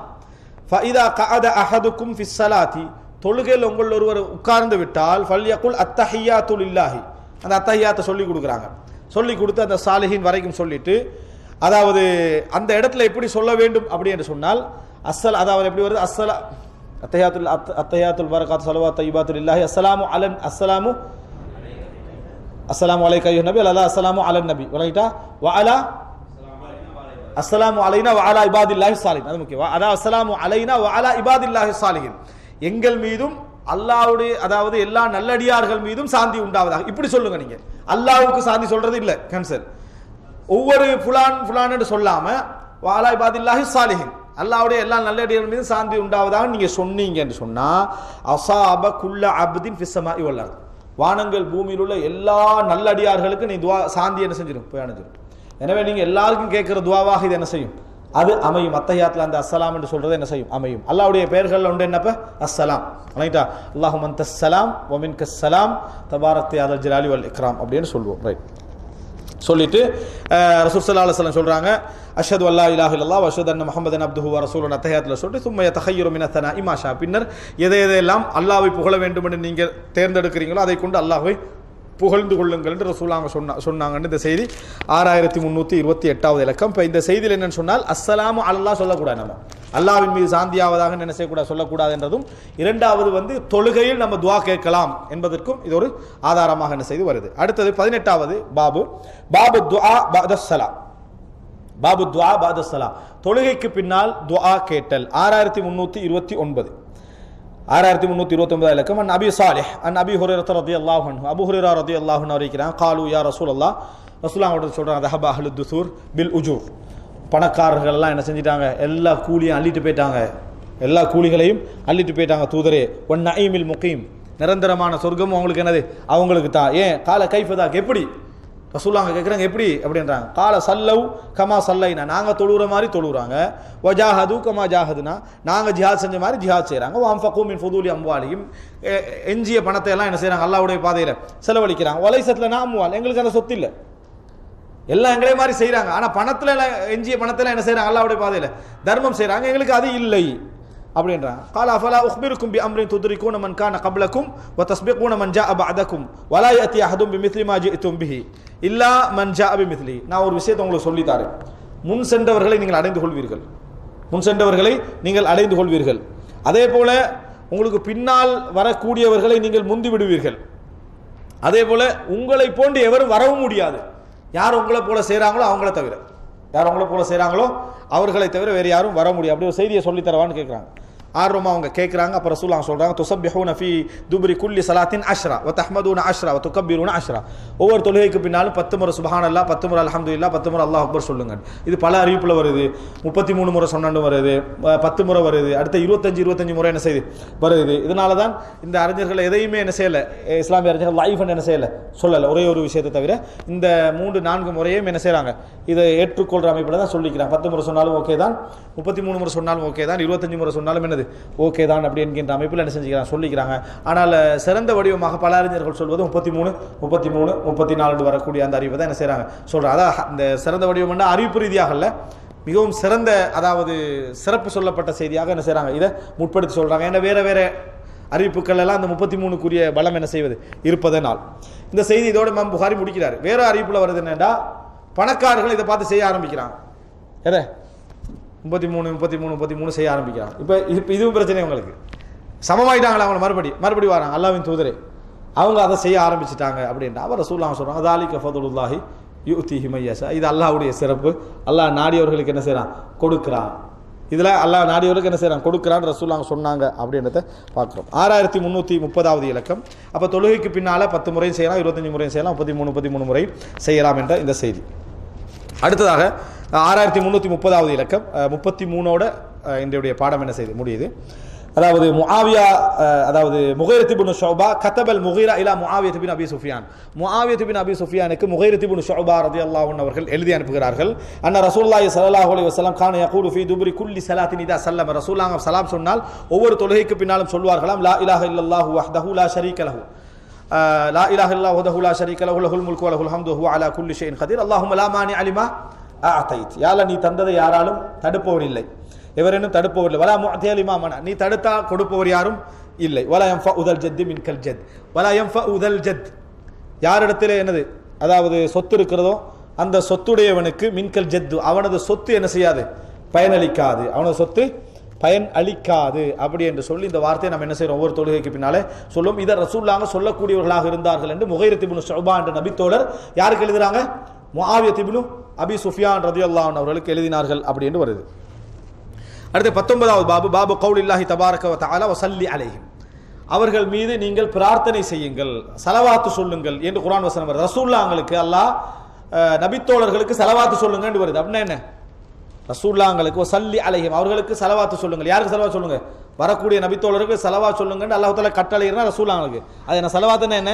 ஃபஇதா கஅத அஹதுக்கும் ஃபிஸ் ஸலாத்தி, தொழுகையில் உங்கள் ஒருவர் உட்கார்ந்து விட்டால் ஃபல்யகுல் அத்தஹியாத்து லில்லாஹி, அந்த அத்தஹியாத்தை சொல்லி கொடுக்குறாங்க. சொல்லி கொடுத்து அந்த சாலிஹின் வரைக்கும் சொல்லிட்டு, அதாவது அந்த இடத்துல எப்படி சொல்ல வேண்டும் அப்படி என்று சொன்னால் அதாவது எப்படி வருது, அத்தஹியாத்துல் பரகாத்து ஸலவாத் தய்யிபாத்து லில்லாஹி, அஸ்ஸலாமு அலைக்க அய்யுஹன் நபி, அஸ்ஸலாமு அலன் நபி வலைட்டா வ அலா அஸ்ஸலாமு அலைனா வ அலா இபாதில்லாஹி ஸாலிஹின், அது முக்கியம். அதாவது அஸ்ஸலாமு அலைனா வ அலா இபாதில்லாஹி ஸாலிஹின், எங்கள் மீதும் அல்லாஹ்வுடைய அதாவது எல்லா நல்லடியார்கள் மீதும் சாந்தி உண்டாவதாக, இப்படி சொல்லுங்க. நீங்க அல்லாஹ்வுக்கு சாந்தி சொல்றது இல்ல, கேன்சல். ஒவ்வொரு ஃபுலான் என்று சொல்லாம வ அலா இபாதில்லாஹி ஸாலிஹின், அல்லாஹ்வுடைய எல்லா நல்லடியார்கள் மீதும் சாந்தி உண்டாவதாக நீங்க சொன்னீங்க என்று சொன்னா அஸாப குல்ல அப்தின் ஃபிஸ் ஸமாஇ வல் அர்த், வானங்கள் பூமியில் உள்ள எல்லா நல்லடியார்களுக்கு நீ துஆ சாந்தி என்ன செஞ்சிடும், போய் அடைஞ்சிடும். எனவே நீங்க எல்லாருக்கும் கேட்கிற துஆவாக இது என்ன செய்யும், அது அமையும். அத்தஹியாத்துல அந்த அஸ்ஸலாம் என்று சொல்றது என்ன செய்யும், அமையும். அல்லாஹ்வுடைய பெயர்கள் உண்டு என்னப்ப, அஸ்ஸலாம். ரைட்டா, அல்லாஹும்ம அன்தஸ் ஸலாம் வ மின்கஸ் ஸலாம் தபாரக்த யா தல் ஜலாலி வல் இக்ராம் அப்படின்னு சொல்லுவோம். ரைட், சொல்லிட்டு ரசூல் ஸல்லல்லாஹு அலைஹி வஸல்லம் சொல்றாங்க, அஷ்ஹது அல்லா இலாஹ இல்லல்லாஹ் வ அஷ்ஹது அன்ன முஹம்மதன் அப்துஹு வ ரசூலுஹு அத்தஹியாத்துல சொல்லிட்டு சும்ம யதஹய்யரு மின ஸனாஇ மா ஷா, பின்னர் எதையெல்லாம் அல்லாஹ்வை புகழ வேண்டும் என்று நீங்கள் தேர்ந்தெடுக்கிறீங்களோ அதை கொண்டு அல்லாஹ்வை புகழ்ந்து கொள்ளுங்கள் என்று ரசூலுல்லாஹ் சொன்னாங்கன்னு இந்த செய்தி 6328வது இலக்கம். இப்போ இந்த செய்தியில் என்னன்னு சொன்னால் அஸ்ஸலாமு அலல்லாஹ் சொல்லக்கூடாது, நம்ம அல்லாஹ்வின் மீது சாந்தியாவதாக என்ன செய்யக்கூடாது, சொல்லக்கூடாது என்றதும், இரண்டாவது தொழுகையில் நம்ம துஆ கேட்கலாம் என்பதற்கும் இது ஒரு ஆதாரமாக என்ன செய்து வருது. அடுத்தது 18வது பாபு துஆ பஅதஸ் ஸலாம், பாபு துஆ பஅதஸ் ஸலாம், தொழுகைக்கு பின்னால் துஆ கேட்டல். 6329 இலக்கம். அன் அபி சாலிஹ் அன் அபி ஹுரைரா ரலியல்லாஹு அன்ஹு, அபூ ஹுரைரா ரலியல்லாஹு அன்ஹு அறிவிக்கிறாங்க, காலு யா ரசூலல்லாஹ், ரசூலுல்லாஹ் அவர்கள் சொல்றாங்க, தஹப அஹ்லுத் துஸூர் பில் உஜூர், பணக்காரர்கள் எல்லாம் என்ன செஞ்சிட்டாங்க, எல்லா கூலியும் அள்ளிட்டு போயிட்டாங்க, எல்லா கூலிகளையும் அள்ளிட்டு போயிட்டாங்க தூதரே. ஒன் நஈமில் முகீம், நிரந்தரமான சொர்க்கமும் அவங்களுக்கு என்னது, அவங்களுக்கு தான். ஏன் கால கைஃபதாக், எப்படி ரசூலுல்லாஹ் கேட்குறாங்க, எப்படி அப்படின்றாங்க. கால சல்லவ் கமா சல்லைனா, நாங்கள் தொழுகிற மாதிரி தொழுகிறாங்க. வஜாஹது கமா ஜாஹதுனா, நாங்கள் ஜிஹாத் செஞ்ச மாதிரி ஜிஹாத் செய்கிறாங்க. வாம்ஃபகு மின் ஃபுதூலி அம்வாலிஹிம், எஞ்சிய பணத்தை எல்லாம் என்ன செய்கிறாங்க, அல்லாஹ்வுடைய பாதையில் செலவழிக்கிறாங்க. வலைசத்ல நாம்வால், எங்களுக்கு அந்த சொத்து இல்லை, எல்லாம் எங்களே மாதிரி செய்கிறாங்க. ஆனால் பணத்தில் எஞ்சிய பணத்தில் என்ன செய்கிறாங்க, அல்லாஹ்வுடைய பாதையில் தர்மம் செய்கிறாங்க, எங்களுக்கு அது இல்லை அப்படின்றாங்க. கால அஃபலா உக்பிருக்கும் பி அம்ரின் துத்ரிகூன மன் கான கப்லக்கும் வ தஸ்பிகூன மன் ஜாஅ பஅதக்கும் வலா யஅதி அஹதும் பிமிஸ்லி மா ஜிஅதும் பிஹி இல்லா மன் ஜாஅ பிமிஸ்லி. நான் ஒரு விஷயத்தை உங்களுக்கு சொல்லி தரேன், முன் சென்றவர்களை நீங்கள் அடைந்து கொள்வீர்கள், அதே போல உங்களுக்கு பின்னால் வரக்கூடியவர்களை நீங்கள் முந்தி விடுவீர்கள். அதே போல உங்களை போன்று எவரும் வரவும் முடியாது, யார் உங்களை போல செய்கிறாங்களோ அவங்கள தவிர, அவர்களை தவிர வேறு யாரும் வர முடியாது. அப்படி ஒரு செய்தியை சொல்லி தரவான்னு கேட்குறாங்க. ஆர்வமாக அவங்க கேட்குறாங்க. அப்போ ரசூலுல்லாஹ் சொல்கிறாங்க, துஸப்பிஹூன ஃபீ துப்ரி குல்லி ஸலாத்தின் அஷ்ரா வ தஹ்மதூன அஷ்ரா வ துகப்பிரூன அஷ்ரா, ஒவ்வொரு தொழுகைக்கு பின்னாலும் 10 முறை சுப்ஹானல்லாஹ், 10 முறை அல்ஹம்துலில்லாஹ், 10 முறை அல்லாஹ் அக்பர் சொல்லுங்க. இது பல அறிவிப்பில் வருது. 33 முறை சொன்னாண்டு வருது, 10 முறை வருது, அடுத்த 25 முறை என்ன செய்யுது வருது. இதனால தான் இந்த அறிஞர்கள் எதையுமே என்ன செய்யலை, இஸ்லாமிய அறிஞர்கள் லைஃப் என்ன செய்யலை, சொல்லலை. ஒரே ஒரு விஷயத்தை தவிர இந்த 3-4 முறையும் என்ன செய்கிறாங்க, இதை ஏற்றுக்கொள்கிற அமைப்பில் தான் சொல்லிக்கிறாங்க. 10 முறை சொன்னாலும் ஓகே தான், 33 முறை சொன்னாலும் ஓகே தான், 25 முறை சொன்னாலும் என்னது ஓகே தான் அப்படி என்கின்ற அமைப்பில் என்ன செஞ்சுக்கிறாங்க, சொல்லிக்கிறாங்க. ஆனால் சிறந்த வடிவமாக பல அறிஞர்கள் சொல்வது 33, 34 வரக்கூடிய அந்த அறிவை தான் என்ன செய்கிறாங்க, சொல்கிறாங்க. அதான் இந்த சிறந்த வடிவம்னா அறிவிப்பு ரீதியாக இல்லை, மிகவும் சிறந்த அதாவது சிறப்பு சொல்லப்பட்ட செய்தியாக என்ன செய்கிறாங்க, இதை முற்படுத்தி சொல்கிறாங்க. ஏன்னா வேறு வேறு அறிவிப்புகள் எல்லாம் அந்த 33க்குரிய பலம் என்ன செய்வது இருப்பதனால் இந்த செய்தி இதோட இமாம் புகாரி முடிக்கிறார். வேறு அறிவிப்பில் வருது என்னென்னா, பணக்காரர்கள் இதை பார்த்து செய்ய ஆரம்பிக்கிறாங்க. எதை 33 செய்ய ஆரம்பிக்கிறாங்க. இப்போ இதுவும் பிரச்சனை, உங்களுக்கு சமமாயிட்டாங்களா, அவங்கள மறுபடி வராங்க, அல்லாஹ்வின் தூதரே அவங்க அதை செய்ய ஆரம்பிச்சிட்டாங்க அப்படின்ட்டு அவர் ரசூலுல்லாஹ் சொல்கிறாங்க, தாலிக ஃபதுலுல்லாஹி யுஅ்திஹி மய்யஷா, இது அல்லாஹ்வுடைய சிறப்பு, அல்லாஹ் நாடியவர்களுக்கு என்ன செய்கிறான், கொடுக்குறான். இதில் அல்லாஹ் நாடியவர்களுக்கு என்ன செய்கிறான், கொடுக்குறான்னு ரசூலுல்லாஹ் சொன்னாங்க அப்படின்றத பார்க்குறோம். 6330வது இலக்கம். அப்போ தொழுகைக்கு பின்னால் 10 முறையும் செய்யலாம், 25 முறையும் செய்யலாம், 33 முறை செய்யலாம் என்ற இந்த செய்தி. அடுத்ததாக 6330வது இலக்கம். 33ஓட இன்றைய பாடம் என்ன செய்து முடியுது. அதாவது முஆவியா அதாவது முகைரத் இப்னு ஷுபா கதபல் முகீரா இலா முஆவியா இப்னு அபி சுஃபியான். முஆவியா இப்னு அபி சுஃபியானுக்கு முகைரத் இப்னு ஷுபா ரலியல்லாஹு அன்ஹு அவர்கள் எழுதி அனுப்புகிறார்கள். அன்ன ரசூலுல்லாஹி ஸல்லல்லாஹு அலைஹி வஸல்லம் கான யகூலு ஃபீ துபரி குல்லி ஸலாத்தின் இதா ஸல்லம. ரசூலுல்லாஹ் சலாம் சொன்னால் ஒவ்வொரு தொழுகைக்கு பின்னாலும் சொல்வார்களாம் லா இலாஹ இல்லல்லாஹு வஹ்தஹு லா ஷரீக லஹு லா இலாஹ இல்லல்லாஹு வஹ்தஹு லா ஷரீக லஹு லஹுல் முல்கு வ லஹுல் ஹம்து வ ஹுவ அலா குல்லி ஷைஇன் கதீர் அல்லாஹும்ம லா மானிஅ லிமா அஅதைத். யா அல்லாஹ் நீ தந்ததை யாராலும் தடுப்பவர் இல்லை, எவரேனும் தடுப்பவர் இல்லை. வலா முஅதிய லிமா மன நீ தடுத்தா கொடுப்பவர் யாரும் இல்லை. வலா யன்ஃபஉதல் ஜத் மின்கல் ஜத் வலா யன்ஃபஉதல் ஜத் யாரிடத்திலே என்னது அதாவது சொத்து இருக்கிறதோ அந்த சொத்துடையவனுக்கு மின்கல் ஜத் அவனது சொத்து என்ன செய்யாது, பயனளிக்காது, அவனது சொத்து பயன் அளிக்காது அப்படி என்று சொல்லி இந்த வார்த்தையை நம்ம என்ன செய்யறோம் ஒவ்வொரு தொழுகைக்கு பின்னாலே சொல்லும். இதை ரசூலுல்லாஹ் சொல்லக்கூடியவர்களாக இருந்தார்கள் என்று முகைரத் இப்னு ஷுபா என்ற நபித்தோழர் யாருக்கு எழுதுறாங்க, முஆவியா இப்னு அபி சுஃபியான் ரலியல்லாஹு அன்ஹு அவர்களுக்கு எழுதினார்கள் அப்படி என்று வருது. அடுத்து 19வது பாபு பாபு கௌலில்லாஹி தபாரக வ தஆலா வஸல்லி அலைஹிம். அவர்கள் மீது நீங்கள் பிரார்த்தனை செய்யுங்கள், ஸலவாத்து சொல்லுங்கள் என்று குர்ஆன் வசனம் வருது. ரசூலுல்லாஹ்களுக்கு அல்லாஹ் நபித்தோழர்களுக்கு ஸலவாத்து சொல்லுங்க என்று வருது. அப்படின்னா என்ன, ரசூலுல்லாஹ்களுக்கு வஸல்லி அலைஹிம் அவர்களுக்கு ஸலவாத்து சொல்லுங்கள். யாருக்கு ஸலவாத் சொல்லுங்க, வரக்கூடிய நபித்தோழருக்கு ஸலவாத் சொல்லுங்க என்று அல்லாஹ் தஆலா கட்டளையிறான் ரசூலுல்லாஹ்களுக்கு. அது என்ன ஸலவாத்னா என்ன,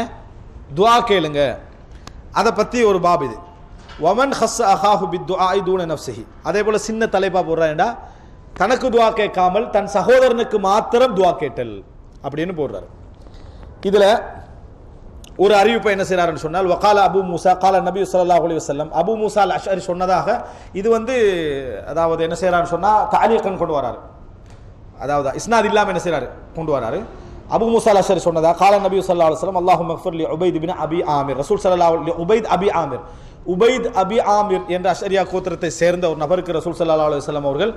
துஆ கேளுங்க. அதை பற்றி ஒரு பாப் இது. வமன் ஹஸ்ஸ அஹாஹு பித்துஆஇ தூன நஃப்ஸிஹி. அதே போல சின்ன தலைப்பா போடுறான்டா தனக்கு துவா கேட்காமல் தன் சகோதரனுக்கு மாத்திரம் துவா கேட்டல் அப்படின்னு போடுறாரு. இதுல ஒரு அறிவிப்பை என்ன செய்யறாருன்னு சொன்னால் வகால அபு மூசா கால நபி ஸல்லல்லாஹு அலைஹி வஸல்லம் அபு மூசா அல் அஷ்அரி சொன்னதாக இது அதாவது என்ன செய்யறாருன்னு சொன்னா தஅலீகன் கொண்டு வராரு, அதாவது இஸ்னாத் இல்லாம என்ன செய்யறாரு கொண்டு வராரு. அபு மூசா அல் அஷ்அரி சொன்னதா கால நபி ஸல்லல்லாஹு அலைஹி வஸல்லம் அல்லாஹும்ம இக்ஃபிர் லி உபைத் இப்னு அபி ஆமிர். ரசூல் ஸல்லல்லாஹு அலைஹி உபைத் அபி ஆமிர் உபைத் அபி ஆமிர் என்ற அஷ்அரியா கோத்திரத்தை சேர்ந்த ஒரு நபருக்கு ரசூல் ஸல்லல்லாஹு அலைஹி வஸல்லம் அவர்கள்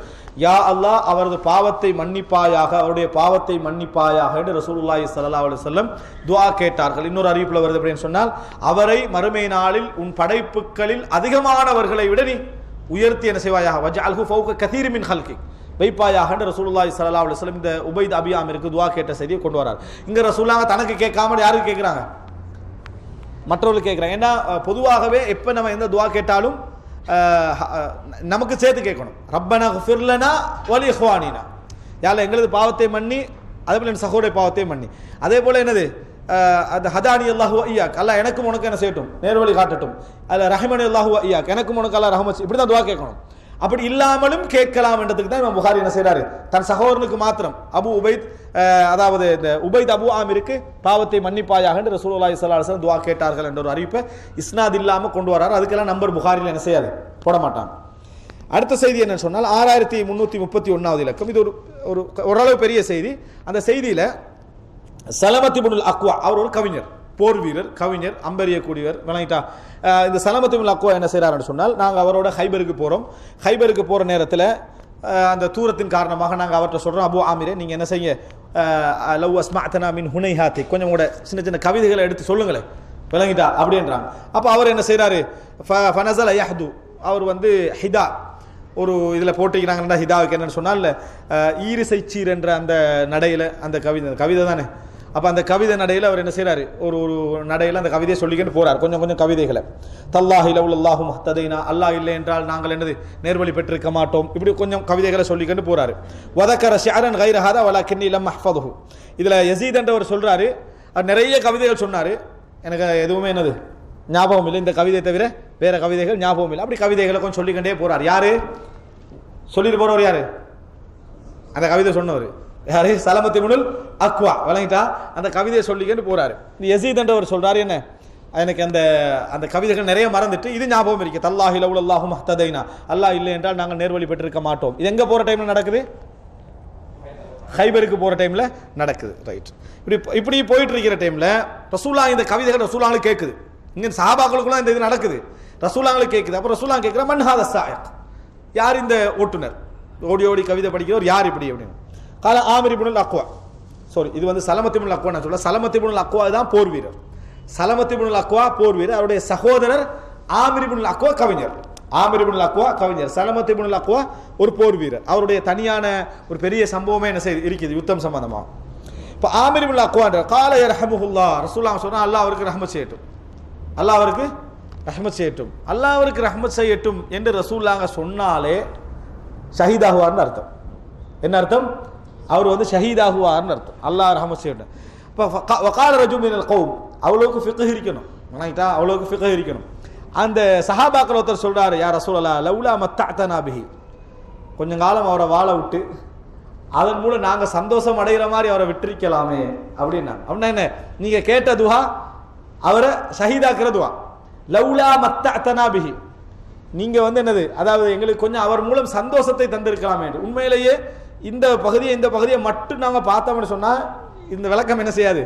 யா அல்லாஹ் அவரது பாவத்தை மன்னிப்பாயாக, அவருடைய பாவத்தை மன்னிப்பாயாக என்று ரசூலுல்லாஹி ஸல்லல்லாஹு அலைஹி வஸல்லம் துஆ கேட்டார்கள். இன்னொரு அறிவிப்புல வருது அப்படின்னு சொன்னால் அவரை மறுமை நாளில் உன் படைப்புகளில் அதிகமானவர்களை விட நீ உயர்த்தி என்ன செய்வாயாக வஜஅல்ஹு ஃபௌக கதீர் மின் ஹல்கி வைப்பாயாக என்று ரசூலுல்லாஹி ஸல்லல்லாஹு அலைஹி வஸல்லம் இந்த உபைத் அபி ஆமிருக்கு துஆ கேட்ட செய்தியை கொண்டு வரார். இங்க ரசூலுல்லாஹ் தனக்கு கேட்காமல் யாருக்கு கேட்கிறாங்க, மற்றவர்கள் கேட்குறாங்க. ஏன்னா பொதுவாகவே எப்போ நம்ம எந்த துவா கேட்டாலும் நமக்கு சேர்த்து கேட்கணும். ரப்பனா ஃபிர் லனா வலி இஹ்வானினா, யால எங்களது பாவத்தை மன்னி அதே போல என் சகோதர பாவத்தை மன்னி. அதே போல என்னது அது ஹதானி அல்லாஹு வ இய்யாக் அல்லாஹ் எனக்கும் உனக்கு என்ன செய்யட்டும் நேர்வழி காட்டட்டும், அல்ல ரஹ்மனி அல்லாஹு வ இய்யாக் எனக்கும் உனக்கு அல்லாஹ் ரஹ்மத், இப்படி தான் துவா கேட்கணும். அப்படி இல்லாமலும் கேட்கலாம் என்றதுக்கு தான் இமாம் புகாரி என்ன செய்யறாரு, தன் சகோதரனுக்கு மாத்திரம் அபு உபைத் அதாவது இந்த உபைத் அபு ஆமிருக்கு பாவத்தை மன்னிப்பாயாக என்று ரசூலுல்லாஹி ஸல்லல்லாஹு அலைஹி வஸல்லம் துஆ கேட்டார்கள் என்ற ஒரு அறிவிப்பை இஸ்னாத் இல்லாம கொண்டு வராரு. அதுக்கெல்லாம் நம்பர் புகாரியில் என்ன செய்யாது போட மாட்டாங்க. அடுத்த செய்தி என்னன்னு சொன்னால் 6331வது இலக்கம். இது ஒரு ஓரளவு பெரிய செய்தி. அந்த செய்தியில சலமத் இப்னுல் அக்வா அவர் ஒரு கவிஞர், போர் வீரர், கவிஞர், அம்பெறியக்கூடியவர் விளங்கிட்டா. இந்த சலமத் இப்னுல் அக்வா என்ன செய்யறாருன்னு சொன்னால் நாங்கள் அவரோட ஹைபருக்கு போகிறோம். ஹைபருக்கு போகிற நேரத்தில் அந்த தூரத்தின் காரணமாக நாங்கள் அவர்கிட்ட சொல்கிறோம், அபு ஆமிரே நீங்கள் என்ன செய்ய லவ் அஸ்மஅதனா மின் ஹுனைஹாத்தி கொஞ்சம் கூட சின்ன சின்ன கவிதைகளை எடுத்து சொல்லுங்களேன் விளங்கிட்டா அப்படின்றாங்க. அப்போ அவர் என்ன செய்கிறாரு, ஃபனஸல யஹ்து அவர் ஹிதா ஒரு இதில் போட்டிக்கிறாங்கன்னா ஹிதாவுக்கு என்னன்னு சொன்னால் ஈரிசை சீர் என்ற அந்த நடையில் அந்த கவிதை தானே. அப்போ அந்த கவிதை நடையில் அவர் என்ன செய்கிறாரு, ஒரு நடையில் அந்த கவிதையை சொல்லிக்கிட்டு போகிறார். கொஞ்சம் கொஞ்சம் கவிதைகளை தல்லாஹி லவுலல்லாஹு முஹ்ததைனா அல்லாஹ் இல்லை என்றால் நாங்கள் என்னது நேர்வழி பெற்றிருக்க மாட்டோம், இப்படி கொஞ்சம் கவிதைகளை சொல்லிக்கிட்டு போகிறாரு. வதக்கர ஷஅரன் கைர ஹதா வலக்கின்னி லம் அஹ்ஃபதுஹு. இதில் யஸீத் என்றவர் சொல்கிறாரு நிறைய கவிதைகள் சொன்னார், எனக்கு எதுவுமே என்னது ஞாபகம் இல்லை, இந்த கவிதை தவிர வேற கவிதைகள் ஞாபகம் இல்லை. அப்படி கவிதைகளை கொஞ்சம் சொல்லிக்கிட்டே போகிறார். யாரு சொல்லிட்டு போகிறவர், யாரு அந்த கவிதை சொன்னவர் யாரு, சலமத் இப்னுல் அக்வா விளங்கிட்டா. அந்த கவிதையை சொல்லிக்கிட்டு போறாரு. யஸீத் என்றவர் சொல்றாரு என்ன, எனக்கு அந்த கவிதைகள் நிறைய மறந்துட்டு இது ஞாபகம் இருக்கு, தல்லாஹி லவுலல்லாஹு முஹ்ததைனா அல்லாஹ் இல்லை என்றால் நாங்கள் நேர்வழி பெற்றிருக்க மாட்டோம். இது எங்க போற டைம்ல நடக்குது, ஹைபருக்கு போற டைம்ல நடக்குது. ரைட். இப்படி போயிட்டு இருக்கிற டைம்ல ரசூலுல்லாஹ் இந்த கவிதைகள் ரசூலுல்லாஹ்க்கு கேட்குது. இங்க சஹாபாக்களுக்குலாம் இந்த இது நடக்குது, ரசூலுல்லாஹ்க்கு கேட்குது. அப்ப ரசூலுல்லாஹ் கேட்கிற மன் ஹாதா ஸாயிக், யார் இந்த ஓட்டுநர், ஓடி ஓடி கவிதை படிக்கிறவர் யார் இப்படி அப்படின்னு. கால ஆமிர் இப்னுல் அக்வா, சாரி இது சலமத் இப்னுல் அக்வா நான் சொல்ல, சலமத் இப்னுல் அக்வா தான் போர் வீரர். சலமத் இப்னுல் அக்வா போர் வீரர், அவருடைய சகோதரர் ஆமிர் இப்னுல் அக்வா கவிஞர். ஆமிர் இப்னுல் அக்வா கவிஞர், சலமத் இப்னுல் அக்வா ஒரு போர் வீரர். அவருடைய தனியான ஒரு பெரிய சம்பவமே என்ன செய்யுது இருக்குது யுத்தம் சம்பந்தமா. இப்போ ஆமிர் இப்னுல் அக்வா கால யர்ஹமுல்லாஹ், ரசூலுல்லாஹ் சொன்னா அல்லாஹ் அவருக்கு ரஹ்மத் செய்யட்டும், அல்லாஹ் அவருக்கு ரஹ்மத் செய்யட்டும், அல்லாஹ் அவருக்கு ரஹ்மத் செய்யட்டும் என்று ரசூலுல்லாஹ் சொன்னாலே ஷஹீதாகுவார்னு அர்த்தம். என்ன அர்த்தம், அவர் வந்து ஷஹீதாகுவார்னு அர்த்தம். அல்லாஹ் ரஹ்மத் செய்யட்டும். இப்போ வகால ரஜுல் மினல் கௌம், அவ்வளவுக்கு ஃபிக்ஹ் இருக்கணும், வணங்கிட்டா அவ்வளவுக்கு ஃபிக்ஹ் இருக்கணும். அந்த சஹாபாக்கள் ஒருத்தர் சொல்றாரு, யா ரசூலல்லாஹ் லவுலா மத்தஅதனா பிஹி, கொஞ்சம் காலம் அவரை வாழ விட்டு அதன் மூலம் நாங்க சந்தோஷம் அடைகிற மாதிரி அவரை விட்டிருக்கலாமே அப்படின்னா. அப்படின்னா என்ன, நீங்க கேட்ட துவா அவரை ஷஹீதாக்குற துவா. லவுலா மத்தஅதனா பிஹி, நீங்க வந்து என்னது, அதாவது எங்களுக்கு கொஞ்சம் அவர் மூலம் சந்தோஷத்தை தந்திருக்கலாமே. உண்மையிலேயே இந்த பகுதியை மட்டும் நாங்க பார்த்தோம்னு சொன்னா இந்த விளக்கம் என்ன செய்யாது,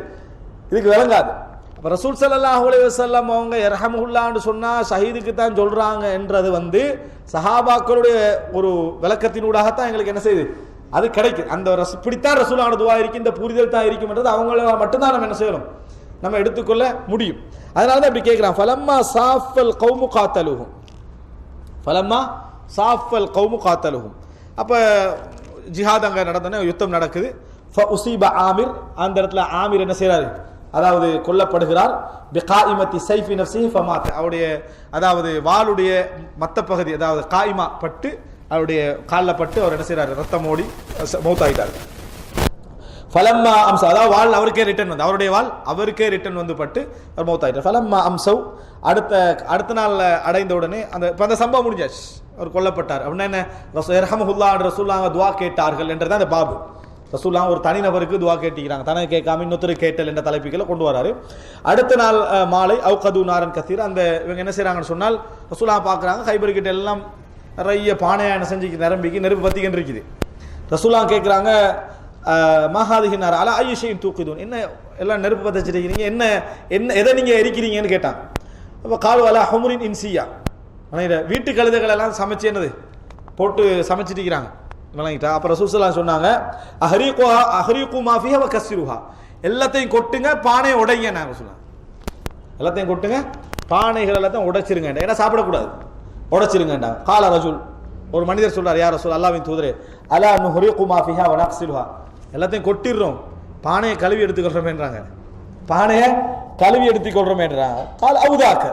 இதுக்கு விளங்காது. அப்ப ரசூல் ஸல்லல்லாஹு அலைஹி வஸல்லம் அவங்க யர்ஹமுல்லாஹ்னு சொன்னா ஷஹீதுக்கு தான் சொல்றாங்க என்றது வந்து சஹாபாக்களுடைய ஒரு விளக்கத்தினூடாகத்தான் எங்களுக்கு என்ன செய்யுது, அது கிடைக்குது. அந்த இப்படித்தான் ரசூலான துவா இருக்கு, இந்த புரிதல் தான் இருக்கும்ன்றது அவங்கள மட்டும்தான் நம்ம என்ன செய்யணும், நம்ம எடுத்துக்கொள்ள முடியும். அதனால தான் இப்படி கேட்கிறான். ஃபலம்மா சாஃபல் கௌமு காத்தலுஹும், ஃபலம்மா சாஃபல் கௌமு காத்தலுஹும். அப்ப ஜிஹாத் அங்க நடந்தன, யுத்தம் நடக்குது. ஃபஉஸீப ஆமிர், அந்த இடத்துல ஆமிர் என்ன செய்றாரு, அதாவது கொல்லப்படுகிறார். பிகாயிமத்தி சைஃபி நஃப்ஸிஹி ஃபமாத், அவருடைய அதாவது வாளுடைய மத்த பகுதி, அதாவது காயிமா பட்டு அவருடைய காலில் பட்டு அவர் என்ன செய்றாரு, ரத்தம் ஓடி மௌத்தாயிட்டார். ஃபலம்மா அம்சா, அதாவது வாள் அவருக்கே ரிட்டர்ன் வந்து, அவருடைய வாள் அவருக்கே ரிட்டர்ன் வந்து பட்டு அவர் மௌத்தாயிட்டார். ஃபலம்மா அம்சவ், அடுத்த நாள் அடைந்த உடனே அந்த சம்பவம் முடிஞ்சாச்சு, அவர் கொல்லப்பட்டார். அப்படின்னா என்ன, ரஹ்மத்துல்லாஹி ரசூலுல்லாஹ் துஆ கேட்டார்கள் என்றதான் அந்த பாபு. ரசூலுல்லாஹ் ஒரு தனிநபருக்கு துஆ கேட்டிக்கிறாங்க, தனக்கு கேட்காம இன்னொருத்தருக்கு கேட்டல் என்ற தலைப்புகளை கொண்டு வராரு. அடுத்த நாள் மாலை அவுகது நாரன் கசீர், அந்த இவங்க என்ன செய்றாங்கன்னு சொன்னால் ரசூலுல்லாஹ் பார்க்குறாங்க, கைபர் கிட்ட எல்லாம் நிறைய பானையா என்ன செஞ்சு நிரம்பிக்கு நெருப்பு பத்திக்கின்னு இருக்குது. ரசூலுல்லாஹ் கேட்குறாங்க, மஹாதிஹினார் அலா ஐயுஷையும் தூக்குதுன், என்ன எல்லாம் நெருப்பு பற்ற வச்சிருக்கிறீங்க, என்ன என்ன எதை நீங்க எரிக்கிறீங்கன்னு கேட்டாங்க. அப்போ காலு அலா ஹுமுரின் இன்சியா, வீட்டு கழுதைகள் எல்லாம் சமைச்சு என்னது போட்டு சமைச்சிட்டு இருக்கிறாங்க, விளங்கிட்டா. அப்போ ரசூல் ஸல்லல்லாஹு அலைஹி சொன்னாங்க, அஹ்ரீகு மா ஃபீஹா வ கஸ்ஸிருஹா, எல்லாத்தையும் கொட்டுங்க, பானையை உடைங்க. நாங்கள் சொன்னாங்க எல்லாத்தையும் கொட்டுங்க, பானைகள் எல்லாத்தையும் உடைச்சிருங்க, ஏன்னா சாப்பிடக்கூடாது, உடைச்சிருங்கண்டா. கால ரஜுல், ஒரு மனிதர் சொல்றார், யார் ரசூல் அல்லாஹ்வின் தூதரே, அலா நுஹ்ரீகு மா ஃபீஹா வ நக்ஸிருஹா, எல்லாத்தையும் கொட்டிடுறோம், பானையை கழுவி எடுத்துக்கொள்றோமேன்றாங்க, பானையை கழுவி எடுத்துக்கொள்றோமேன்றாங்க. கால் அவுதாக்க,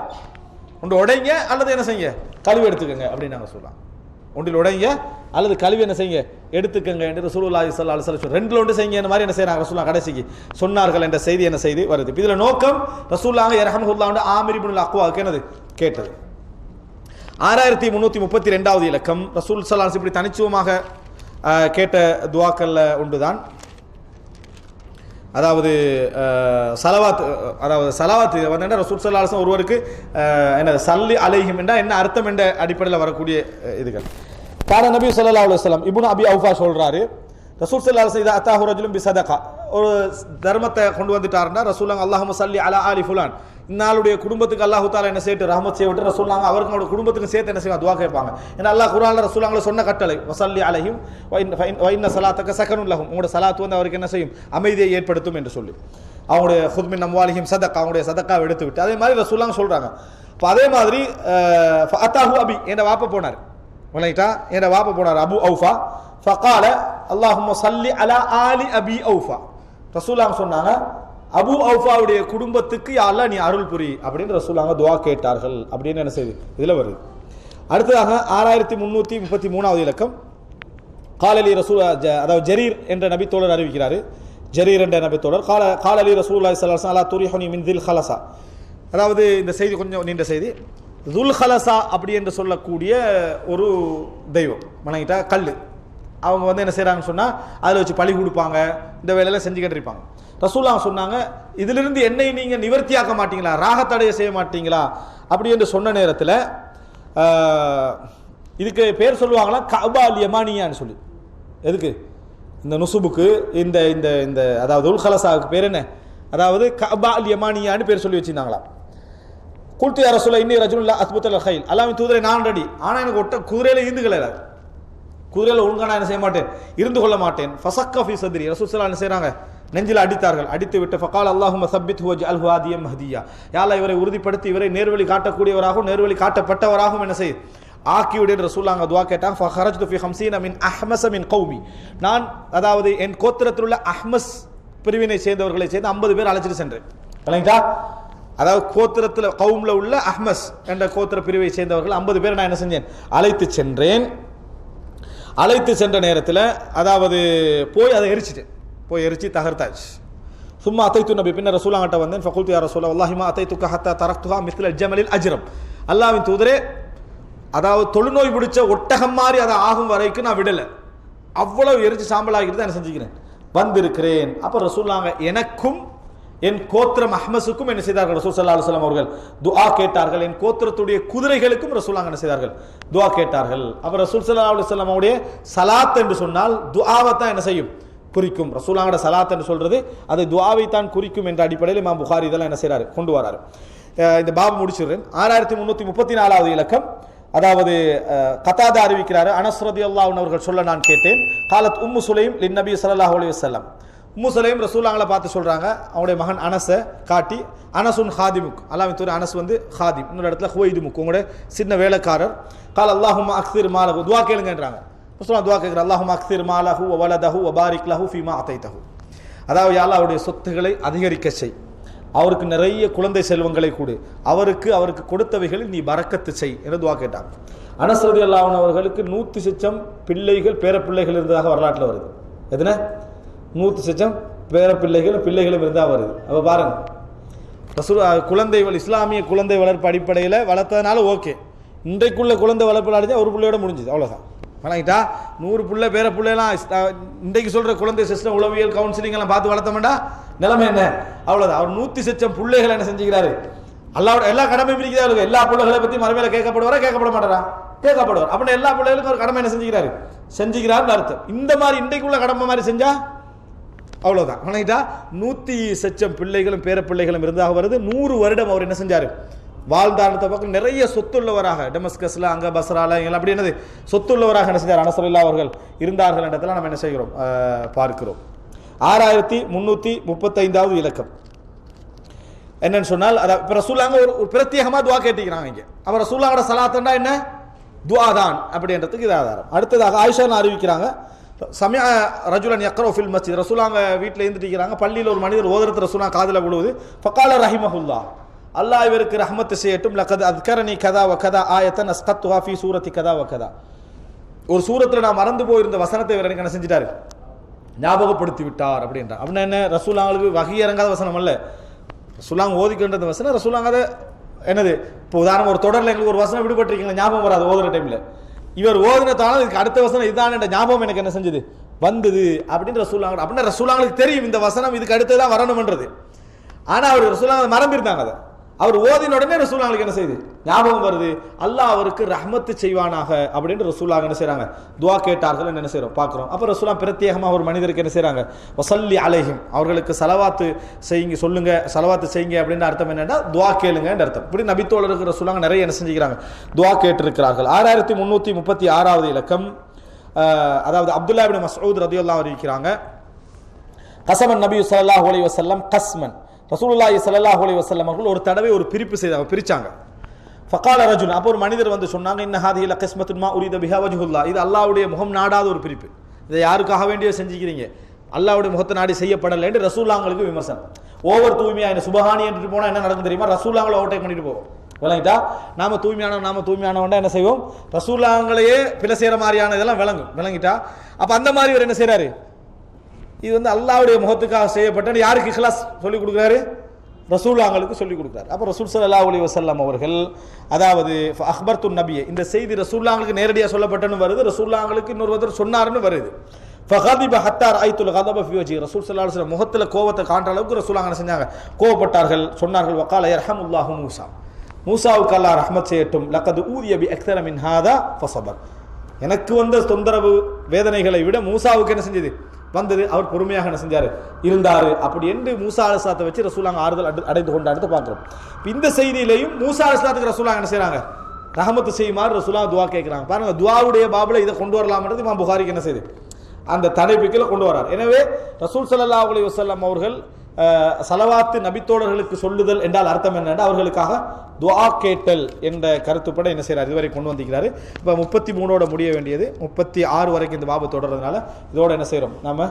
ஒன்று உடைங்க அல்லது என்ன செய்யுங்க, கழுவி எடுத்துக்கங்க அப்படின்னு நாங்கள் சொல்லலாம். ஒன்றில் உடைங்க அல்லது கழுவி என்ன செய்யுங்க, எடுத்துக்கங்க என்று ரசூலுல்லாஹி ஸல்லல்லாஹு அலைஹி வஸல்லம் ரெண்டுல ஒன்று செய்யுங்க இந்த மாதிரி என்ன செய்யறாங்க ரசூலுல்லாஹ் கடைசிக்கு சொன்னார்கள் என்ற செய்தி என்ன செய்தி வருது. இதுல நோக்கம் ரசூலுல்லாஹ் யர்ஹமுல்லாஹ் ஆமிர் இப்னுல் அக்வாக்கு என்னது கேட்டது. 6332வது இலக்கம் ரசூல் ஸல்லல்லாஹு அலைஹி இப்படி தனிச்சுவமாக கேட்ட துஆக்கள்ல ஒன்றுதான். அதாவது சலவாத், அதாவது சலவாத் வந்து ரசூல் ஸல்லல்லாஹு அலைஹி ஒருவருக்கு என்ன சல்லி அலைஹிம் என்றால் என்ன அர்த்தம் என்ற அடிப்படையில் வரக்கூடிய இதுகள். கான நபி ஸல்லல்லாஹு அலைஹி வஸல்லம் இப்னு அபி அவுஃபா சொல்றாரு, ரசூல் ஸல்லல்லாஹு அலைஹி வஸல்லம் அத்தாஹு ரஜுலும் பிஸதகா, ஒரு தர்மத்தை கொண்டு வந்துட்டாருன்னா ரசூலுல்லாஹ் அல்லாஹும்ம ஸல்லி அலா ஆலி ஃபுலான், இன்னாளுடைய குடும்பத்துக்கு அல்லாஹ் தஆலா என்ன செய்து ரஹ்மத் செய்ய விட்டு ரசூலுல்லாஹ் அவருக்கு அவருடைய குடும்பத்துக்கு சேர்த்து என்ன செய்வாங்க, துஆ கேட்பாங்க. ஏன்னா அல்லாஹ் குர்ஆன்ல ரசூலுல்லாஹ் சொன்ன கட்டளை, வஸல்லி அலைஹிம் வ இன்ன ஸலாத்தக ஸகனுன் லஹும், உங்களுடைய ஸலாத் வந்து அவருக்கு என்ன செய்யும், அமைதியை ஏற்படுத்தும் என்று சொல்லி அவங்களுடைய ஹுத் மின் அம்வாலிஹிம் சதகா, அவங்களுடைய சதகாவை எடுத்து விட்டு அதே மாதிரி ரசூலுல்லாஹ் சொல்றாங்க. இப்போ அதே மாதிரி அத்தாஹு அபி, என்ற வாப்ப போனார், வலைட்டா என்ற வாப்ப போனார் அபு அவுஃபா. ஃபகால அல்லாஹும்ம ஸல்லி அலா ஆலி அபி அவுஃபா, ரசூலுல்லாஹ் சொன்னாங்க அபு அவுஃபாவுடைய குடும்பத்துக்கு யா அல்லாஹ் நீ அருள் புரி அப்படின்னு ரசூலுல்லாஹ் துஆ கேட்டார்கள் அப்படின்னு என்ன செய்யுது இதுல வருது. அடுத்ததாக 6333வது இலக்கம் காலலி ரசூல், அதாவது ஜரீர் என்ற நபி தோழர் அறிவிக்கிறாரு, ஜரீர் என்ற நபி தோழர் காலலி ரசூலுல்லாஹி ஸல்லல்லாஹு அலைஹி வஸல்லம் துரிஹுனி மின் தில் ஹலசா, அதாவது இந்த செய்தி கொஞ்சம் நீண்ட செய்தி. துல் ஹலசா அப்படி என்று சொல்லக்கூடிய ஒரு தெய்வம், மனைகிட்ட கல், அவங்க வந்து என்ன செய்கிறாங்கன்னு சொன்னால் அதில் வச்சு பழி கொடுப்பாங்க, இந்த வேலையெல்லாம் செஞ்சுக்கிட்டு இருப்பாங்க. ரசூலுல்லாஹ் சொன்னாங்க, இதிலிருந்து என்னை நீங்கள் நிவர்த்தியாக்க மாட்டீங்களா, ராகத்தடைய செய்ய மாட்டீங்களா அப்படி என்று சொன்ன நேரத்தில் இதுக்கு பேர் சொல்லுவாங்களா கஅபா அல் யமானியான்னு சொல்லி. எதுக்கு இந்த நுசுபுக்கு இந்த இந்த இந்த அதாவது துல் ஹலசாவுக்கு பேர் என்ன, அதாவது கஅபா அல் யமானியான்னு பேர் சொல்லி வச்சிருந்தாங்களா. குல்து யா ரசூலல்லாஹ் இன்னி ரஜுலுன் அஸ்புத்தல் கைல், அல்லாஹ்வின் தூதரை நான் ரெடி, ஆனால் எனக்கு ஒட்ட குதிரையில ஈந்து கிடையாது, குதிரையில் ஒழுங்கான என்ன செய்ய மாட்டேன், இருந்து கொள்ள மாட்டேன். ஃபஸக்க ஃபீ சத்ரி, ரசூல் ஸல்லல்லாஹு அலைஹி என்ன செய்றாங்க, நெஞ்சில் அடித்தார்கள். அடித்து விட்டு ஃபகால் அல்லாஹும்ம சப்பித்ஹு வஜ்அல்ஹு ஹாதியம் மஹ்தியா, யா அல்லாஹ் இவரை உறுதிப்படுத்தி இவரை நேர்வழி காட்டக்கூடியவராகவும் நேர்வழி காட்டப்பட்டவராகவும் என்ன செய் ஆக்கியுடைய ரசூலுல்லாஹ் துஆ கேட்டாங்க. ஃபஹரஜ்து ஃபீ 50 மின் அஹ்மஸ மின் கௌமி, நான் அதாவது என் கோத்திரத்தில் உள்ள அஹ்மஸ் பிரிவினை சேர்ந்தவர்களை சேர்ந்து 50 பேர் அழைச்சிட்டு சென்றேன். இல்லைங்களா, அதாவது கோத்திரத்தில் கௌம்ல உள்ள அஹ்மஸ் என்ற கோத்திர பிரிவை சேர்ந்தவர்கள் 50 பேர் நான் என்ன செஞ்சேன், அழைத்து சென்றேன். அழைத்து சென்ற நேரத்தில் அதாவது போய் அதை எரிச்சு தகர்த்தாச்சு. சும்மா அத்தைத்து நபி பின்னர் ரசூலாங்கிட்ட வந்தேன். ஃபகுல்து யா ரசூல வல்லாஹி மா அத்தைத்துக ஹத்தா தரக்துஹா மித்ல ஜமலில் அஜ்ரம். அல்லாஹ்வின் தூதரே, அதாவது தொழுநோய் பிடிச்ச ஒட்டகம் மாதிரி அதை ஆகும் வரைக்கும் நான் விடலை, அவ்வளவு எரிச்சு சாம்பலாகிட்டு தான் என்ன செஞ்சுக்கிறேன் வந்திருக்கிறேன். அப்போ ரசூலாங்க எனக்கும் என் கோத்திரம் அஹ்மஸுக்கும் என்ன செய்தார்கள், ரசூல் ஸல்லல்லாஹு அலைஹி வஸல்லம் அவர்கள் துஆ கேட்டார்கள். என் கோத்திரத்துடைய குதிரைகளுக்கும் ரசூலாங்க என்ன செய்தார்கள், துஆ கேட்டார்கள். அப்போ ரசூல் ஸல்லல்லாஹு அலைஹி வஸல்லம் அவருடைய சலாத் என்று சொன்னால் துஆவை தான் என்ன செய்யும், குறிக்கும். ரசூலாங்கட சலாத் என்று சொல்றது அது துஆவை தான் குறிக்கும் என்ற அடிப்படையில் இமாம் புகாரி இதெல்லாம் என்ன செய்றாரு, கொண்டு வராரு. இந்த பாப் முடிச்சிடுறேன். 6334வது இலக்கம். அதாவது கதாதா அறிவிக்கிறாரு, அனஸ் ரலியல்லாஹு அன்ஹு அவர்கள் சொல்ல நான் கேட்டேன். காலத் உம்மு சுலைம் லின் நபி ஸல்லல்லாஹு அலைஹி வஸல்லம். உம்மு சுலைம் ரசூலாங்களை பார்த்து சொல்றாங்க, அவங்களுடைய மகன் அனஸை காட்டி, அனசுன் ஹாதிமுக், அல்லாஹ்வின் தூதர் அனஸ் வந்து ஹாதிம், இன்னொரு இடத்துல ஹுவைதுமுக், உங்களுடைய சின்ன வேலைக்காரர். கால அல்லாஹும்ம அக்ஸிர் மாலஹு, துஆ கேளுங்கன்றாங்க. ரசூலுல்லாஹ் துஆ கேக்குறாங்க, அல்லாஹும்ம அக்ஸிர் மாலஹு வ வலதஹு வ பாரிக் லஹு ஃபீமா அதைதஹு. அதாவது யா அல்லாஹ் அவருடைய சொத்துக்களை அதிகரிக்க செய், அவருக்கு நிறைய குழந்தை செல்வங்களை கொடு, அவருக்கு கொடுத்தவைகளில் நீ பரக்கத்து செய் என்று துஆ கேட்டாங்க. அனஸ் ரலியல்லாஹு அன்ஹு அவர்களுக்கு 100 லட்சம் பிள்ளைகள் பேரப்பிள்ளைகள் இருந்ததாக வரலாற்றில் வருது. எதுன 100 லட்சம் பிள்ளைகளும் இருந்தா வருது. அப்ப பாருங்க, ரசூல் குழந்தைகள் இஸ்லாமிய குழந்தை வளர்ப்பு அடிப்படையில் வளர்த்ததுனால ஓகே, இன்றைக்குள்ள குழந்தை வளர்ப்பு அடிச்சா ஒரு பிள்ளையோட முடிஞ்சுது, அவ்வளோதான். வணங்கிட்டா 100 பிள்ளை பேரப்பிள்ளைலாம் இன்றைக்கு சொல்ற குழந்தை சிஸ்டம் உளவியல் கவுன்சிலிங் எல்லாம் பார்த்து வளர்த்தோம்டா நிலைமை என்ன, அவ்வளோதான். அவர் 100 லட்சம் பிள்ளைகள் என்ன செஞ்சுக்கிறாரு, அல்லாஹ்வோட எல்லா கடமையும் இருக்கிறாரு. எல்லா பிள்ளைகளை பற்றி மறுமையில கேட்கப்படுவாரா, கேட்கப்பட மாட்டாரா, கேட்கப்படுவார். அப்படின்னா எல்லா பிள்ளைகளுக்கும் ஒரு கடமை என்ன செஞ்சுக்கிறாருன்னு அர்த்தம். இந்த மாதிரி இன்றைக்குள்ள கடமை மாதிரி செஞ்சா அவ்வளோதான். வணங்கிட்டா 100 லட்சம் பிள்ளைகளும் பேரப்பிள்ளைகளும் இருந்தாக வருது. 100 வருடம் அவர் என்ன செஞ்சாரு, வாழ்ந்தார்த்த பக்கம் நிறைய சொத்துள்ளவராக டெமஸ்கஸ்ல அங்க பஸ்ரால எல்லாம் அப்படி என்னது சொத்துள்ளவராக என்ன செஞ்சார் அனஸ் ரலியல்லாஹு அவர்கள் இருந்தார்கள் என்றதெல்லாம் நம்ம என்ன செய்கிறோம் பார்க்கிறோம். 6335வது இலக்கம் என்னன்னு சொன்னால், இப்போ ரசூலாங்க ஒரு பிரத்யேகமாக துஆ கேட்டிக்கிறாங்க இங்கே. அப்போ ரசூலாங்கட சலாத்தண்டா என்ன, துஆ தான் அப்படின்றதுக்கு இது ஆதாரம். அடுத்ததாக ஆயிஷா அறிவிக்கிறாங்க, சமய ரஜுலன் யக்ரவு ஃபில் மஸ்ஜித், ரசூலாங்க வீட்டில் இருந்துட்டு பள்ளியில் ஒரு மனிதர் ஓதுறது ரசூலா காதில் விழுவுது. ஃபகால ரஹிமஹுல்லாஹ், அல்லாஹ் இவருக்கு ரஹ்மத் செய்யட்டும். லகத் அத்கரனி கதா வ கதா ஆயத்தன் அஸ்கத்துஹா ஃபீ சூரத்தி கதா வ கதா, ஒரு சூரத்தில் நான் மறந்து போயிருந்த வசனத்தை இவர் எனக்கு என்ன செஞ்சிட்டாரு, ஞாபகப்படுத்தி விட்டார் அப்படின்றார். அப்படின்னா என்ன, ரசூலாங்களுக்கு வகை இறங்காத வசனம் அல்ல, ரசூலாங்க ஓதிக்கின்றது வசனம். ரசூலாங்க அதை என்னது, இப்போ உதாரணம் ஒரு தொடரில் எங்களுக்கு ஒரு வசனம் விடுபட்டிருக்கீங்களா, ஞாபகம் வராது ஓதுற டைமில், இவர் ஓதினத்தாலும் இதுக்கு அடுத்த வசனம் இதுதான் என்ற ஞாபகம் எனக்கு என்ன செஞ்சது வந்தது அப்படின்னு ரசூலாங்க. அப்படின்னா ரசூலாங்களுக்கு தெரியும் இந்த வசனம் இதுக்கு அடுத்ததான் வரணும்ன்றது. ஆனால் அவர் ரசூலாங்க மறந்துருந்தாங்க, அதை அவர் ஓதின உடனே ரசூலாங்களுக்கு என்ன செய்யுது, ஞாபகம் வருது. அல்லாஹ் அவருக்கு ரஹ்மத்து செய்வானாக அப்படின்னு ரசூலாங்க என்ன செய்றாங்க, துஆ கேட்டார்கள் என்ன செய்றோம் பார்க்கிறோம். அப்போ ரசூலா பிரத்யேகமாக ஒரு மனிதருக்கு என்ன செய்றாங்க, வஸல்லி அலைஹிம், அவர்களுக்கு சலவாத்து செய்யுங்க, சொல்லுங்க சலவாத்து செய்யுங்க அப்படின்னு அர்த்தம் என்னன்னா துஆ கேளுங்கன்னு அர்த்தம். இப்படி நபித்தோழருக்கு ரசூலாங்க நிறைய என்ன செஞ்சுக்கிறாங்க, துஆ கேட்டிருக்கிறார்கள். 6336வது இலக்கம். அதாவது அப்துல்லா இப்னு மஸ்ஊத் ரலியல்லாஹு அன்ஹு அறிவிக்கிறாங்க, கஸமன் நபி ஸல்லல்லாஹு அலைஹி வஸல்லம் கஸ்மன், ரசூலுல்லாஹி ஸல்லல்லாஹு அலைஹி வஸல்லம் அவர்கள் ஒரு தடவை ஒரு பிரிப்பு செய்தாங்க, பிரிச்சாங்க. ஃபகால ரஜுல், அப்போ ஒரு மனிதர் வந்து சொன்னாங்க, இன்ன ஹாதிஹி லக்ஸ்மத்துன் மா உரித பிஹா வஜ்ஹுல்லாஹ், இது அல்லாஹ்வுடைய முகம் நாடாத ஒரு பிரிப்பு, இதை யாருக்காக வேண்டிய செஞ்சுக்கிறீங்க, அல்லாஹ்வுடைய முகத்தை நாடி செய்யப்படலை என்று ரசூலுல்லாஹ்ங்களுக்கு விமர்சனம். ஓவர் தூய்மையா என்ன சுபஹானி என்று போனால் என்ன நடக்கும் தெரியுமா, ரசூலுல்லாஹ்களை ஓவர்டேக் பண்ணிட்டு போவோம். விளங்கிட்டா, நாம தூய்மையானவன்டா என்ன செய்வோம், ரசூலுல்லாஹ்ங்களையே பிழை செய்யற மாதிரியான இதெல்லாம் விளங்கிட்டா. அப்ப அந்த மாதிரி ஒரு என்ன செய்யறாரு, இது வந்து அல்லாஹ்வுடைய முகத்துக்காக செய்யப்பட்ட, யாருக்கு இஹ்லாஸ் சொல்லி கொடுக்குறாரு, ரசூலுல்லாஹ்ங்களுக்கு சொல்லி கொடுக்குறாரு. அப்போ ரசூல் ஸல்லல்லாஹு அலைஹி வஸல்லம் அவர்கள் அதாவது அக்பர்து நபியை, இந்த செய்தி ரசூலுல்லாஹ்ங்களுக்கு நேரடியாக சொல்லப்பட்டன்னு வருது, ரசூலுல்லாஹ்ங்களுக்கு இன்னொருவர் சொன்னாருன்னு வருது. ஃபகதிப ஹத்தா ரஐத்துல் கதப ஃபீ வஜ்ஹி, ரசூல் ஸல்லல்லாஹு அலைஹி வஸல்லம் முகத்தில் கோபத்தை காண்ற அளவுக்கு ரசூலுல்லாஹ் என்ன செஞ்சாங்க, கோபப்பட்டார்கள். சொன்னார்கள், வகால யர்ஹமுல்லாஹு மூஸா, மூசாவுக்கு அல்லாஹ் ரஹ்மத் செய்யட்டும். லகத் ஊதிய பி அக்ஸர மின் ஹாதா ஃபஸபர், எனக்கு வந்த தொந்தரவு வேதனைகளை விட மூசாவுக்கு என்ன செஞ்சது வந்தது, அவர் பொறுமையாக என்ன செஞ்சாரு இருந்தாரு. அப்படி என்று மூசா அலைஹிஸ்ஸலாத்தை வச்சு ரசூலுல்லாஹ் ஆறுதல் அடைந்து கொண்டாடுத்து பார்க்கிறோம். இந்த செய்தியிலையும் மூசா அலைஹிஸ்ஸலாத்துக்கு ரசூலுல்லாஹ் என்ன செய்றாங்க, ரஹமத்து செய்யுமாறு ரசூலுல்லாஹ் துஆ கேட்கிறாங்க. பாருங்க, துஆவுடைய பாபுல இதை கொண்டு வரலாம்ன்றது இமாம் புகாரிக்கு என்ன செய்யுது, அந்த தலைப்பிக்கல கொண்டு வரார். எனவே ரசூல் ஸல்லல்லாஹு அலைஹி வஸல்லம் அவர்கள் சலவாத்து நபித்தோழர்களுக்கு சொல்லுதல் என்றால் அர்த்தம் என்னென்னா அவர்களுக்காக துஆ கேட்டல் என்ற கருத்துப்பட என்ன செய்யறாரு, இதுவரை கொண்டு வந்திருக்கிறாரு. இப்போ 33ஓட முடிய வேண்டியது 36 வரைக்கும் இந்த பாபு தொடர்றதுனால இதோட என்ன செய்கிறோம் நம்ம,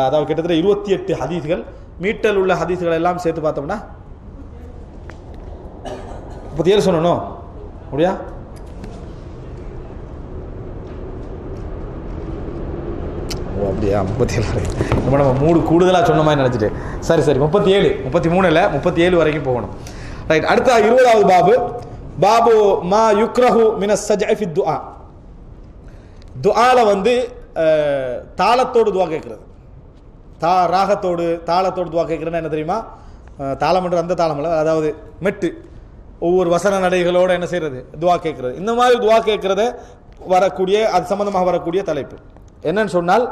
அதாவது கிட்டத்தட்ட 28 ஹதீஸ்கள், மீட்டல் உள்ள ஹதீஸ்கள் எல்லாம் சேர்த்து பார்த்தோம்னா 37 சொல்லணும் முடியா. அப்படியா 37 நம்ம 3 கூடுதலாக சொன்ன மாதிரி நினச்சிட்டு சரி 37 33 இல்லை 37 வரைக்கும் போகணும். ரைட். அடுத்த 20வது பாபு மா யுக்ரஹு மினஸ் சஜ்இ ஃபி துஆ. துஆல வந்து தாளத்தோடு துஆ கேட்கறது, ராகத்தோடு தாளத்தோடு துஆ கேட்கறதுன்னா என்ன தெரியுமா? தாளம் என்ற அந்த தாளம் இல்லை, அதாவது மெட்டு, ஒவ்வொரு வசன நடைகளோடு என்ன செய்யறது, துஆ கேட்கறது. இந்த மாதிரி துஆ கேட்கறத வரக்கூடிய அது சம்பந்தமாக வரக்கூடிய தலைப்பு என்னன்னு சொன்னால்,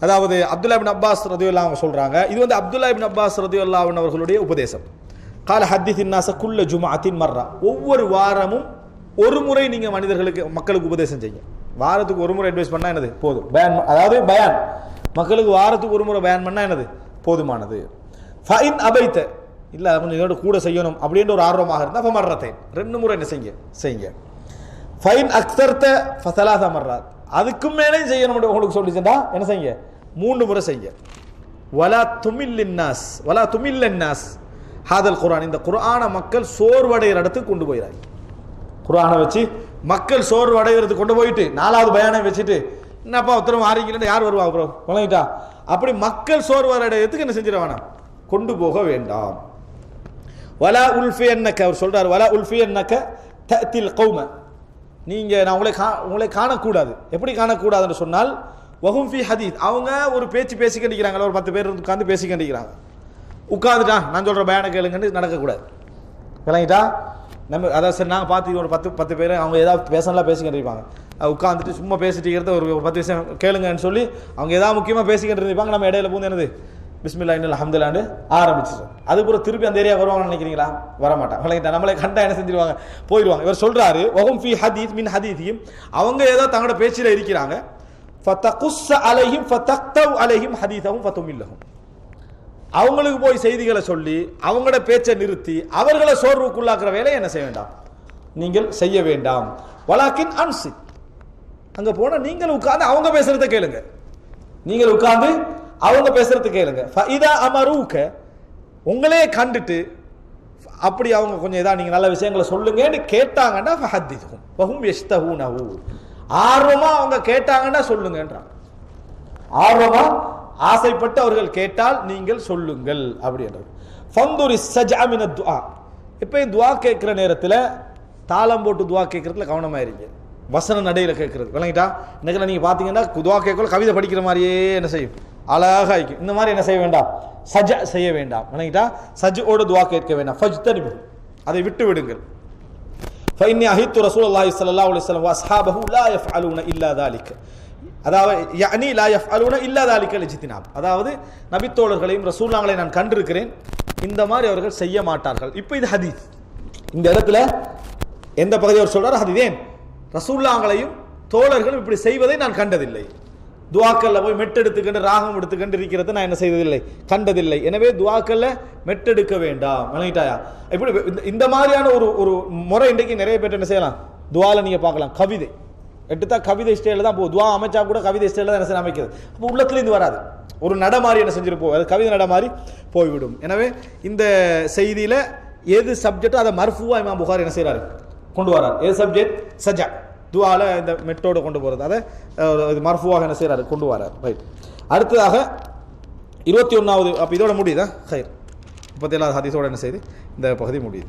அதாவது அப்துல்லா இப்னு அப்பாஸ் ரலியல்லாஹு அன்ஹு சொல்றாங்க, இது வந்து அப்துல்லா இப்னு அப்பாஸ் ரலியல்லாஹு அன்ஹு அவர்களுடைய உபதேசம். கால ஹத்தின் நாஸ குல்ல ஜும்அத்தின் மர்ரா, ஒவ்வொரு வாரமும் ஒரு முறை நீங்க மக்களுக்கு உபதேசம் செய்யுங்க. வாரத்துக்கு ஒரு முறை அட்வைஸ் பண்ணா என்னது போதும். பயான், அதாவது பயான் மக்களுக்கு வாரத்துக்கு ஒரு முறை பயான் பண்ணா என்னது போதுமானது. ஃபைன் அபைத்த, இல்ல கொஞ்சம் இதோட கூட செய்யணும் அப்படின்ற ஒரு ஆர்வமாக இருந்தா ஃபமர்ரத்தை, 2 முறை என்ன செய்யுங்க. ஃபைன் அக்தர்த ஃபஸலாஸ மர்ராத், அதுக்கும் மேலே செய்யணும் உங்களுக்கு சொல்லிச்சா என்ன செய்யுங்க, 3 முறை செய்யுங்க. வலா துமில்லன் நாஸ் ஹாதல் குர்ஆன், இந்த குர்ஆனை மக்கள் சோர்வடைகிற இடத்துக்கு கொண்டு போயிறாங்க. குர்ஆனை வச்சு மக்கள் சோர்வடைகிறதுக்கு கொண்டு போயிட்டு 4வது பயானை வச்சுட்டு என்னப்பா உத்தரவு ஆரம்பிக்கலன்னு யார் வருவாங்க ப்ரோ வழங்கிட்டா, அப்படி மக்கள் சோர்வடைகிறதுக்கு என்ன செஞ்சிட வேணாம், கொண்டு போக வேண்டாம். வலா உல்ஃபி என்னக்க, அவர் சொல்றாரு, வலா உல்ஃபி என்னக்க தஅத்தில் கௌம, நீங்க நான் உங்களை காணக்கூடாது. எப்படி காணக்கூடாதுன்னு சொன்னால், வஹும் ஃபி ஹதீஸ், அவங்க ஒரு பேச்சு பேசிக்கிட்டிருக்கிறாங்களா, ஒரு 10 பேர் உட்காந்து பேசிக்கிட்டிருக்கிறாங்க, உட்காந்துட்டான் நான் சொல்ற பயானை கேளுங்கன்னு நடக்கக்கூடாது. விளங்கிட்டா? நம்ம அதாவது சரி நாங்கள் பார்த்து ஒரு 10 பேர் அவங்க ஏதாவது பேசலாம் பேசிக்கிட்டு இருப்பாங்க, உட்காந்துட்டு சும்மா பேசிட்டு இருக்கிறத ஒரு 10 விஷயம் கேளுங்கன்னு சொல்லி அவங்க ஏதாவது முக்கியமாக பேசிக்கிட்டு இருப்பாங்க, நம்ம இடையில பூந்து என்னது பிஸ்மில்லா இன்னல் அல்ஹம்துலில்லாஹ்னு ஆரம்பிச்சிடும். அதுக்கப்புறம் திருப்பி அந்த ஏரியா வருவாங்கன்னு நினைக்கிறீங்களா? வரமாட்டாங்க. விளங்கிட்டா? நம்மளே கண்டா என்ன செஞ்சிருவாங்க, போயிடுவாங்க. இவர் சொல்றாரு வஹும் ஃபி ஹதீஸ் மின் ஹதீஸிஹிம், அவங்க ஏதோ தங்களோட பேச்சில் இருக்கிறாங்க, ஃபதகுஸ்ஸ அலைஹிம் ஃபதக்தவ் அலைஹிம் ஹதீஸஹும் ஃபதுமில்லஹும், அவங்களுக்கு போய் செய்திகளை சொல்லி அவங்களோட பேச்சை நிறுத்தி அவர்களை சோர்வுக்குள்ளாக்குற வேலையை என்ன செய்ய வேண்டாம், நீங்கள் செய்ய வேண்டாம். வலாக்கின் அன்சி, அங்க போனா நீங்கள் உட்கார்ந்து அவங்க பேசுறத கேளுங்க, நீங்கள் உட்கார்ந்து அவங்க பேசுறது கேளுங்க. ஃபஇதா அமரூக, உங்களே கண்டுட்டு அப்படி அவங்க கொஞ்சம் ஏதாவது நீங்க நல்ல விஷயங்களை சொல்லுங்கன்னு கேட்டாங்கன்னா ஃபஹத்திதுஹும் வஹும் யஸ்தஹூனஹு, ஆர்வமா அவங்க கேட்டாங்கன்னா சொல்லுங்கன்றாங்க. ஆர்வமா ஆசைப்பட்டு அவர்கள் கேட்டால் நீங்கள் சொல்லுங்கள் அப்படின்றது. ஃபந்துரி சஜ்அ மின துஆ, எப்பயும் துஆ கேட்கிற நேரத்தில் தாளம் போட்டு துஆ கேட்கறதுல கவனமா இருங்க, வசன நடையில கேட்கறது. விளங்கிட்டா? இன்னைக்கு நீங்க பாத்தீங்கன்னா துஆ கேட்கல கவிதை படிக்கிற மாதிரியே என்ன செய்யும், அழகா இருக்கும். இந்த மாதிரி என்ன செய்ய வேண்டாம், சஜ்அ செய்ய வேண்டாம். விளங்கிட்டா? சஜ்ஓட துஆ கேட்க வேண்டாம். ஃபஜ்தனிபு, அதை விட்டு விடுங்கள். ஃபஇன்னி அஹித்து ரசூலுல்லாஹி ஸல்லல்லாஹு அலைஹி வஸல்லம் வ அஸ்ஹாபஹு லா யஃஅலூன இல்லா ذلك, அதாவது யஅனி லா யஃஅலூன இல்லா ذلك லிஜ்தினாப், அதாவது நபித்தோழர்களையும் ரசூலுல்லாஹ்களை நான் கண்டிருக்கிறேன், இந்த மாதிரி அவர்கள் செய்ய மாட்டார்கள். இப்போ இது ஹதீஸ், இந்த இடத்துல எந்த பகுதி அவர் சொல்றாரு, ஹதீஸ் ரசூலுல்லாஹ்களையும் தோழர்களும் இப்படி செய்வதை நான் கண்டதில்லை. துஆக்கல்ல போய் மெட்டெடுத்துக்கண்டு ராகம் எடுத்துக்கண்டு இருக்கிறத நான் என்ன செய்ததில்லை, கண்டதில்லை. எனவே துஆக்கல்ல மெட்டெடுக்க வேண்டாம். விளங்கிட்டாயா? இப்படி இந்த மாதிரியான ஒரு முறை இன்றைக்கு நிறைய பேர் என்ன செய்யலாம், துஆல நீங்க பார்க்கலாம், கவிதை எடுத்தா கவிதை ஸ்டைல தான் போகும், துஆ அமைச்சா கூட கவிதை ஸ்டைல தான் என்ன செய்ய அமைக்கிறது. அப்போ உள்ளத்துல இருந்து வராது, ஒரு நடமாறி என்ன செஞ்சிருப்போம், அது கவிதை நடமாறி போய்விடும். எனவே இந்த செய்தியில எது சப்ஜெக்டோ அதை மர்ஃபூவா இமாம் புகாரி என்ன செய்யறாரு, கொண்டு வரார். எது சப்ஜெக்ட், சஜா துஆல இந்த மெட்டோட கொண்டு போறது, அதை மர்ஃபூவாக என்ன செய்யறாரு, கொண்டு வரார். ரைட். அடுத்ததாக 21வது, அப்ப இதோட முடியுதா? ஹைர். 37வது ஹதீஸோட என்ன செய்து இந்த பகுதி முடியுது.